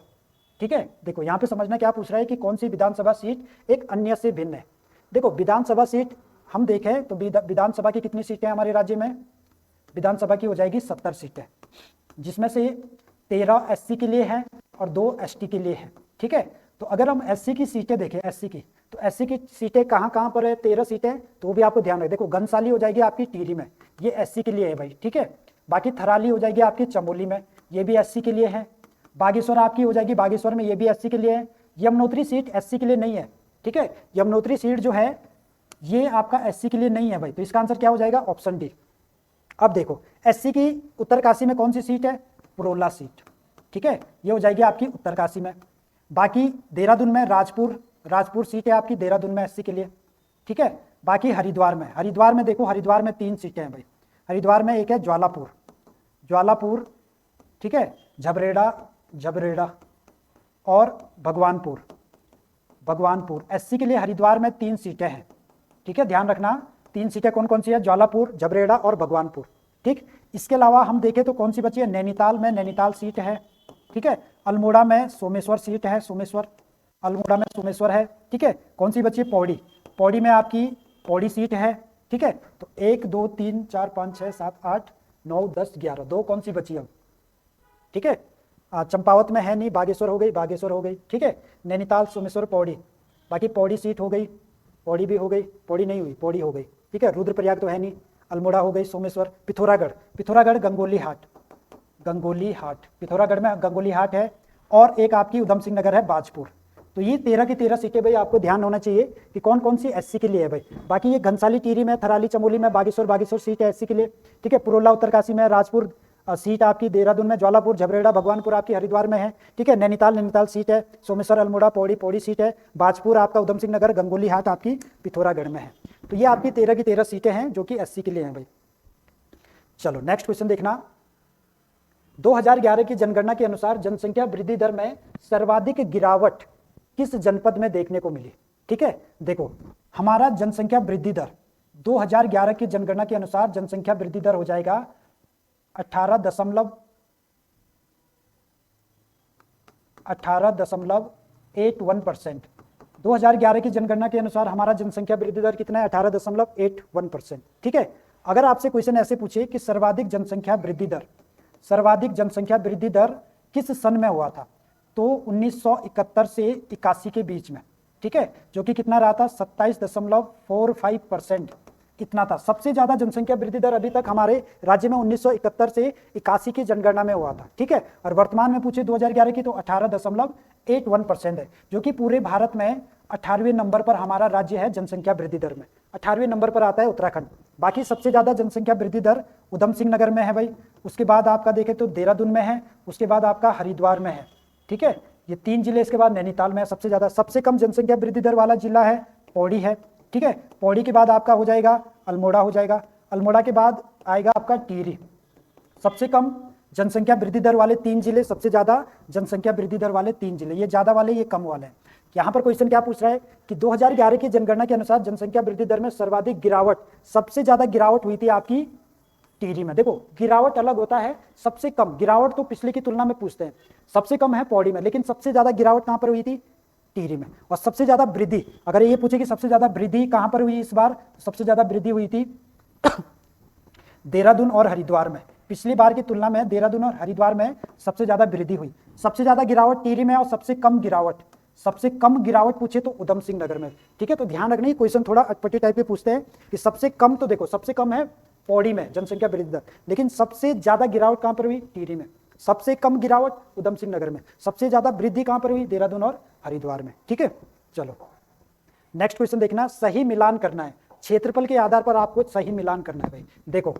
ठीक है। देखो यहाँ पे समझना क्या पूछ रहा है कि कौन सी विधानसभा सीट एक अन्य से भिन्न है। देखो विधानसभा सीट हम देखें तो विधानसभा की कितनी सीटें हमारे राज्य में, विधानसभा की हो जाएगी 70 सीटें, जिसमें से 13 एससी के लिए हैं और 2 एसटी के लिए हैं। ठीक है, तो अगर हम एससी की सीटें देखें, एससी की, तो एससी की सीटें कहाँ कहाँ पर है, 13 सीटें, तो वो भी आपको ध्यान रखें। देखो घनसाली हो जाएगी आपकी टिहरी में, ये एससी के लिए है भाई। ठीक है, बाकी थराली हो जाएगी आपकी चमोली में, ये भी एससी के लिए है। बागेश्वर आपकी हो जाएगी बागेश्वर में, ये भी एससी के लिए है। यमुनोत्री सीट एससी के लिए नहीं है। ठीक है, यमुनोत्री सीट जो है ये आपका एससी के लिए नहीं है भाई, तो इसका आंसर क्या हो जाएगा, ऑप्शन डी। अब देखो एससी की उत्तरकाशी में कौन सी सीट है, पुरोला सीट। ठीक है, ये हो जाएगी आपकी उत्तरकाशी में। बाकी देहरादून में राजपुर सीट है आपकी देहरादून में एससी के लिए। ठीक है, बाकी हरिद्वार में देखो, हरिद्वार में 3 सीटें हैं भाई। हरिद्वार में एक है ज्वालापुर, ठीक है, झबरेड़ा और भगवानपुर एससी के लिए हरिद्वार में 3 सीटें हैं। ठीक है, ध्यान रखना 3 सीटें कौन कौन सी है, ज्वालापुर, झबरेड़ा और भगवानपुर। ठीक, इसके अलावा हम देखें तो कौन सी बची है, नैनीताल सीट है। ठीक है, अल्मोड़ा में सोमेश्वर सीट है, अल्मोड़ा में सोमेश्वर है। ठीक है, कौन सी बची है, पौड़ी में आपकी पौड़ी सीट है। ठीक है, तो 1 2 3 4 5 6 7 8 9 10 11, 2 कौन सी बची अब। ठीक है, चंपावत में है नहीं, बागेश्वर हो गई। ठीक है, नैनीताल, सोमेश्वर, पौड़ी, बाकी पौड़ी सीट हो गई, पौड़ी भी हो गई, पौड़ी नहीं हुई, पौड़ी हो गई। ठीक है, रुद्रप्रयाग तो है नहीं, अल्मोड़ा हो गई, सोमेश्वर, पिथौरागढ़ गंगोली हाट, पिथौरागढ़ में गंगोली हाट है, और एक आपकी उधम सिंह नगर है बाजपुर। तो ये 13 की 13 सीटें भाई आपको ध्यान होना चाहिए कि कौन कौन सी एससी के लिए है भाई। बाकी ये घनसाली टिहरी में, थराली चमोली में, बागेश्वर सीट है एससी के लिए। ठीक है, पुरोला उत्तरकाशी में, राजपुर सीट आपकी देहरादून में, ज्वालापुर, झबरेड़ा, भगवानपुर आपकी हरिद्वार में है। ठीक है, नैनीताल सीट है, सोमेश्वर, अल्मोड़ा, पौड़ी सीट है, बाजपुर आपका उधम सिंह नगर, गंगोली हाट आपकी पिथौरागढ़ में है। तो ये आपकी 13 की 13 सीटें हैं जो कि एससी के लिए हैं भाई। चलो नेक्स्ट क्वेश्चन देखना, 2011 की जनगणना के अनुसार जनसंख्या वृद्धि दर में सर्वाधिक गिरावट किस जनपद में देखने को मिली। ठीक है, देखो हमारा जनसंख्या वृद्धि दर 2011 की जनगणना के अनुसार जनसंख्या वृद्धि दर हो जाएगा 18.81%। 2011 की जनगणना के अनुसार हमारा जनसंख्या वृद्धि दर कितना है, 18.81%। ठीक है, अगर आपसे क्वेश्चन ऐसे पूछे कि सर्वाधिक जनसंख्या वृद्धि दर किस सन में हुआ था, तो 1971 से 81 के बीच में। ठीक है, जो कि कितना रहा था, 27.45%, इतना था। सबसे ज्यादा जनसंख्या वृद्धि दर अभी तक हमारे राज्य में 1971 से 81 की जनगणना में हुआ था। ठीक है, और वर्तमान में पूछे 2011 की तो 18.81% है, जो कि पूरे भारत में 18वें नंबर पर हमारा राज्य है जनसंख्या वृद्धि दर में। 18वें नंबर पर आता है उत्तराखंड। बाकी सबसे ज्यादा जनसंख्या वृद्धि दर उधम सिंह नगर में है भाई, उसके बाद आपका देखें तो देहरादून में है, उसके बाद आपका हरिद्वार में है। ठीक है, ये 3 जिले, इसके बाद नैनीताल में है सबसे ज्यादा। सबसे कम जनसंख्या वृद्धि दर वाला जिला है पौड़ी है। ठीक है, पौड़ी के बाद आपका हो जाएगा अल्मोड़ा हो जाएगा, अल्मोड़ा के बाद आएगा आपका टिहरी। सबसे कम जनसंख्या वृद्धि दर वाले 3 जिले, सबसे ज्यादा जनसंख्या वृद्धि दर वाले 3 जिले, ये ज्यादा वाले ये कम वाले हैं। यहाँ पर क्वेश्चन क्या पूछ रहा है कि 2011 की जनगणना के अनुसार जनसंख्या वृद्धि दर में सर्वाधिक गिरावट, सबसे ज्यादा गिरावट हुई थी आपकी टिहरी में। देखो गिरावट अलग होता है, सबसे कम गिरावट तो पिछले की तुलना में पूछते हैं, सबसे कम है पौड़ी में, लेकिन सबसे ज्यादा गिरावट कहां पर हुई थी, टिहरी में। और सबसे ज्यादा वृद्धि, अगर ये पूछे कि सबसे ज्यादा वृद्धि कहां पर हुई इस बार, सबसे ज्यादा वृद्धि हुई थी देहरादून और हरिद्वार में। पिछली बार की तुलना में देहरादून और हरिद्वार में सबसे ज्यादा वृद्धि हुई। सबसे ज्यादा गिरावट टिहरी में, और सबसे कम गिरावट पूछे तो उधम सिंह नगर में। ठीक है, तो ध्यान रखना, क्वेश्चन थोड़ा अटपटी टाइप के पूछते हैं कि सबसे कम, तो देखो सबसे कम है पौड़ी में जनसंख्या वृद्धि दर, लेकिन सबसे ज्यादा गिरावट कहां पर हुई, टिहरी में। सबसे कम गिरावट उधम सिंह नगर में, सबसे ज्यादा वृद्धि कहां पर हुई, देहरादून और हरिद्वार में। ठीक है, चलो नेक्स्ट क्वेश्चन देखना, सही मिलान करना है, क्षेत्रफल के आधार पर आपको सही मिलान करना है भाई। देखो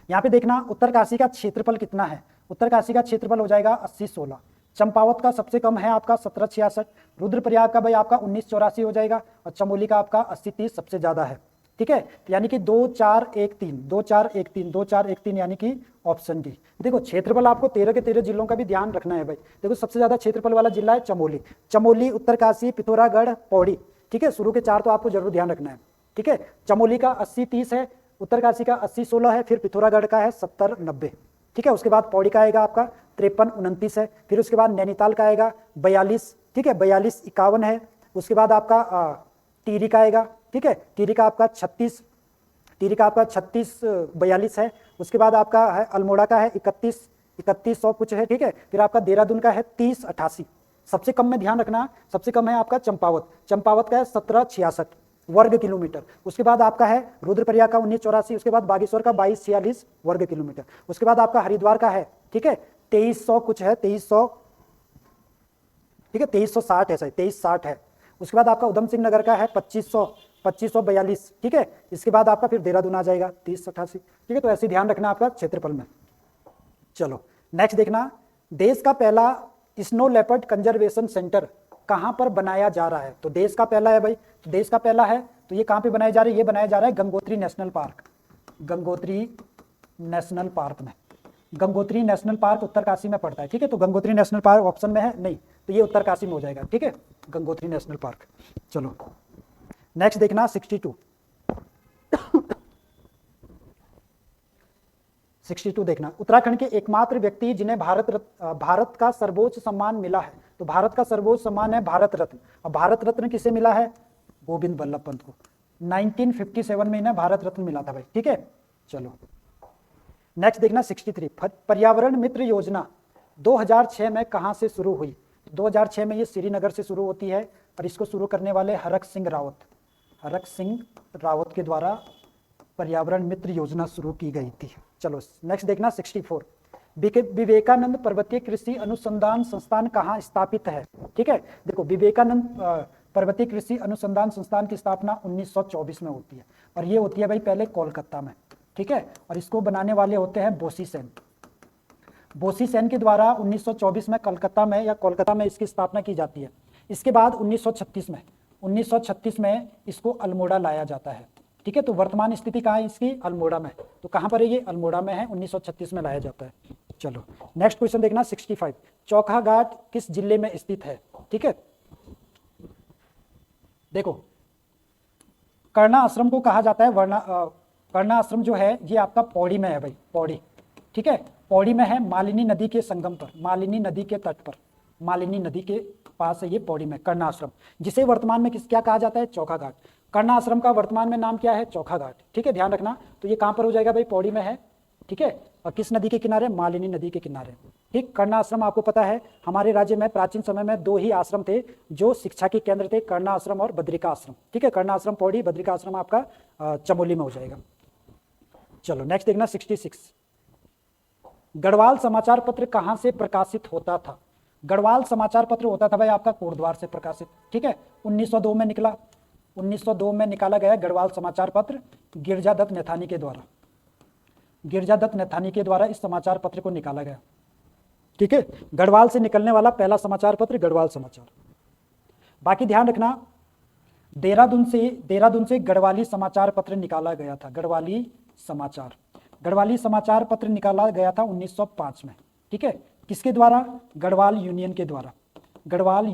यहाँ पे देखना, उत्तरकाशी का क्षेत्रफल कितना है, उत्तरकाशी का क्षेत्रफल हो जाएगा 80-16, चंपावत का सबसे कम है आपका 1766, रुद्रप्रयाग का भाई आपका 1984 हो जाएगा, और चमोली का आपका 80-30 सबसे ज्यादा है। ठीक है, यानी कि 2-4-1-3 यानी कि ऑप्शन डी। देखो क्षेत्रफल आपको 13 के 13 जिलों का भी ध्यान रखना है भाई। देखो सबसे ज्यादा क्षेत्रफल वाला जिला है चमोली, उत्तरकाशी, पिथौरागढ़, पौड़ी। ठीक है, शुरू के 4 तो आपको जरूर ध्यान रखना है। ठीक है, चमोली का 80-30 है, उत्तरकाशी का 80-16 है, फिर पिथौरागढ़ का है 70-90। ठीक है। उसके बाद पौड़ी का आएगा आपका 53-29 है। फिर उसके बाद नैनीताल का आएगा 42, ठीक है, 42-51 है। उसके बाद आपका टिहरी का आएगा, ठीक है, टिहरी का आपका 36, टिहरी का आपका 36-42 है। उसके बाद आपका है अल्मोड़ा का है 31-3100 कुछ है, ठीक है। फिर आपका देहरादून का है 30-88। सबसे कम में ध्यान रखना, सबसे कम है आपका चंपावत, चंपावत का है 1766 वर्ग किलोमीटर। उसके बाद आपका है रुद्रप्रयाग का 1984, उसके बाद बागेश्वर का 2246 वर्ग किलोमीटर। उसके बाद आपका हरिद्वार का है, ठीक है, 2300 कुछ है, 2300, ठीक है, 2360 है, सही 2360 है। उसके बाद आपका उधम सिंह नगर का है 2542, ठीक है। इसके बाद आपका फिर देहरादून आ जाएगा 3088, ठीक है। तो ऐसे ध्यान रखना आपका क्षेत्रफल में। चलो नेक्स्ट देखना, देश का पहला स्नो लेपर्ड कंजर्वेशन सेंटर कहां पर बनाया जा रहा है? तो देश का पहला है भाई, तो देश का पहला है तो ये कहां पे बनाया जा रहा है? ये बनाया जा रहा है Gangotri national park, Gangotri national park में। गंगोत्री नेशनल पार्क उत्तरकाशी में पड़ता है, ठीक है। तो गंगोत्री नेशनल पार्क ऑप्शन में है नहीं, तो ये उत्तरकाशी में हो जाएगा, ठीक है, गंगोत्री नेशनल पार्क। चलो नेक्स्ट देखना 62 देखना, उत्तराखंड के एकमात्र व्यक्ति जिन्हें भारत का सर्वोच्च सम्मान मिला है। तो भारत का सर्वोच्च सम्मान है भारत रत्न। अब भारत रत्न किसे मिला है? गोविंद बल्लभ पंत को। 1957 में इन्हें भारत रत्न मिला था भाई, ठीक है। चलो नेक्स्ट देखना 63, पर्यावरण मित्र योजना 2006 में कहां से शुरू हुई? 2006 में ये श्रीनगर से शुरू होती है और इसको शुरू करने वाले हरक सिंह रावत के द्वारा पर्यावरण मित्र योजना शुरू की गई थी। चलो नेक्स्ट देखना 64, विवेकानंद पर्वतीय कृषि अनुसंधान संस्थान कहाँ स्थापित है? ठीक है, देखो विवेकानंद पर्वतीय कृषि अनुसंधान संस्थान की स्थापना 1924 में होती है और ये होती है भाई पहले कोलकाता में, ठीक है। और इसको बनाने वाले होते हैं बोसी सेन के द्वारा 1924 में कोलकाता में इसकी स्थापना की जाती है। इसके बाद 1936 में इसको अल्मोड़ा लाया जाता है, ठीक है। तो वर्तमान स्थिति कहाँ है इसकी? अल्मोड़ा में। तो कहाँ पर है ये? अल्मोड़ा में है, 1936 में लाया जाता है। चलो नेक्स्ट क्वेश्चन देखना 65, चौखा घाट किस जिले में स्थित है? ठीक है, देखो कर्णा आश्रम को कहा जाता है कर्णा आश्रम जो है ये आपका पौड़ी में है भाई, पौड़ी, ठीक है, पौड़ी में है, मालिनी नदी के संगम पर, मालिनी नदी के तट पर, मालिनी नदी के पास है ये पौड़ी में कर्णा आश्रम, जिसे वर्तमान में क्या कहा जाता है? चौखा घाट। कर्णा आश्रम का वर्तमान में नाम क्या है? चौखा घाट, ठीक है, ध्यान रखना। तो ये कहां पर हो जाएगा भाई? पौड़ी में है, ठीक है। और किस नदी के किनारे? मालिनी नदी के किनारे, ठीक। कर्णा आश्रम आपको पता है हमारे राज्य में प्राचीन समय में 2 ही आश्रम थे जो शिक्षा के केंद्र थे, कर्णा आश्रम और बद्रिका आश्रम, ठीक है। कर्णा आश्रम पौड़ी, बद्रिका आश्रम आपका चमोली में हो जाएगा। चलो नेक्स्ट देखना 66, गढ़वाल समाचार पत्र कहां से प्रकाशित होता था? गढ़वाल समाचार पत्र होता था भाई आपका कोटद्वार से प्रकाशित, ठीक है। 1902 में निकला, 1902 में निकाला गया गढ़वाल समाचार पत्र गिरजादत्त नैथानी के द्वारा, गिरजादत्त नैथानी के द्वारा इस समाचार पत्र को निकाला गया, ठीक है। गढ़वाल से निकलने वाला पहला समाचार पत्र गढ़वाल समाचार। बाकी ध्यान रखना देहरादून से गढ़वाली समाचार पत्र निकाला गया था, गढ़वाली समाचार पत्र निकाला गया था 1905 में, ठीक है। किसके द्वारा? गढ़वाल यूनियन के द्वारा। गढ़वाल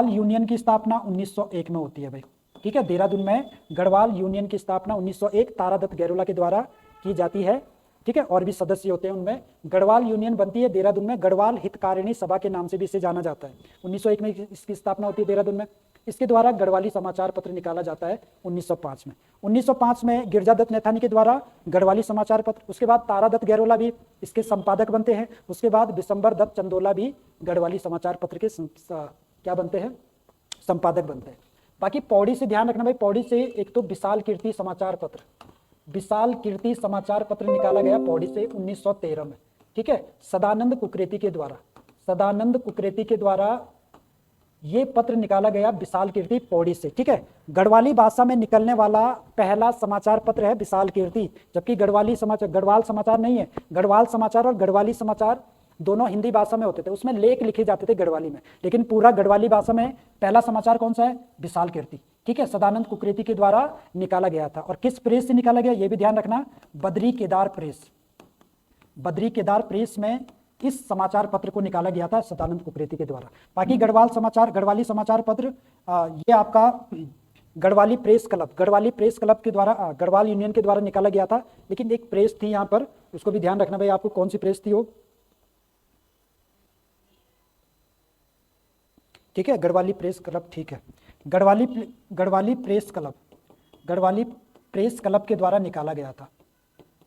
यूनियन की स्थापना 1901 में होती है भाई, ठीक है। देहरादून में गढ़वाल यूनियन की स्थापना 1901 तारादत्त गैरोला के द्वारा की जाती है, ठीक है। और भी सदस्य होते हैं उनमें। गढ़वाल यूनियन बनती है देहरादून में, गढ़वाल हितकारिणी सभा के नाम से भी इसे जाना जाता है। 1901 में इसकी स्थापना होती है देहरादून में। इसके द्वारा गढ़वाली समाचार पत्र निकाला जाता है 1905 में। 1905 में गिरजादत्त नैथानी के द्वारा गढ़वाली समाचार पत्र, उसके बाद तारादत्त गैरोला भी इसके संपादक बनते हैं, उसके बाद बिशंबर दत्त चंदोला भी गढ़वाली समाचार पत्र के क्या बनते हैं? संपादक बनते हैं। बाकी पौड़ी से ध्यान रखना भाई, पौड़ी से एक तो विशाल कीर्ति समाचार पत्र निकाला गया पौड़ी से 1913 में, ठीक है। सदानंद कुकरेती के द्वारा ये पत्र निकाला गया विशाल कीर्ति पौड़ी से, ठीक है। गढ़वाली भाषा में निकलने वाला पहला समाचार पत्र है विशाल कीर्ति, जबकि गढ़वाल समाचार नहीं है। गढ़वाल समाचार और गढ़वाली समाचार दोनों हिंदी भाषा में होते थे, उसमें लेख लिखे जाते थे गढ़वाली में, लेकिन पूरा गढ़वाली भाषा में पहला समाचार कौन सा है? विशाल कीर्ति, ठीक है। सदानंद कुकरेती के द्वारा निकाला गया था। और किस प्रेस से निकाला गया ये भी ध्यान रखना, बद्री केदार प्रेस में इस समाचार पत्र को निकाला गया था सदानंद कुकरेती के द्वारा। बाकी गढ़वाली समाचार पत्र ये आपका गढ़वाली प्रेस क्लब के द्वारा गढ़वाल यूनियन के द्वारा निकाला गया था, लेकिन एक प्रेस थी यहाँ पर, उसको भी ध्यान रखना भाई आपको कौन सी प्रेस थी वो, ठीक है, गढ़वाली प्रेस क्लब, ठीक है, गढ़वाली प्रेस क्लब के द्वारा निकाला गया था,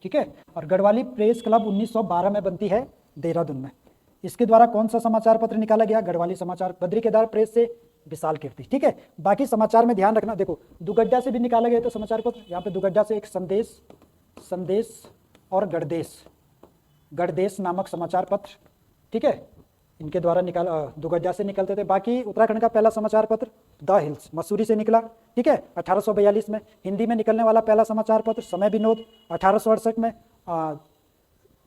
ठीक है। और गढ़वाली प्रेस क्लब 1912 में बनती है देहरादून में। इसके द्वारा कौन सा समाचार पत्र निकाला गया, गढ़वाली समाचार, बद्री केदार प्रेस से विशाल कीर्ति, ठीक है। बाकी समाचार में ध्यान रखना, देखो दुगड्डा से भी निकाला गया था समाचार पत्र, यहाँ पे दुगड्डा से एक संदेश और गढ़देश नामक समाचार पत्र, ठीक है, इनके द्वारा दुगड्डा से निकलते थे। बाकी उत्तराखंड का पहला समाचार पत्र द हिल्स मसूरी से निकला, ठीक है, 1842 में। हिंदी में निकलने वाला पहला समाचार पत्र समय विनोद 1868 में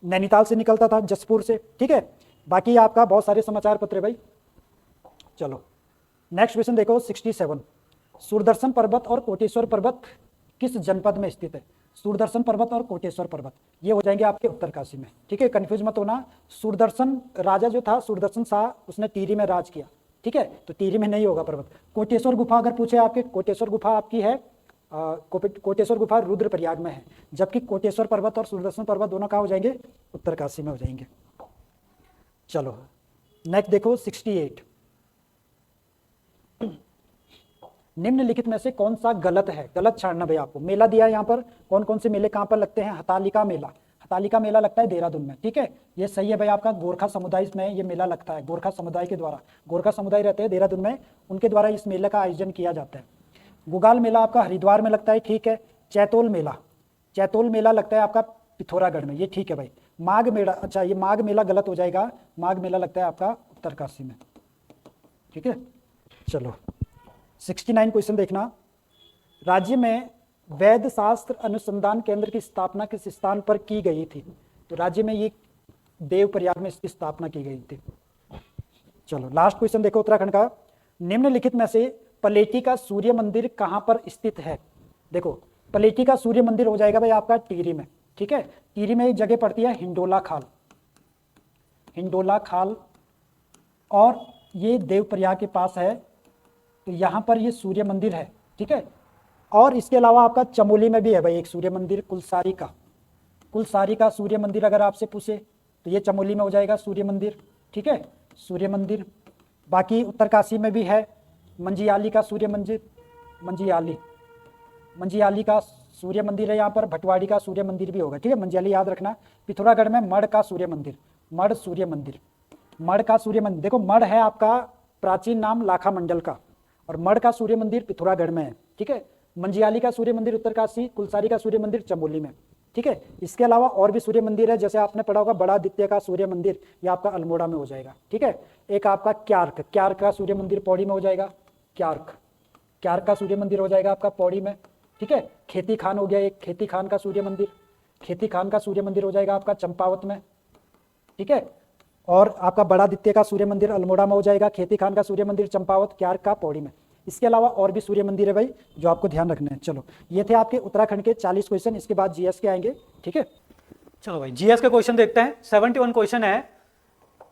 नैनीताल से निकलता था, जसपुर से, ठीक है। बाकी आपका बहुत सारे समाचार पत्र भाई। चलो नेक्स्ट क्वेश्चन देखो 67, सूरदर्शन पर्वत और कोटेश्वर पर्वत किस जनपद में स्थित है। सूरदर्शन पर्वत और कोटेश्वर पर्वत ये हो जाएंगे आपके उत्तरकाशी में, ठीक है, कंफ्यूज मत होना। सूरदर्शन राजा जो था सूरदर्शन शाह, उसने टिहरी में राज किया, ठीक है, तो टिहरी में नहीं होगा पर्वत। कोटेश्वर गुफा अगर पूछे आपके, कोटेश्वर गुफा आपकी है कोटेश्वर गुफा रुद्रप्रयाग में है, जबकि कोटेश्वर पर्वत और सूरदर्शन पर्वत दोनों कहाँ हो जाएंगे, उत्तरकाशी में हो जाएंगे। चलो नेक्स्ट देखो 68, निम्नलिखित में से कौन सा गलत है, गलत छाड़ना भाई आपको। मेला दिया है यहाँ पर, कौन कौन से मेले कहाँ पर लगते हैं, हतालिका मेला लगता है देहरादून में, ठीक है, ये सही है भाई आपका। गोरखा समुदाय में ये मेला लगता है, गोरखा समुदाय के द्वारा, गोरखा समुदाय रहते हैं देहरादून में, उनके द्वारा इस मेले का आयोजन किया जाता है। गुगाल मेला आपका हरिद्वार में लगता है, ठीक है। चैतोल मेला लगता है आपका पिथौरागढ़ में, ये ठीक है भाई। माघ मेला, अच्छा ये माघ मेला गलत हो जाएगा, माघ मेला लगता है आपका उत्तरकाशी में, ठीक है। चलो 69 क्वेश्चन देखना, राज्य में वैद्य शास्त्र अनुसंधान केंद्र की स्थापना किस स्थान पर की गई थी। तो राज्य में ये देवप्रयाग में इसकी स्थापना की गई थी। चलो लास्ट क्वेश्चन देखो उत्तराखंड का, निम्नलिखित में से पलेटी का सूर्य मंदिर कहां पर स्थित है। देखो पलेटी का सूर्य मंदिर हो जाएगा भाई आपका टिहरी में, ठीक है। टिहरी में एक जगह पड़ती है हिंडोला खाल, और ये देवप्रयाग के पास है, तो यहाँ पर ये सूर्य मंदिर है, ठीक है। और इसके अलावा आपका चमोली में भी है भाई एक सूर्य मंदिर, कुलसारी का सूर्य मंदिर अगर आपसे पूछे तो ये चमोली में हो जाएगा सूर्य मंदिर, ठीक है, सूर्य मंदिर। बाकी उत्तरकाशी में भी है मंजियाली का सूर्य मंदिर, मंजियाली का सूर्य मंदिर है यहाँ पर, भटवाड़ी का सूर्य मंदिर भी होगा, ठीक है, मंजियाली याद रखना। पिथौरागढ़ में मढ़ का सूर्य मंदिर, मढ़ का सूर्य मंदिर, देखो मढ़ है आपका प्राचीन नाम लाखा मंडल का, और मढ़ का सूर्य मंदिर पिथौरागढ़ में है, ठीक है। मंजियाली का सूर्य मंदिर उत्तरकाशी, कुलसारी का सूर्य मंदिर चमोली में, ठीक है। इसके अलावा और भी सूर्य मंदिर है, जैसे आपने पढ़ा होगा बड़ा आदित्य का सूर्य मंदिर, ये आपका अल्मोड़ा में हो जाएगा, ठीक है। एक आपका क्यार्क का सूर्य मंदिर पौड़ी में हो जाएगा, क्यार्क का सूर्य मंदिर हो जाएगा आपका पौड़ी में, ठीक है। खेती खान हो गया एक, खेती खान का सूर्य मंदिर हो जाएगा आपका चंपावत में, ठीक है। और आपका बड़ा आदित्य का सूर्य मंदिर अल्मोड़ा में हो जाएगा, खेती खान का सूर्य मंदिर चंपावत, क्यार्क का पौड़ी में। इसके अलावा और भी सूर्य मंदिर है भाई जो आपको ध्यान रखना है। चलो ये थे आपके उत्तराखंड के 40 क्वेश्चन, इसके बाद जीएस के आएंगे, ठीक है। चलो भाई जीएस के क्वेश्चन देखते हैं। 71 क्वेश्चन है,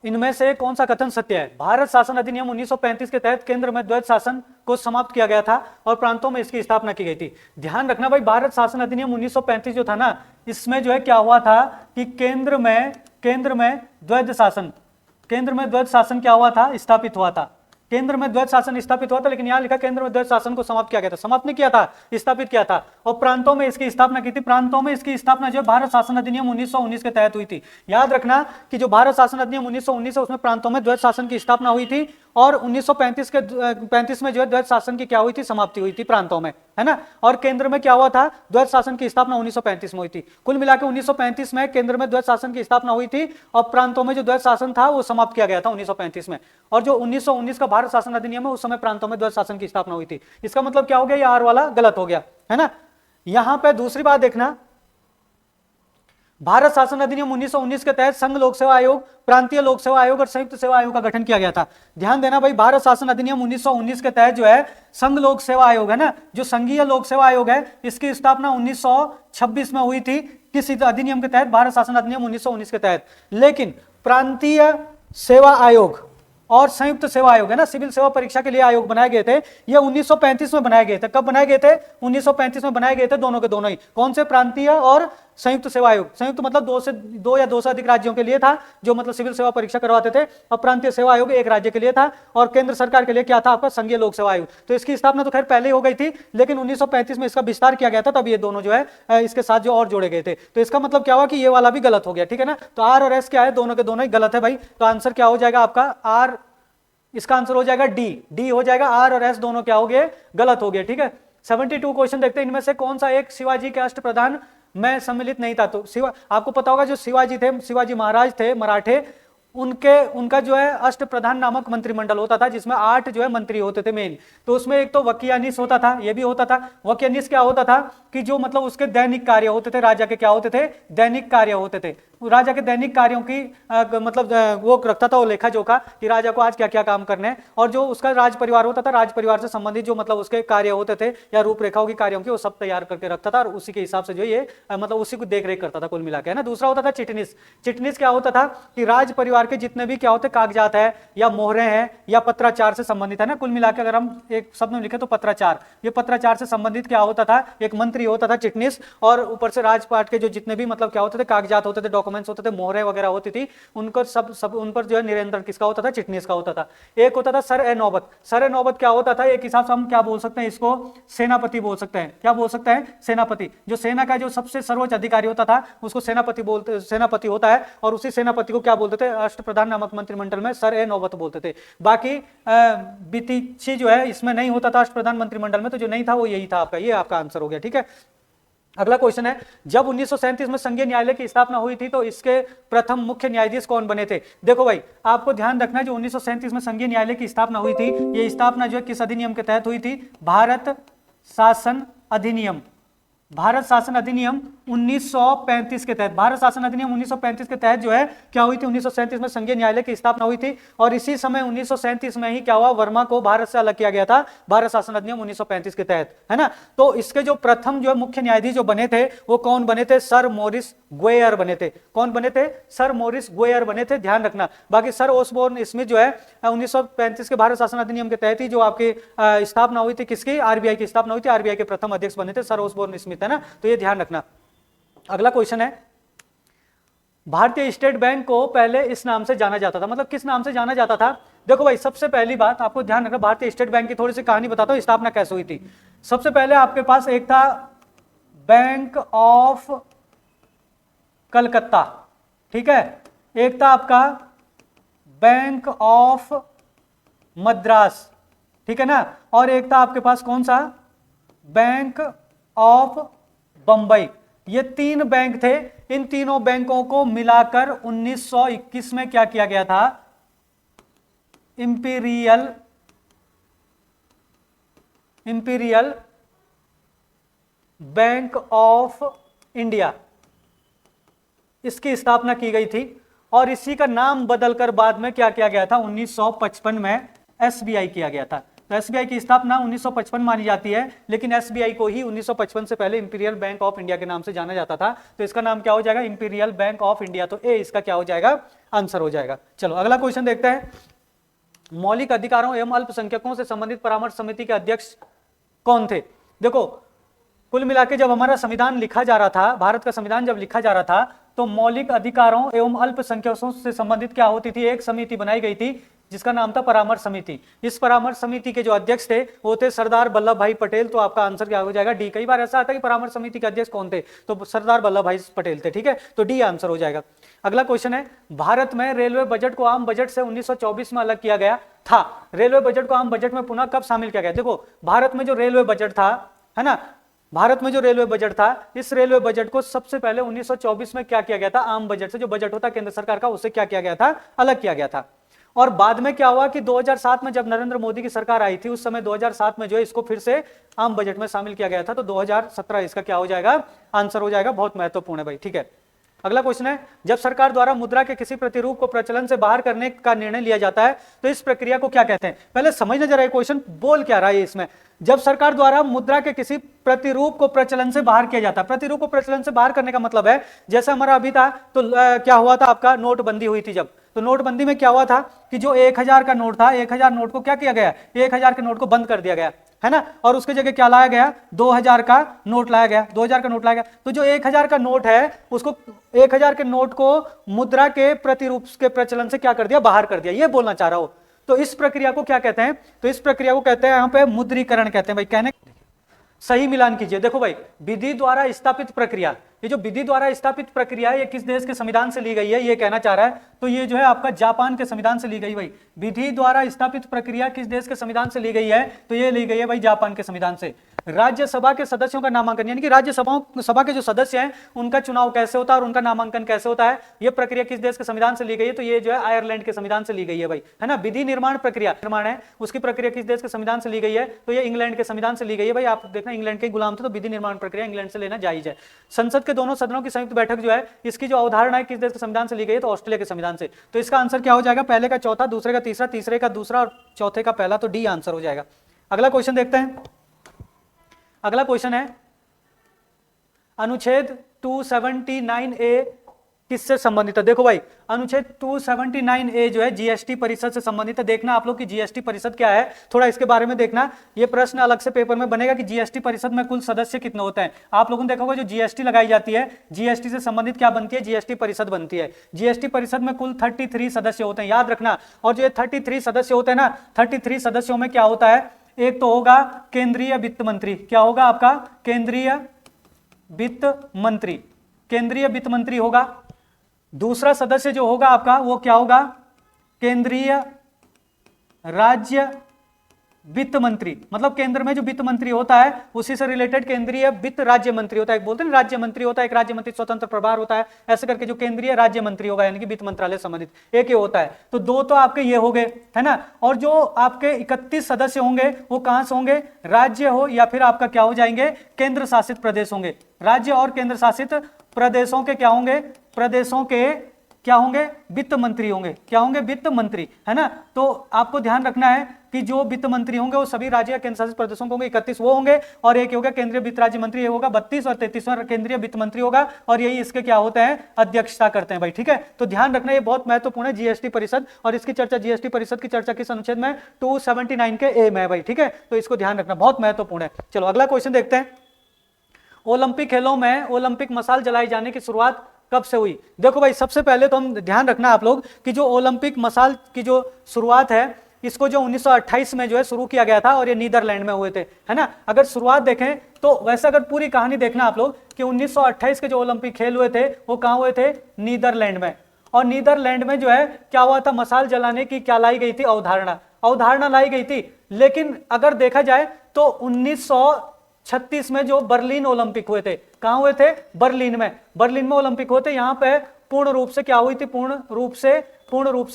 इनमें से कौन सा कथन सत्य है। भारत शासन अधिनियम 1935 के तहत केंद्र में द्वैध शासन को समाप्त किया गया था और प्रांतों में इसकी स्थापना की गई थी। ध्यान रखना भाई, भारत शासन अधिनियम 1935 जो था ना, इसमें जो है क्या हुआ था कि केंद्र में द्वैध शासन क्या हुआ था, स्थापित हुआ था। केंद्र में द्वैध शासन स्थापित हुआ था, लेकिन यहां लिखा केंद्र में द्वैध शासन को समाप्त किया गया था, समाप्त नहीं किया था, स्थापित किया था। और प्रांतों में इसकी स्थापना की थी। प्रांतों में इसकी स्थापना जो भारत शासन अधिनियम 1919 के तहत हुई थी। याद रखना कि जो भारत शासन अधिनियम 1919 है उसमें प्रांतों में द्वैध शासन की स्थापना हुई थी, और 1935 में जो है द्वैध शासन की क्या हुई थी, समाप्ति हुई थी प्रांतों में, है ना। और केंद्र में क्या हुआ था, द्वैध शासन की स्थापना 1935 में हुई थी। कुल मिलाकर 1935 में केंद्र में द्वैध शासन की स्थापना हुई थी, और प्रांतों में जो द्वैध शासन था वो समाप्त किया गया था 1935 में। और जो 1919 का भारत शासन अधिनियम है उस समय प्रांतों में द्वैध शासन की स्थापना हुई थी। इसका मतलब क्या हो गया, ये आर वाला गलत हो गया, है ना। यहां पे दूसरी बात देखना, भारत शासन अधिनियम 1919 के तहत संघ लोक सेवा आयोग, प्रांतीय लोक सेवा आयोग और संयुक्त सेवा आयोग का गठन किया गया था। ध्यान देना भाई, भारत शासन अधिनियम 1919 के तहत जो है संघ लोक सेवा आयोग है ना, जो संघीय लोक सेवा आयोग है, इसकी स्थापना 1926 में हुई थी। किस अधिनियम के तहत, भारत शासन अधिनियम 1919 के तहत। लेकिन प्रांतीय सेवा आयोग और संयुक्त सेवा आयोग है ना, सिविल सेवा परीक्षा के लिए आयोग बनाए गए थे, ये 1935 में बनाए गए थे। कब बनाए गए थे? 1935 में बनाए गए थे, दोनों के दोनों ही। कौन से? प्रांतीय और संयुक्त सेवा आयोग। संयुक्त मतलब दो या दो से अधिक राज्यों के लिए था, जो मतलब सिविल सेवा परीक्षा करवाते थे, और प्रांतीय सेवा आयोग एक राज्य के लिए था, और केंद्र सरकार के लिए क्या था? आपका संघीय लोक सेवा आयोग। तो इसकी स्थापना तो खैर पहले ही हो गई थी, लेकिन 1935 में इसका विस्तार किया गया था, तब ये दोनों जो है इसके साथ जो और जोड़े गए थे। तो इसका मतलब क्या हुआ कि ये वाला भी गलत हो गया, ठीक है ना। तो आर और एस क्या है? दोनों के दोनों ही गलत है भाई। तो आंसर क्या हो जाएगा आपका? आर, इसका आंसर हो जाएगा डी। डी हो जाएगा, आर और एस दोनों क्या हो गए? गलत हो गए, ठीक है। 72 क्वेश्चन देखते हैं, इनमें से कौन सा एक शिवाजी के अष्टप्रधान में सम्मिलित नहीं था? तो आपको पता होगा जो शिवाजी थे, शिवाजी महाराज थे मराठे, उनका जो है अष्टप्रधान नामक मंत्रिमंडल होता था, जिसमें 8 जो है मंत्री होते थे मेन। तो उसमें एक तो वकियानीस होता था, ये भी होता था। वकियानीस क्या होता था कि जो मतलब उसके दैनिक कार्य होते थे, राजा के क्या होते थे? दैनिक कार्य होते थे। राजा के दैनिक कार्यों की मतलब वो रखता था, वो लेखा जोखा कि राजा को आज क्या क्या काम करने हैं। और जो उसका राज परिवार होता था, राज परिवार से संबंधित जो मतलब उसके कार्य होते थे या रूपरेखाओं की कार्यों की, वो सब तैयार करके रखता था, और उसी के हिसाब से जो ये मतलब उसी को देख रेख करता था कुल मिला के, है ना। दूसरा होता था चिटनीस। चिटनीस क्या होता था कि राज परिवार के जितने भी क्या होते कागजात है या मोहरे हैं या पत्राचार से संबंधित, है ना। कुल मिला के अगर हम एक शब्द में लिखे तो पत्राचार, ये पत्राचार से संबंधित क्या होता था? एक मंत्री होता था चिटनीस, और ऊपर से राजपाट के जो जितने भी मतलब क्या होते थे कागजात होते थे, डॉक्यूमेंट्स होते थे, मोहरे वगैरह होती थी, उनको सब उन पर जो है नियंत्रण किसका होता था? चिटनीस का होता था। एक होता था सर ए नौबत। सर ए नौबत क्या होता था? एक हिसाब से हम क्या बोल सकते हैं इसको? सेनापति बोल सकते हैं। क्या बोल सकते हैं? सेनापति। जो सेना का जो सबसे सर्वोच्च अधिकारी होता था उसको सेनापति होता है, और उसी सेनापति को क्या बोलते थे? अष्टप्रधान नामक मंत्रिमंडल में सर ए नौबत बोलते थे। बाकी बीतीची जो है इसमें नहीं होता था अष्टप्रधान मंत्रिमंडल में, तो जो नहीं था वो यही था आपका। ये आपका आंसर हो गया, ठीक है। अगला क्वेश्चन है, जब 1937 में संघीय न्यायालय की स्थापना हुई थी तो इसके प्रथम मुख्य न्यायाधीश कौन बने थे? देखो भाई, आपको ध्यान रखना है, जो 1937 में संघीय न्यायालय की स्थापना हुई थी, ये स्थापना जो है किस अधिनियम के तहत हुई थी? भारत शासन अधिनियम। भारत शासन अधिनियम 1935 के तहत, भारत शासन अधिनियम 1935 के तहत जो है क्या हुई थी? 1937 में संघीय न्यायालय की स्थापना हुई थी, और इसी समय 1937 में ही क्या हुआ? वर्मा को भारत से अलग किया गया था, भारत शासन अधिनियम 1935 के तहत, है ना। तो इसके जो प्रथम जो है मुख्य न्यायाधीश जो बने थे वो कौन बने थे? सर मॉरिस ग्वेयर बने थे। कौन बने थे? सर मॉरिस ग्वेयर बने थे, ध्यान रखना। बाकी सर ओसबोर्न स्मिथ जो है 1935 के भारत शासन अधिनियम के तहत ही जो आपकी स्थापना हुई थी, किसकी? आरबीआई की स्थापना हुई थी, आरबीआई के प्रथम अध्यक्ष बने थे सर ओसबोर्न स्मिथ, है ना। तो ये ध्यान रखना। अगला क्वेश्चन है, भारतीय स्टेट बैंक को पहले इस नाम से जाना जाता था, मतलब किस नाम से जाना जाता था? देखो भाई, सबसे पहली बात आपको ध्यान रखना, भारतीय स्टेट बैंक की थोड़ी सी कहानी बताता हूं, स्थापना कैसे हुई थी। सबसे पहले आपके पास एक था बैंक ऑफ कलकत्ता, ठीक है। एक था आपका बैंक ऑफ मद्रास, ठीक है ना। और एक था आपके पास कौन सा? Bank of Bombay. ये 3 बैंक थे। इन तीनों बैंकों को मिलाकर 1921 में क्या किया गया था? इंपीरियल बैंक ऑफ इंडिया, इसकी स्थापना की गई थी। और इसी का नाम बदलकर बाद में क्या किया गया था? 1955 में एसबीआई किया गया था। तो एसबीआई की स्थापना 1955 मानी जाती है, लेकिन एसबीआई को ही 1955 से पहले इंपीरियल बैंक ऑफ इंडिया के नाम से जाना जाता था। तो इसका नाम क्या हो जाएगा? Imperial bank of India. तो ए इसका क्या हो जाएगा? आंसर हो जाएगा। चलो अगला क्वेश्चन देखते हैं, मौलिक अधिकारों एवं अल्पसंख्यकों से संबंधित परामर्श समिति के अध्यक्ष कौन थे? देखो, कुल मिला के जब हमारा संविधान लिखा जा रहा था, भारत का संविधान जब लिखा जा रहा था, तो मौलिक अधिकारों एवं अल्पसंख्यकों से संबंधित क्या होती थी? एक समिति बनाई गई थी जिसका नाम था परामर्श समिति। इस परामर्श समिति के जो अध्यक्ष थे वो थे सरदार वल्लभ भाई पटेल। तो आपका आंसर क्या हो जाएगा? डी। कई बार ऐसा आता है कि परामर्श समिति के अध्यक्ष कौन थे, तो सरदार वल्लभ भाई पटेल थे, ठीक है। तो डी आंसर हो जाएगा। अगला क्वेश्चन है, भारत में रेलवे बजट को आम बजट से 1924 में अलग किया गया था। रेलवे बजट को आम बजट में पुनः कब शामिल किया गया? देखो, भारत में जो रेलवे बजट था, है ना, भारत में जो रेलवे बजट था, इस रेलवे बजट को सबसे पहले 1924 में क्या किया गया था? आम बजट से जो बजट होता केंद्र सरकार का, उससे क्या किया गया था? अलग किया गया था। और बाद में क्या हुआ कि 2007 में जब नरेंद्र मोदी की सरकार आई थी, उस समय 2007 में जो है इसको फिर से आम बजट में शामिल किया गया था। तो 2017 इसका क्या हो जाएगा? आंसर हो जाएगा। बहुत महत्वपूर्ण है भाई, ठीक है। अगला क्वेश्चन है, जब सरकार द्वारा मुद्रा के किसी प्रतिरूप को प्रचलन से बाहर करने का निर्णय लिया जाता है तो इस प्रक्रिया को क्या कहते हैं? पहले समझना जरा ये क्वेश्चन बोल क्या रहा है इसमें। जब सरकार द्वारा मुद्रा के किसी प्रतिरूप को प्रचलन से बाहर किया जाता है, प्रतिरूप को प्रचलन से बाहर करने का मतलब है, जैसे हमारा अभी था तो क्या हुआ था आपका? नोटबंदी हुई थी जब, तो नोटबंदी में क्या हुआ था कि जो 1000 का नोट था, 1000 नोट को क्या किया गया, 1000 के नोट को बंद कर दिया गया, है ना, और उसके जगह क्या लाया गया, 2000 का नोट लाया गया, 2000 का नोट लाया गया। तो जो 1000 का नोट है उसको 1000 के नोट को मुद्रा के प्रतिरूप के प्रचलन से क्या कर दिया, बाहर कर दिया, ये बोलना चाह रहा हूं। तो इस प्रक्रिया को क्या कहते हैं, तो इस प्रक्रिया को कहते हैं यहां पे मुद्रीकरण कहते हैं भाई। कहने सही मिलान कीजिए, देखो भाई विधि द्वारा स्थापित प्रक्रिया, ये जो विधि द्वारा स्थापित प्रक्रिया है ये किस देश के संविधान से ली गई है, ये कहना चाह रहा है, तो ये जो है आपका जापान के संविधान से ली गई। भाई विधि द्वारा स्थापित प्रक्रिया किस देश के संविधान से ली गई है, तो ये ली गई है भाई जापान के संविधान से। राज्यसभा के सदस्यों का नामांकन, यानी कि राज्यसभा के जो सदस्य हैं उनका चुनाव कैसे होता है और उनका नामांकन कैसे होता है, ये प्रक्रिया किस देश के संविधान से ली गई है, तो ये जो है आयरलैंड के संविधान से ली गई है भाई, है ना। विधि निर्माण प्रक्रिया निर्माण है उसकी प्रक्रिया किस देश के संविधान से ली गई है, तो ये इंग्लैंड के संविधान से ली गई है भाई। आप देखना इंग्लैंड के गुलाम थे तो विधि निर्माण प्रक्रिया इंग्लैंड से लेना जायज है। संसद के दोनों सदनों की संयुक्त बैठक जो है इसकी जो अवधारणा है किस देश के संविधान से ली गई है, तो ऑस्ट्रेलिया के संविधान से। तो इसका आंसर क्या हो जाएगा, पहले का चौथा, दूसरे का तीसरा, तीसरे का दूसरा और चौथे का पहला, तो डी आंसर हो जाएगा। अगला क्वेश्चन देखते हैं। अगला क्वेश्चन है अनुच्छेद 279A किससे संबंधित है। देखो भाई अनुच्छेद 279A जो है जीएसटी परिषद से संबंधित है। देखना आप लोग कि जीएसटी परिषद क्या है, थोड़ा इसके बारे में देखना। ये प्रश्न अलग से पेपर में बनेगा कि जीएसटी परिषद में कुल सदस्य कितने होते हैं। आप लोगों ने देखा होगा जो जीएसटी लगाई जाती है, जीएसटी से संबंधित क्या बनती है, जीएसटी परिषद बनती है। जीएसटी परिषद में कुल 33 सदस्य होते हैं, याद रखना। और जो 33 सदस्य होते हैं ना, 33 सदस्यों में क्या होता है, एक तो होगा केंद्रीय वित्त मंत्री, क्या होगा आपका केंद्रीय वित्त मंत्री, केंद्रीय वित्त मंत्री होगा। दूसरा सदस्य जो होगा आपका वो क्या होगा, केंद्रीय राज्य वित्त मंत्री, मतलब केंद्र में जो वित्त मंत्री होता है उसी से रिलेटेड केंद्रीय वित्त राज्य मंत्री होता है। एक बोलते हैं राज्य मंत्री होता है, एक राज्य मंत्री स्वतंत्र प्रभार होता है, ऐसे करके जो केंद्रीय राज्य मंत्री होगा यानी कि वित्त मंत्रालय संबंधित एक ही होता है। तो दो तो आपके ये हो गए, है ना। और जो आपके 31 सदस्य होंगे वो कहां से होंगे, राज्य हो या फिर आपका क्या हो जाएंगे, केंद्र शासित प्रदेश होंगे। राज्य और केंद्र शासित प्रदेशों के क्या होंगे, प्रदेशों के क्या होंगे, वित्त मंत्री होंगे। क्या होंगे, वित्त मंत्री, है ना। तो आपको ध्यान रखना है कि जो वित्त मंत्री होंगे वो सभी राज्य या केंद्र शासित प्रदेशों के होंगे, 31 वो होंगे, और एक होगा केंद्रीय वित्त राज्य मंत्री, ये होगा 32, और 33वां केंद्रीय वित्त मंत्री होगा, और यही इसके क्या होते हैं, अध्यक्षता करते हैं भाई, ठीक है। तो ध्यान रखना ये बहुत महत्वपूर्ण है जीएसटी परिषद, और इसकी चर्चा जीएसटी परिषद की चर्चा किस अनुच्छेद में, 279 के ए में है भाई, ठीक है। तो इसको ध्यान रखना बहुत महत्वपूर्ण है। चलो अगला क्वेश्चन देखते हैं। ओलंपिक खेलों में ओलंपिक मशाल जलाई जाने की शुरुआत कब से हुई। देखो भाई सबसे पहले तो हम ध्यान रखना आप लोग कि जो ओलंपिक मशाल की जो शुरुआत है इसको जो 1928 में जो है शुरू किया गया था, और ये नीदरलैंड में हुए थे, है ना। अगर शुरुआत देखें तो वैसे अगर पूरी कहानी देखना आप लोग कि 1928 के जो ओलंपिक खेल हुए थे वो कहाँ हुए थे, नीदरलैंड में। और नीदरलैंड में जो है क्या हुआ था, मशाल जलाने की क्या लाई गई थी, अवधारणा लाई गई थी। लेकिन अगर देखा जाए तो 1936 में जो बर्लिन ओलंपिक हुए थे, कहां हुए थे, बर्लिन में ओलंपिक हुए थे। यहां पे पूर्ण रूप से क्या हुई थी, पूर्ण रूप से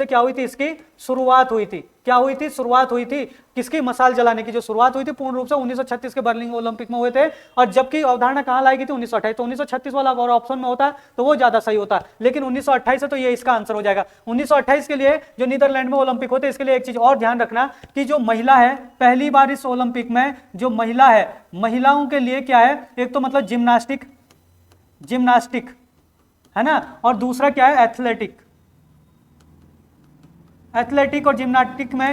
क्या हुई थी, इसकी शुरुआत हुई थी। क्या हुई थी, शुरुआत हुई थी किसकी, मशाल जलाने की जो शुरुआत हुई थी पूर्ण रूप से 1936 के बर्लिन ओलंपिक में हुए थे। और जबकि अवधारणा कहां लाई गई थी, 1928। तो 1936 वाला अगर ऑप्शन में होता तो वो ज्यादा सही होता, लेकिन 1928 है तो ये इसका आंसर हो जाएगा। 1928 के लिए जो नीदरलैंड में ओलंपिक होते, इसके लिए एक चीज और ध्यान रखना कि जो महिला है पहली बार इस ओलंपिक में जो महिला है, महिलाओं के लिए क्या है, एक तो मतलब जिम्नास्टिक है ना, और दूसरा क्या है, एथलेटिक और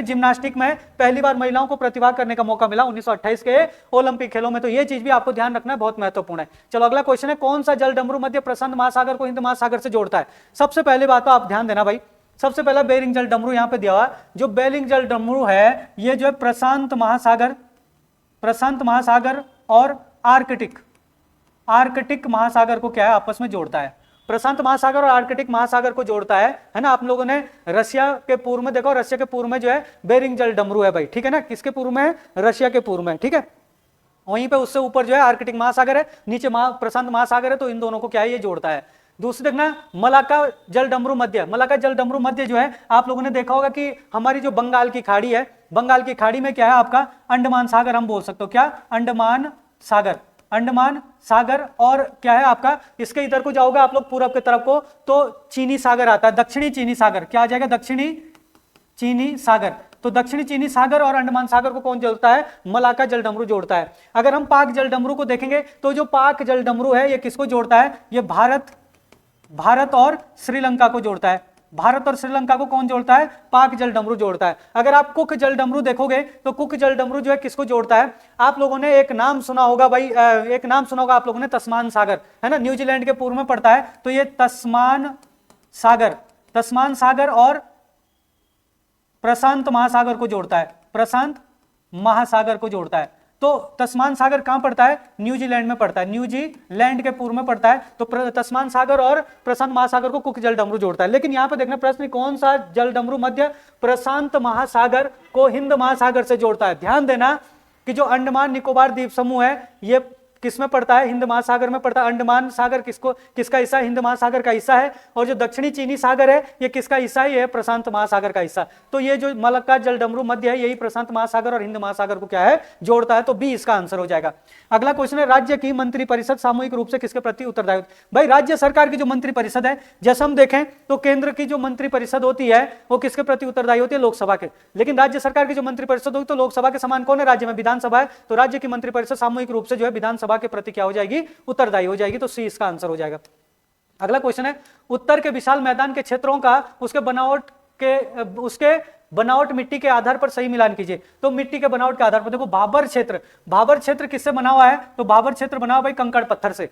जिम्नास्टिक में पहली बार महिलाओं को प्रतिभाग करने का मौका मिला 1928 के ओलंपिक खेलों में। तो ये चीज भी आपको ध्यान रखना है, बहुत महत्वपूर्ण है। चलो अगला क्वेश्चन है, कौन सा जल डमरू मध्य प्रशांत महासागर को हिंद महासागर से जोड़ता है। सबसे पहले बात तो आप ध्यान देना भाई, सबसे पहला बेरिंग जल डमरू यहां पे दिया हुआ। जो बेरिंग जल डमरू है ये जो है प्रशांत महासागर और आर्कटिक महासागर को क्या है, आपस में जोड़ता है। प्रशांत महासागर और आर्कटिक महासागर को जोड़ता है ना। आप लोगों ने रशिया के पूर्व में देखो, रशिया के पूर्व में जो है बेरिंग जल डमरू है भाई, ठीक है ना। किसके पूर्व में है, रशिया के पूर्व में, ठीक है। वहीं पे उससे ऊपर जो है आर्कटिक महासागर है, नीचे प्रशांत महासागर है, तो इन दोनों को क्या है, ये जोड़ता है। दूसरी देखना मलाका जल डमरू मध्य जो है, आप लोगों ने देखा होगा कि हमारी जो बंगाल की खाड़ी है, बंगाल की खाड़ी में क्या है आपका अंडमान सागर, हम बोल सकते हो क्या, अंडमान सागर। और क्या है आपका, इसके इधर को जाओगे आप लोग पूरब की तरफ को तो चीनी सागर आता है, दक्षिणी चीनी सागर। क्या आ जाएगा, दक्षिणी चीनी सागर। तो दक्षिणी चीनी सागर और अंडमान सागर को कौन जोड़ता है, मलाका जल डमरू जोड़ता है। अगर हम पाक जल डमरू को देखेंगे तो जो पाक जल डमरू है ये किसको जोड़ता है, ये भारत और श्रीलंका को जोड़ता है। भारत और श्रीलंका को कौन जोड़ता है? पाक जल डमरू जोड़ता है। अगर आप कुक जल डमरू देखोगे तो कुक जल डमरू जो है किसको जोड़ता है? आप लोगों ने एक नाम सुना होगा भाई, एक नाम सुना होगा आप लोगों ने, तस्मान सागर, है ना, न्यूजीलैंड के पूर्व में पड़ता है। तो ये तस्मान सागर और प्रशांत महासागर को जोड़ता है, प्रशांत महासागर को जोड़ता है। तो तस्मान सागर कहां पड़ता है? न्यूजीलैंड में पड़ता है, न्यूजीलैंड के पूर्व में पड़ता है। तो तस्मान सागर और प्रशांत महासागर को कुक जल डमरू जोड़ता है। लेकिन यहां पर देखना प्रश्न, कौन सा जल डमरू मध्य प्रशांत महासागर को हिंद महासागर से जोड़ता है? ध्यान देना कि जो अंडमान निकोबार द्वीप समूह है ये किस में पड़ता है? हिंद महासागर में पड़ता है। अंडमान सागर किसका हिस्सा है? हिंद महासागर का हिस्सा है। और जो दक्षिणी चीनी सागर है ये किसका हिस्सा है? ये है प्रशांत महासागर का हिस्सा। तो ये जो मलक्का जल डमरू मध्य है यही प्रशांत महासागर और हिंद महासागर को क्या है? जोड़ता है। तो बी इसका आंसर हो जाएगा। अगला क्वेश्चन है, राज्य की मंत्रिपरिषद सामूहिक रूप से किसके प्रति उत्तरदायी? भाई राज्य सरकार की जो मंत्रिपरिषद है, जैसे हम देखें तो केंद्र की जो मंत्रिपरिषद होती है वो किसके प्रति उत्तरदायी होती है? लोकसभा के। लेकिन राज्य सरकार की जो मंत्रिपरिषद होगी तो लोकसभा के समान कौन है? राज्य में विधानसभा है। तो राज्य की मंत्रिपरिषद सामूहिक रूप से जो है विधानसभा के प्रति क्या हो जाएगी? उत्तरदायी हो जाएगी। तो सी इसका आंसर हो जाएगा। अगला क्वेश्चन है, उत्तर के विशाल मैदान के क्षेत्रों का उसके बनावट मिट्टी के आधार पर सही मिलान कीजिए। तो मिट्टी के बनावट के आधार पर देखो, बाबर क्षेत्र किससे बना हुआ है? तो बाबर क्षेत्र बना हुआ भाई कंकड़ पत्थर से।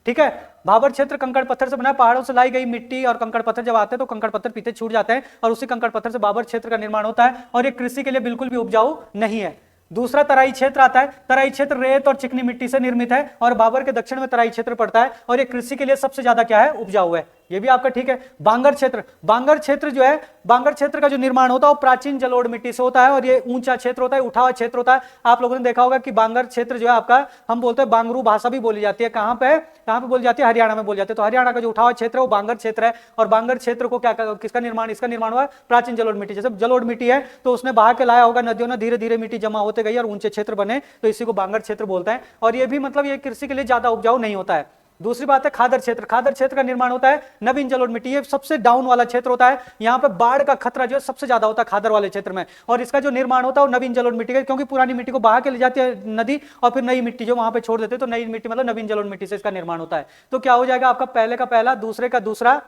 ठीक है, बाबर क्षेत्र कंकड़ पत्थर से बना, पहाड़ों से लाई गई मिट्टी और कंकड़ पत्थर जब आते हैं तो कंकड़ पत्थर पीछे छूट जाते हैं और उसी कंकड़ पत्थर से बाबर क्षेत्र का निर्माण होता है। और ये कृषि के लिए बिल्कुल भी उपजाऊ नहीं है। दूसरा तराई क्षेत्र आता है। तराई क्षेत्र रेत और चिकनी मिट्टी से निर्मित है और बाबर के दक्षिण में तराई क्षेत्र पड़ता है और ये कृषि के लिए सबसे ज्यादा क्या है? उपजाऊ है। ये भी आपका ठीक है। बांगर क्षेत्र जो है, बांगर क्षेत्र का जो निर्माण होता है वो प्राचीन जलोढ़ मिट्टी से होता है और ये ऊंचा क्षेत्र होता है, उठा हुआ क्षेत्र होता है। आप लोगों ने देखा होगा कि बांगर क्षेत्र जो है आपका, हम बोलते हैं बांगरू भाषा भी बोली जाती है। कहां पे बोली जाती है? हरियाणा में बोली जाती है। तो हरियाणा का जो उठा हुआ क्षेत्र है वो बांगर क्षेत्र है। और बांगर क्षेत्र को किसका निर्माण? इसका निर्माण हुआ प्राचीन जलोढ़ मिट्टी। जैसे जलोढ़ मिट्टी है तो उसने बहा के लाया होगा नदियों ने, धीरे धीरे मिट्टी जमा होते गई और ऊंचे क्षेत्र बने, तो इसी को बांगर क्षेत्र बोलते हैं। और ये भी मतलब ये कृषि के लिए ज्यादा उपजाऊ नहीं होता है। दूसरी बात है खादर क्षेत्र का निर्माण होता है नवीन जलोढ़ मिट्टी। ये सबसे डाउन वाला क्षेत्र होता है। यहाँ पे बाढ़ का खतरा जो है सबसे ज्यादा होता है खादर वाले क्षेत्र में। और इसका जो निर्माण होता है वो नवीन जलोढ़ मिट्टी का, क्योंकि पुरानी मिट्टी को बहा के ले जाती है नदी और फिर नई मिट्टी जो वहां पे छोड़ देते हैं, तो नई मिट्टी मतलब नवीन जलोढ़ मिट्टी से इसका निर्माण होता है। तो क्या हो जाएगा आपका? पहले का पहला, दूसरे का दूसरा,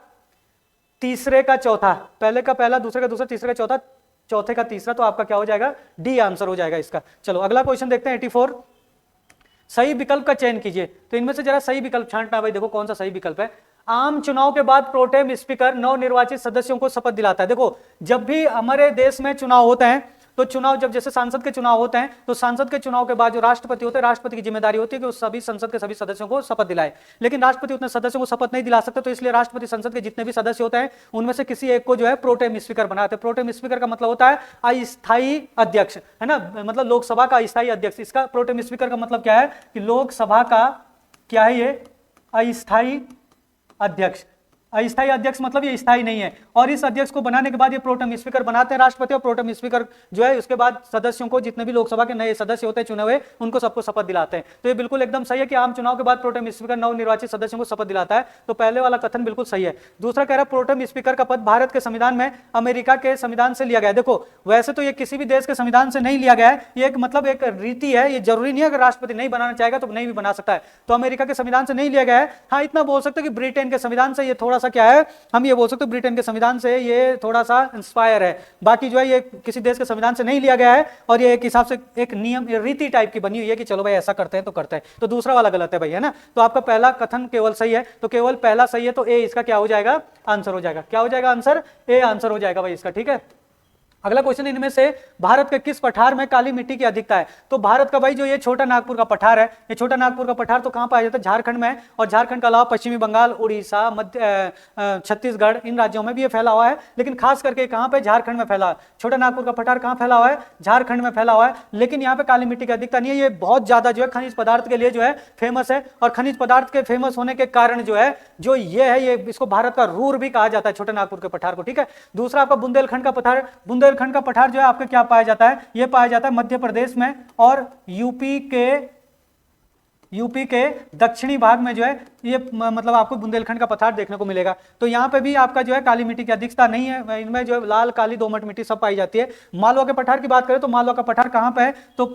तीसरे का चौथा। पहले का पहला, दूसरे का दूसरा, तीसरे का चौथा, चौथे का तीसरा। तो आपका क्या हो जाएगा? डी आंसर हो जाएगा इसका। चलो अगला क्वेश्चन देखते हैं 84। सही विकल्प का चयन कीजिए। तो इनमें से जरा सही विकल्प छांटना भाई। देखो कौन सा सही विकल्प है। आम चुनाव के बाद प्रोटेम स्पीकर नवनिर्वाचित सदस्यों को शपथ दिलाता है। देखो जब भी हमारे देश में चुनाव होते हैं तो चुनाव, जब जैसे सांसद के चुनाव होते हैं तो सांसद के चुनाव के बाद जो राष्ट्रपति होते हैं, राष्ट्रपति की जिम्मेदारी होती है कि वो सभी संसद के सभी सदस्यों को शपथ दिलाए। लेकिन राष्ट्रपति उतने सदस्यों को शपथ नहीं दिला सकते, तो इसलिए राष्ट्रपति संसद के जितने भी सदस्य होते हैं उनमें से किसी एक को जो है प्रोटेम स्पीकर बनाते हैं। प्रोटेम स्पीकर का मतलब होता है अस्थायी अध्यक्ष, है ना, मतलब लोकसभा का अस्थायी अध्यक्ष। इसका प्रोटेम स्पीकर का मतलब क्या है कि लोकसभा का क्या है? ये अस्थायी अध्यक्ष। अस्थायी अध्यक्ष मतलब ये स्थायी नहीं है। और इस अध्यक्ष को बनाने के बाद ये प्रोटेम स्पीकर बनाते हैं राष्ट्रपति, और प्रोटेम स्पीकर जो है उसके बाद सदस्यों को, जितने भी लोकसभा के नए सदस्य होते हैं चुने हुए, उनको सबको शपथ दिलाते हैं। तो ये बिल्कुल एकदम सही है कि आम चुनाव के बाद प्रोटेम स्पीकर नवनिर्वाचित सदस्यों को शपथ दिलाता है। तो पहले वाला कथन बिल्कुल सही है। दूसरा कह रहा है प्रोटेम स्पीकर का पद भारत के संविधान में अमेरिका के संविधान से लिया गया है। देखो वैसे तो ये किसी भी देश के संविधान से नहीं लिया गया है, ये एक मतलब एक रीति है। ये जरूरी नहीं है अगर राष्ट्रपति नहीं बनाना चाहेगा तो नहीं भी बना सकता है। तो अमेरिका के संविधान से नहीं लिया गया है। हाँ इतना बोल सकते कि ब्रिटेन के संविधान से ये थोड़ा सा क्या है, हम ये बोल सकते हैं ब्रिटेन के संविधान से ये थोड़ा सा इंस्पायर है। बाकी जो है ये किसी देश के संविधान से नहीं लिया गया है और ये एक हिसाब से एक नियम रीति टाइप की बनी हुई है कि चलो भाई ऐसा करते हैं तो करते हैं। तो दूसरा वाला गलत है भाई, है ना। तो आपका पहला कथन केवल सही है, तो केवल पहला सही है। तो ए इसका क्या हो जाएगा? आंसर हो जाएगा। क्या हो जाएगा आंसर? ए आंसर हो जाएगा भाई इसका। ठीक है। अगला क्वेश्चन, इनमें से भारत के किस पठार में काली मिट्टी की अधिकता है? तो भारत का भाई जो ये छोटा नागपुर का पठार है, ये छोटा नागपुर का पठार तो कहां पाया जाता है? झारखंड में। और झारखंड के अलावा पश्चिमी बंगाल, उड़ीसा, मध्य छत्तीसगढ़, इन राज्यों में भी ये फैला हुआ है। लेकिन खास करके कहां पे? झारखंड में फैला है। छोटा नागपुर का पठार कहां फैला हुआ है? झारखंड में फैला हुआ है। लेकिन यहाँ पे काली मिट्टी की अधिकता नहीं है। ये बहुत ज्यादा जो है खनिज पदार्थ के लिए जो है फेमस है। और खनिज पदार्थ के फेमस होने के कारण जो है ये इसको भारत का रूर भी कहा जाता है, छोटे नागपुर के पठार को। ठीक है। दूसरा आपका बुंदेलखंड का पठार। बुंदेलखंड का पठार जो है आपका क्या पाया जाता है? ये पाया जाता है मध्य प्रदेश में और यूपी के दक्षिणी भाग में जो है ये मतलब आपको बुंदेलखंड का पठार देखने को मिलेगा। तो यहाँ पे भी आपका जो है काली मिट्टी की अधिकता नहीं है। इनमें जो है लाल, काली, दोमट मिट्टी सब पाई जाती है। मालवा के पठार की बात करें तो मालवा का पठार कहाँ पे है? तो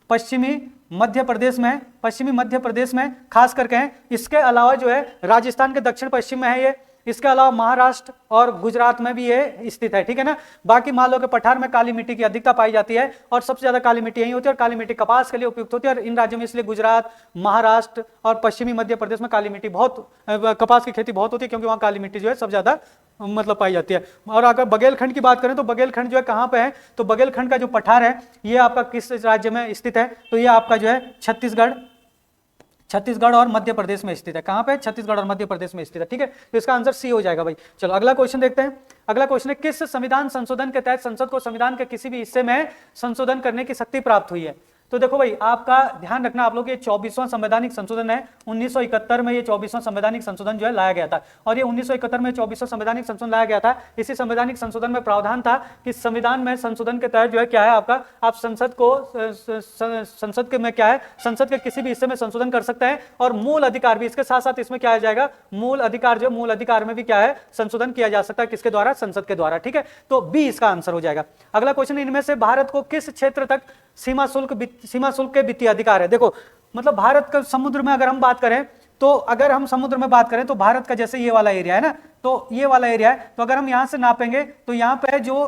पश्चिमी मध्य प्रदेश में है। पश्चिमी मध्य प्रदेश में खास करके है। इसके अलावा जो है राजस्थान के दक्षिण पश्चिम में है ये। इसके अलावा महाराष्ट्र और गुजरात में भी ये स्थित है, ठीक है ना। बाकी मान लो कि पठार में काली मिट्टी की अधिकता पाई जाती है और सबसे ज्यादा काली मिट्टी यही होती है और काली मिट्टी कपास के लिए उपयुक्त होती है। और इन राज्यों में इसलिए गुजरात, महाराष्ट्र और पश्चिमी मध्य प्रदेश में काली मिट्टी बहुत, कपास की खेती बहुत होती है, क्योंकि वहाँ काली मिट्टी जो है सबसे ज्यादा मतलब पाई जाती है। और अगर बघेलखंड की बात करें तो बघेलखंड जो है कहाँ पे है, तो बघेलखंड का जो पठार है ये आपका किस राज्य में स्थित है, तो ये आपका जो है छत्तीसगढ़ और मध्य प्रदेश में स्थित है। कहां पे? छत्तीसगढ़ और मध्य प्रदेश में स्थित है, ठीक है। तो इसका आंसर सी हो जाएगा भाई। चलो अगला क्वेश्चन देखते हैं। अगला क्वेश्चन है, किस संविधान संशोधन के तहत संसद को संविधान के किसी भी हिस्से में संशोधन करने की शक्ति प्राप्त हुई है? तो देखो भाई, आपका ध्यान रखना, आप लोग ये 24वां संवैधानिक संशोधन है। 1971 में ये 24वां संवैधानिक संशोधन जो है लाया गया था, और ये 1971 में 24वां संवैधानिक संशोधन लाया गया था। इसी संवैधानिक संशोधन में प्रावधान था कि संविधान में संशोधन के तहत जो है क्या है आपका, आप संसद को संसद के में क्या है, संसद के किसी भी हिस्से में संशोधन कर सकते हैं, और मूल अधिकार भी इसके साथ साथ इसमें क्या आ जाएगा, मूल अधिकार जो मूल अधिकार में भी क्या है संशोधन किया जा सकता है, किसके द्वारा? संसद के द्वारा, ठीक है। तो बी इसका आंसर हो जाएगा। अगला क्वेश्चन, इनमें से भारत को किस क्षेत्र तक सीमा शुल्क के वित्तीय अधिकार है? देखो मतलब भारत का समुद्र में अगर हम बात करें, तो अगर हम समुद्र में बात करें तो भारत का जैसे ये वाला एरिया है ना, तो ये वाला एरिया है, तो अगर हम यहां से नापेंगे तो यहां पे जो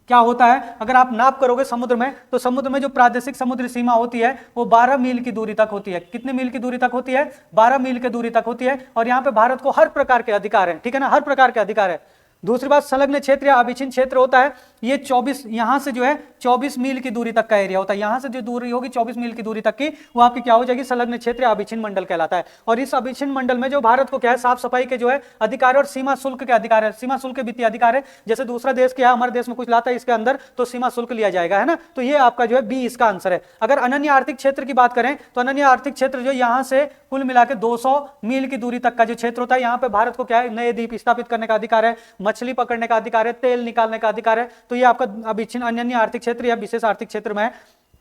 क्या होता है, अगर आप नाप करोगे समुद्र में, तो समुद्र में जो प्रादेशिक समुद्री सीमा होती है वो 12 मील की दूरी तक होती है। कितने मील की दूरी तक होती है? 12 मील की दूरी तक होती है। और यहाँ पे भारत को हर प्रकार के अधिकार है, ठीक है ना, हर प्रकार के अधिकार है। दूसरी बात, संलग्न क्षेत्र या अभिचिन क्षेत्र होता है, ये 24, यहां से जो है 24 मील की दूरी तक का एरिया होता है। यहां से जो दूरी होगी 24 मील की दूरी तक की, वो आपकी क्या हो जाएगी, संलग्न क्षेत्र या अभिचिन मंडल कहलाता है। और इस अभिचिन मंडल में जो भारत को क्या है, साफ सफाई के जो है अधिकार और सीमा शुल्क के अधिकार है, सीमा शुल्क के वित्तीय अधिकार है। जैसे दूसरा देश क्या है, हमारे देश में कुछ लाता है इसके अंदर, तो सीमा शुल्क लिया जाएगा, है ना। तो ये आपका जो है बी इसका आंसर है। अगर अनन्य आर्थिक क्षेत्र की बात करें, तो अनन्य आर्थिक क्षेत्र जो यहाँ से कुल मिला के 200 मील की दूरी तक का जो क्षेत्र होता है, यहाँ पे भारत को क्या है, नए द्वीप स्थापित करने का अधिकार है, मछली पकड़ने का अधिकार है, तेल निकालने का अधिकार है। तो ये आपका अभिचिन अनन्य आर्थिक क्षेत्र या विशेष आर्थिक क्षेत्र में है।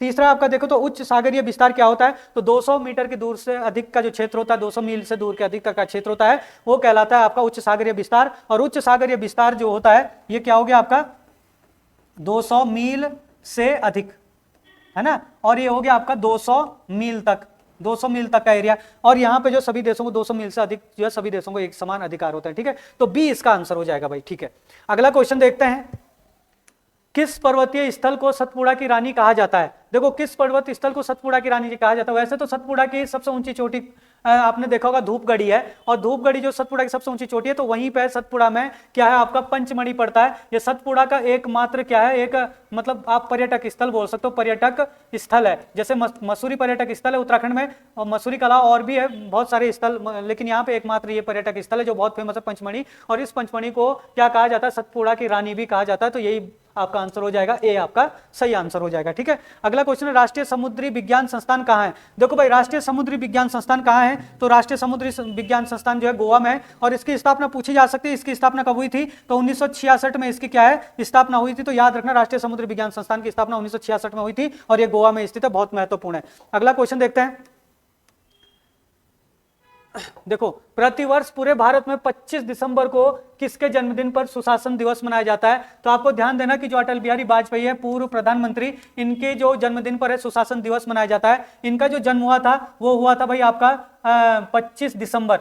तीसरा आपका देखो तो उच्च सागरीय विस्तार क्या होता है, तो 200 मीटर की दूर से अधिक का जो क्षेत्र होता है, 200 मील से दूर के अधिक का क्षेत्र होता है, वो कहलाता है आपका उच्च सागरीय विस्तार। और उच्च सागरीय विस्तार जो होता है ये क्या हो गया आपका, 200 मील से अधिक, है ना। और ये हो गया आपका 200 मील तक, 200 मील तक का एरिया। और यहाँ पे जो सभी देशों को 200 मील से अधिक जो है सभी देशों को एक समान अधिकार होता है, ठीक है। तो बी इसका आंसर हो जाएगा भाई, ठीक है। अगला क्वेश्चन देखते हैं, किस पर्वतीय स्थल को सतपुड़ा की रानी कहा जाता है? देखो किस पर्वत स्थल को सतपुड़ा की रानी कहा जाता है? वैसे तो सतपुड़ा की सबसे ऊंची चोटी आपने देखा होगा धूपगढ़ी है, और धूपगढ़ी जो सतपुड़ा की सबसे ऊंची चोटी है, तो वहीं पे सतपुड़ा में क्या है आपका पंचमढ़ी पड़ता है। ये सतपुड़ा का एकमात्र क्या है, एक मतलब आप पर्यटक स्थल बोल सकते हो, पर्यटक स्थल है। जैसे मसूरी पर्यटक स्थल है उत्तराखंड में, और मसूरी के अलावा और भी है बहुत सारे स्थल, लेकिन यहाँ पे एकमात्र ये पर्यटक स्थल है जो बहुत फेमस है, पंचमढ़ी। और इस पंचमढ़ी को क्या कहा जाता है, सतपुड़ा की रानी भी कहा जाता है। तो यही आपका आंसर हो जाएगा, ए आपका सही आंसर हो जाएगा, ठीक है। अगला क्वेश्चन है, राष्ट्रीय समुद्री विज्ञान संस्थान कहाँ है? देखो भाई, राष्ट्रीय समुद्री विज्ञान संस्थान कहाँ है, तो राष्ट्रीय समुद्री विज्ञान संस्थान जो है गोवा में है। और इसकी स्थापना पूछी जा सकती है, इसकी स्थापना कब हुई थी, तो 1966 में इसकी क्या है स्थापना हुई थी। तो याद रखना, राष्ट्रीय समुद्री विज्ञान संस्थान की स्थापना 1966 में हुई थी, और ये गोवा में स्थित है, बहुत महत्वपूर्ण है। अगला क्वेश्चन देखते हैं, देखो प्रतिवर्ष पूरे भारत में 25 दिसंबर को किसके जन्मदिन पर सुशासन दिवस मनाया जाता है? तो आपको ध्यान देना कि जो अटल बिहारी वाजपेयी है, पूर्व प्रधानमंत्री, इनके जो जन्मदिन पर है सुशासन दिवस मनाया जाता है। इनका जो जन्म हुआ था वो हुआ था भाई आपका 25 दिसंबर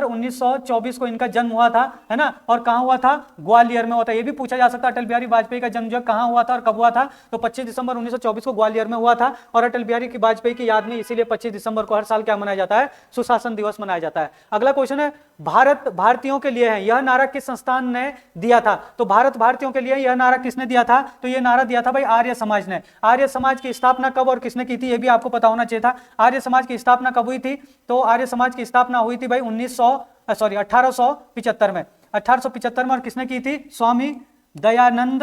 1924 को इनका जन्म हुआ था, है ना। और कहाँ हुआ था? ग्वालियर में हुआ था। ये भी पूछा जा सकता है अटल बिहारी वाजपेयी का जन्म जो कहाँ हुआ था और कब हुआ था, तो 25 दिसंबर 1924 को ग्वालियर में हुआ था। और अटल बिहारी की वाजपेयी की याद में इसीलिए 25 दिसंबर को हर साल क्या मनाया जाता है, सुशासन दिवस मनाया जाता है। अगला क्वेश्चन है, भारत भारतीयों के लिए है, यह नारा किस संस्थान ने दिया था? तो भारत भारतीयों के लिए यह नारा किसने दिया था? तो यह नारा दिया था भाई आर्य समाज ने। आर्य समाज की स्थापना कब और किसने की थी, यह भी आपको पता होना चाहिए था। आर्य समाज की स्थापना कब हुई थी? तो आर्य समाज की स्थापना हुई थी भाई 1875 में। 1875 में। और किसने की थी? स्वामी दयानंद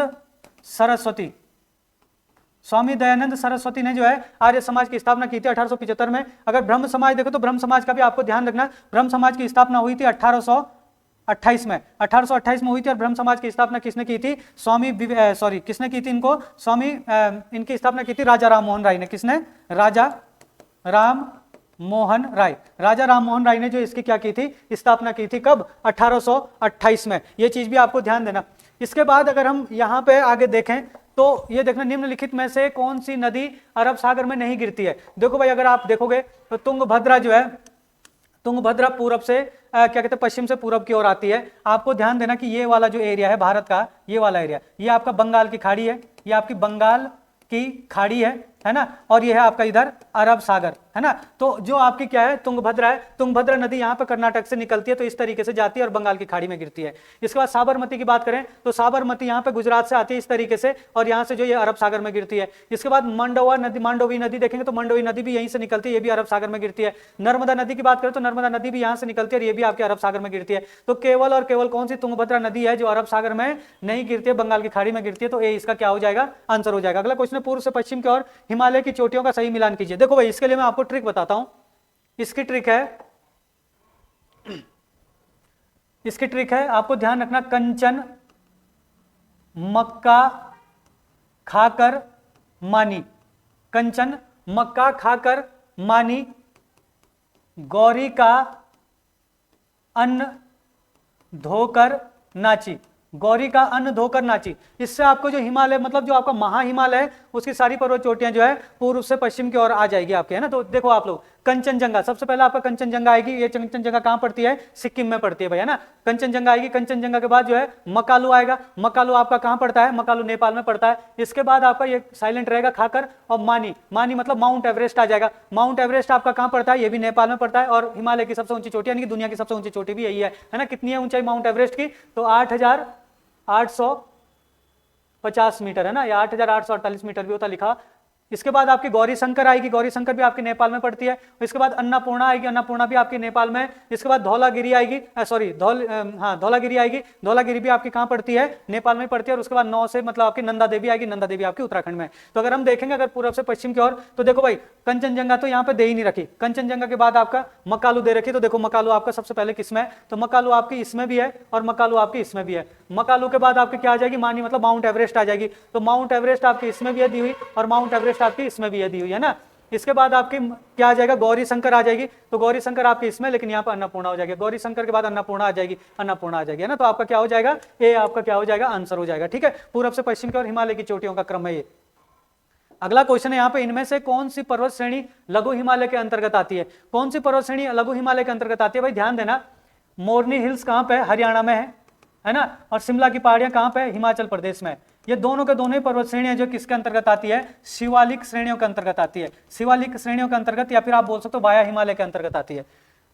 सरस्वती। स्वामी दयानंद सरस्वती ने जो है आर्य समाज की स्थापना की थी 1875 में। अगर ब्रह्म समाज देखो तो ब्रह्म समाज का भी आपको ध्यान रखना, ब्रह्म समाज की स्थापना हुई थी 1828 में। 1828 में हुई थी। और ब्रह्म समाज की स्थापना किसने की थी? किसने की थी इनको? इनकी स्थापना की थी राजा राम मोहन राय ने। किसने? राजा राम मोहन राय। राजा राम मोहन राय ने जो इसकी क्या की थी, स्थापना की थी। कब? 1828 में। ये चीज भी आपको ध्यान देना। इसके बाद अगर हम यहाँ पे आगे देखें तो ये देखना, निम्नलिखित में से कौन सी नदी अरब सागर में नहीं गिरती है? देखो भाई, अगर आप देखोगे तो तुंगभद्रा जो है, तुंगभद्रा पूरब से क्या कहते हैं पश्चिम से पूरब की ओर आती है। आपको ध्यान देना कि ये वाला जो एरिया है भारत का, ये वाला एरिया, ये आपका बंगाल की खाड़ी है, ये आपकी बंगाल की खाड़ी है ना, और ये है आपका इधर अरब सागर, है ना। तो जो आपकी क्या है तुंगभद्रा है, तुंगभद्रा नदी यहाँ पे कर्नाटक से निकलती है, तो इस तरीके से जाती है और बंगाल की खाड़ी में गिरती है। इसके बाद साबरमती की बात करें तो साबरमती यहाँ पे गुजरात से आती है इस तरीके से, और यहाँ से जो ये अरब सागर में गिरती है। इसके बाद मांडोवी नदी देखेंगे तो मांडोवी नदी भी यहीं से निकलती है, ये भी अरब सागर में गिरती है। नर्मदा नदी की बात करें तो नर्मदा नदी भी यहाँ से निकलती है और ये भी आपके अरब सागर में गिरती है। तो केवल और केवल कौन सी तुंगभद्रा नदी है जो अरब सागर में नहीं गिरती है, बंगाल की खाड़ी में गिरती है, तो ये इसका क्या हो जाएगा, आंसर हो जाएगा। अगला क्वेश्चन है पूर्व से पश्चिम की ओर हिमालय की चोटियों का सही मिलान कीजिए। देखो भाई इसके लिए मैं आपको ट्रिक बताता हूं। इसकी ट्रिक है आपको ध्यान रखना, कंचन, मक्का, खाकर, मानी, कंचन, मक्का, खाकर, मानी, गौरी का अन्न धोकर नाची, गौरी का अन्न धोकर नाची। इससे आपको जो हिमालय मतलब जो आपका महाहिमालय है उसकी सारी पर्वत चोटियां जो है पूर्व से पश्चिम की ओर आ जाएगी आपके, है ना। तो देखो आप लोग कंचनजंगा, सबसे पहले आपका कंचनजंगा आएगी। ये कंचनजंगा कहां पड़ती है, सिक्किम में पड़ती है भाई, है ना। कंचनजंगा आएगी, कंचनजंगा के बाद जो है मकालू आएगा, मकालू आपका कहां पड़ता है, मकालू नेपाल में पड़ता है। इसके बाद आपका ये साइलेंट रहेगा खाकर, और मानी, मानी मतलब माउंट एवरेस्ट आ जाएगा। माउंट एवरेस्ट आपका कहां पड़ता है, ये भी नेपाल में पड़ता है, और हिमालय की सबसे ऊंची चोटी यानी कि दुनिया की सबसे ऊंची चोटी भी यही है ना। कितनी है ऊंचाई माउंट एवरेस्ट की, तो 8,850 मीटर, है ना, या 8,848 मीटर भी होता लिखा। इसके बाद आपकी गौरी शंकर आएगी, गौरी शंकर भी आपके नेपाल में पड़ती है। इसके बाद अन्नपूर्णा आएगी, अन्नपूर्णा भी आपकी नेपाल में है। इसके बाद धौलागिरी आएगी, धौलागिरी आएगी, धौलागिरी भी आपकी कहां पड़ती है, नेपाल में पड़ती है। और उसके बाद 9 से मतलब आपकी नंदा देवी आएगी, नंदा देवी आपकी उत्तराखंड में। तो अगर हम देखेंगे अगर पूर्व से पश्चिम की ओर, तो देखो भाई कंचनजंगा तो यहाँ पे दे ही नहीं रखी, कंचनजंगा के बाद आपका मकालू दे रखी। तो देखो मकालू आपका सबसे पहले किस में है, तो मकालू आपकी इसमें भी है और मकालू आपकी इसमें भी है। मकालू के बाद आपकी क्या आ जाएगी, मानी मतलब माउंट एवरेस्ट आ जाएगी। तो माउंट एवरेस्ट आपकी इसमें भी है दी हुई और माउंट एवरेस्ट आपकी इसमें भी है दी हुई, है ना। इसके बाद आपकी क्या आ जाएगा, गौरी शंकर आ जाएगी। तो गौरी शंकर आपकी इसमें, लेकिन यहाँ पर अन्नपूर्णा हो जाएगी। गौरी शंकर के बाद अन्नपूर्णा आ जाएगी, अन्नपूर्णा आ जाएगी, है ना। तो आपका क्या हो जाएगा, ये आपका क्या हो जाएगा, आंसर हो जाएगा। ठीक है, पूर्व से पश्चिम की ओर हिमालय की चोटियों का क्रम है ये। अगला क्वेश्चन है यहाँ पे, इनमें से कौन सी पर्वत श्रेणी लघु हिमालय के अंतर्गत आती है। कौन सी पर्वत श्रेणी लघु हिमालय के अंतर्गत आती है भाई, ध्यान देना। मोरनी हिल्स कहाँ पे है, हरियाणा में है ना। और शिमला की पहाड़ियां कहाँ पे है, हिमाचल प्रदेश में। ये दोनों के दोनों ही पर्वत श्रेणियां जो किसके अंतर्गत आती है, शिवालिक श्रेणियों के अंतर्गत आती है। शिवालिक श्रेणियों के अंतर्गत, या फिर आप बोल सकते हो वाया हिमालय के अंतर्गत आती है।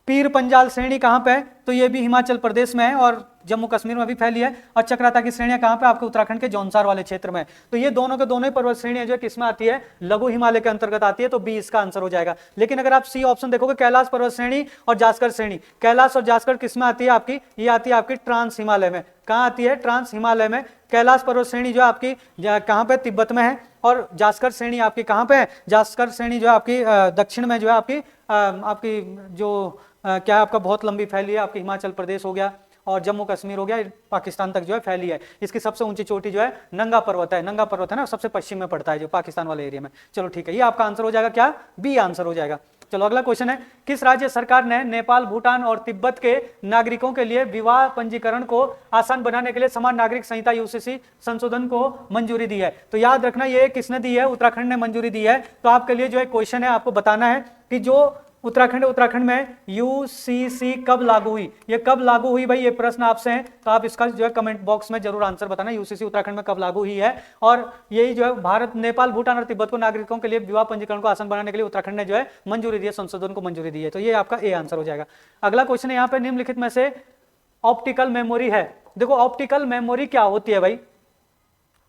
पीर पंजाल श्रेणी कहाँ पे है, तो ये भी हिमाचल प्रदेश में है और जम्मू कश्मीर में भी फैली है। और चक्राता की श्रेणियां कहाँ पे, आपके उत्तराखंड के जौनसार वाले क्षेत्र में। तो ये दोनों के दोनों ही पर्वत श्रेणियां जो है किसमें आती है, लघु हिमालय के अंतर्गत आती है। तो बी इसका आंसर हो जाएगा। लेकिन अगर आप सी ऑप्शन देखोगे, कैलाश पर्वत श्रेणी और जासकर श्रेणी, कैलाश और जासकर किसमें आती है आपकी, ये आती है आपकी ट्रांस हिमालय में। कहाँ आती है, ट्रांस हिमालय में। कैलाश पर्वत श्रेणी जो आपकी कहाँ पे, तिब्बत में है। और जासकर श्रेणी आपकी कहाँ पे है, जासकर श्रेणी जो है आपकी दक्षिण में जो है आपकी जो क्या आपका बहुत लंबी फैली है, आपकी हिमाचल प्रदेश हो गया और जम्मू कश्मीर हो गया, पाकिस्तान तक जो है फैली है। इसकी सबसे ऊंची चोटी जो है नंगा पर्वत है, नंगा पर्वत है ना, सबसे पश्चिम में पड़ता है जो पाकिस्तान वाले एरिया में। चलो ठीक है, ये आपका आंसर हो जाएगा क्या, बी आंसर हो जाएगा। चलो अगला क्वेश्चन है, किस राज्य सरकार ने नेपाल, भूटान और तिब्बत के नागरिकों के लिए विवाह पंजीकरण को आसान बनाने के लिए समान नागरिक संहिता यूसीसी संशोधन को मंजूरी दी है। तो याद रखना ये किसने दी है, उत्तराखंड ने मंजूरी दी है। तो आपके लिए जो है क्वेश्चन है, आपको बताना है कि जो उत्तराखंड में यूसीसी कब लागू हुई, ये कब लागू हुई भाई, ये प्रश्न आपसे है। तो आप इसका जो है कमेंट बॉक्स में जरूर आंसर बताना, यूसीसी उत्तराखंड में कब लागू हुई है। और यही जो है भारत, नेपाल, भूटान और तिब्बत को नागरिकों के लिए विवाह पंजीकरण को आसान बनाने के लिए उत्तराखंड ने जो है मंजूरी दी है, संशोधन को मंजूरी दी है। तो ये आपका ए आंसर हो जाएगा। अगला क्वेश्चन है यहाँ पे, निम्नलिखित में से ऑप्टिकल मेमोरी है। देखो ऑप्टिकल मेमोरी क्या होती है भाई,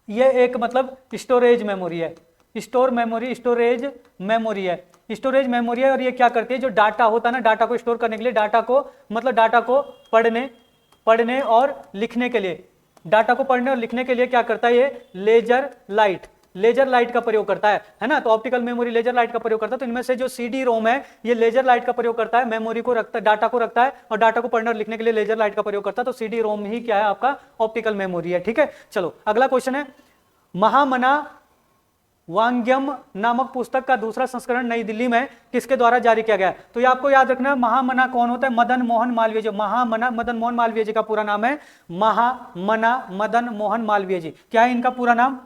ये एक मतलब स्टोरेज मेमोरी है, स्टोरेज मेमोरी है, स्टोरेज मेमोरी है। और ये क्या करती है, जो डाटा होता है ना, डाटा को स्टोर करने के लिए, डाटा को मतलब डाटा को पढ़ने और लिखने के लिए, डाटा को पढ़ने और लिखने के लिए क्या करता है, ये लेजर लाइट का प्रयोग करता है ना। तो ऑप्टिकल मेमोरी लेजर लाइट का प्रयोग करता है। तो इनमें से जो सीडी रोम है ये लेजर लाइट का प्रयोग करता है, मेमोरी को रखता है, डाटा को रखता है और डाटा को पढ़ने और लिखने के लिए लेजर लाइट का प्रयोग करता है। तो सीडी रोम ही क्या है, आपका ऑप्टिकल मेमोरी है। ठीक है, चलो अगला क्वेश्चन है, महामना वांग्यम नामक पुस्तक का दूसरा संस्करण नई दिल्ली में किसके द्वारा जारी किया गया। तो ये आपको याद रखना है, महामना कौन होता है, मदन मोहन मालवीय जी। महामना मदन मोहन मालवीय जी का पूरा नाम है महामना मदन मोहन मालवीय जी। क्या है इनका पूरा नाम,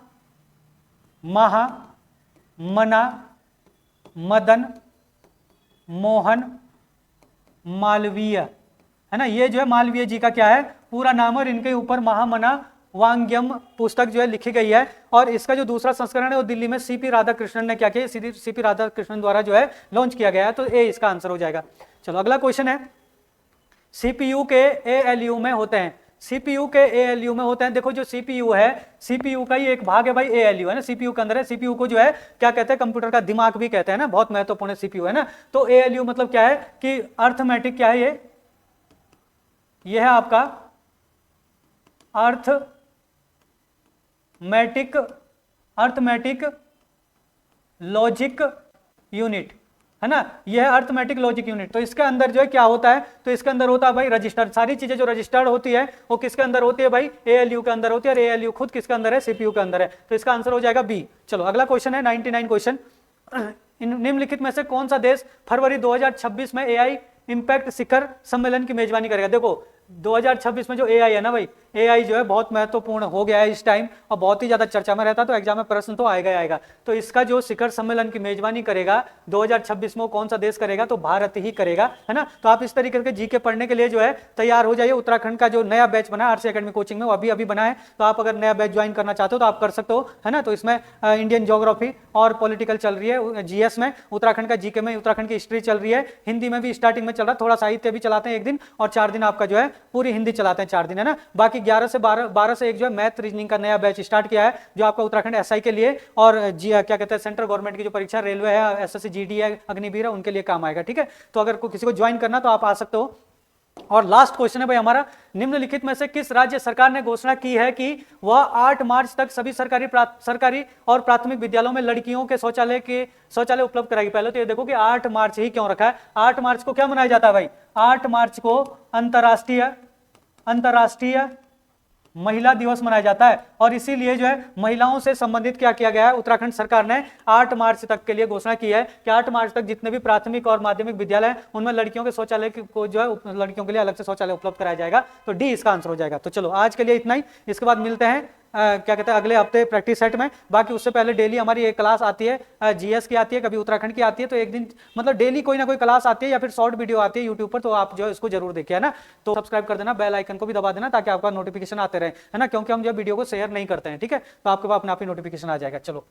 महामना मदन मोहन मालवीय, है ना। ये जो है मालवीय जी का क्या है पूरा नाम, और इनके ऊपर महामना वांग्यम पुस्तक जो है लिखी गई है। और इसका जो दूसरा संस्करण है वो दिल्ली में सीपी राधाकृष्णन ने क्या किया, सीपी राधाकृष्णन द्वारा जो है लॉन्च किया गया है। तो ए इसका आंसर हो जाएगा। चलो अगला क्वेश्चन है, सीपीयू के एएलयू में होते हैं, सीपीयू के एएलयू में होते हैं। देखो जो सीपीयू है, सीपीयू का ही एक भाग है भाई एएलयू, है ना। सीपीयू के अंदर है, सीपीयू को जो है क्या कहते हैं, कंप्यूटर का दिमाग भी कहते हैं ना, बहुत महत्वपूर्ण सीपीयू है ना। तो एएलयू मतलब क्या है कि अर्थमेटिक, क्या है ये है आपका अर्थमेटिक लॉजिक यूनिट, है ना। यह है अर्थमेटिक लॉजिक यूनिट। तो इसके अंदर जो है क्या होता है, तो इसके अंदर होता है भाई रजिस्टर। सारी चीजें जो रजिस्टर्ड होती है वो किसके अंदर होती है भाई, एएलयू के अंदर होती है, और एएलयू खुद किसके अंदर है, सीपीयू के अंदर है। तो इसका आंसर हो जाएगा बी। चलो अगला क्वेश्चन है 99 क्वेश्चन, निम्नलिखित में से कौन सा देश फरवरी 2026 में एआई इंपैक्ट शिखर सम्मेलन की मेजबानी करेगा। देखो 2026 में जो एआई है ना भाई, एआई जो है बहुत महत्वपूर्ण हो गया है इस टाइम, और बहुत ही ज्यादा चर्चा में रहता है, तो एग्जाम में प्रश्न तो आएगा ही आएगा। तो इसका जो शिखर सम्मेलन की मेजबानी करेगा 2026 में, कौन सा देश करेगा, तो भारत ही करेगा, है ना। तो आप इस तरीके के जीके पढ़ने के लिए जो है तैयार हो जाइए। उत्तराखंड का जो नया बैच बना है आरसी एकेडमी कोचिंग में, वो अभी अभी बना है, तो आप अगर नया बैच ज्वाइन करना चाहते हो तो आप कर सकते हो, है ना। तो इसमें इंडियन ज्योग्राफी और पॉलिटिकल चल रही है, जीएस में उत्तराखंड का जीके में उत्तराखंड की हिस्ट्री चल रही है, हिंदी में भी स्टार्टिंग में चल रहा है, थोड़ा साहित्य भी चलाते हैं एक दिन, और 4 दिन आपका जो है पूरी हिंदी चलाते हैं 4 दिन, है ना। बाकी 11 से 1 जो है मैथ रीजनिंग का नया बैच स्टार्ट किया है, जो आपका उत्तराखंड एसआई के लिए और क्या कहते हैं सेंट्रल गवर्नमेंट की जो परीक्षा रेलवे है, एसएससी जीडी है, अग्निवीर है, उनके लिए काम आएगा, ठीक है। तो अगर किसी को ज्वाइन करना तो आप आ सकते हो। और लास्ट क्वेश्चन है भाई हमारा, निम्नलिखित में से किस राज्य सरकार ने घोषणा की है कि वह 8 मार्च तक सभी सरकारी और प्राथमिक विद्यालयों में लड़कियों के शौचालय उपलब्ध कराएगी। पहले तो ये देखो कि 8 मार्च ही क्यों रखा है। 8 मार्च को क्या मनाया जाता है भाई, 8 मार्च को अंतर्राष्ट्रीय महिला दिवस मनाया जाता है, और इसीलिए जो है महिलाओं से संबंधित क्या किया गया है, उत्तराखंड सरकार ने 8 मार्च तक के लिए घोषणा की है कि 8 मार्च तक जितने भी प्राथमिक और माध्यमिक विद्यालय हैं उनमें लड़कियों के शौचालय को जो है लड़कियों के लिए अलग से शौचालय उपलब्ध कराया जाएगा। तो डी इसका आंसर हो जाएगा। तो चलो आज के लिए इतना ही, इसके बाद मिलते हैं क्या कहते हैं अगले हफ्ते प्रैक्टिस सेट में। बाकी उससे पहले डेली हमारी एक क्लास आती है, जीएस की आती है, कभी उत्तराखंड की आती है, तो एक दिन मतलब डेली कोई ना कोई क्लास आती है या फिर शॉर्ट वीडियो आती है यूट्यूब पर, तो आप जो है इसको जरूर देखिए, है ना। तो सब्सक्राइब कर देना, बेल आइकन को भी दबा देना ताकि आपका नोटिफिकेशन आते रहे, है ना, क्योंकि हम जो वीडियो को शेयर नहीं करते हैं, ठीक है। तो आपके पास अपने आप ही नोटिफिकेशन आ जाएगा। चलो।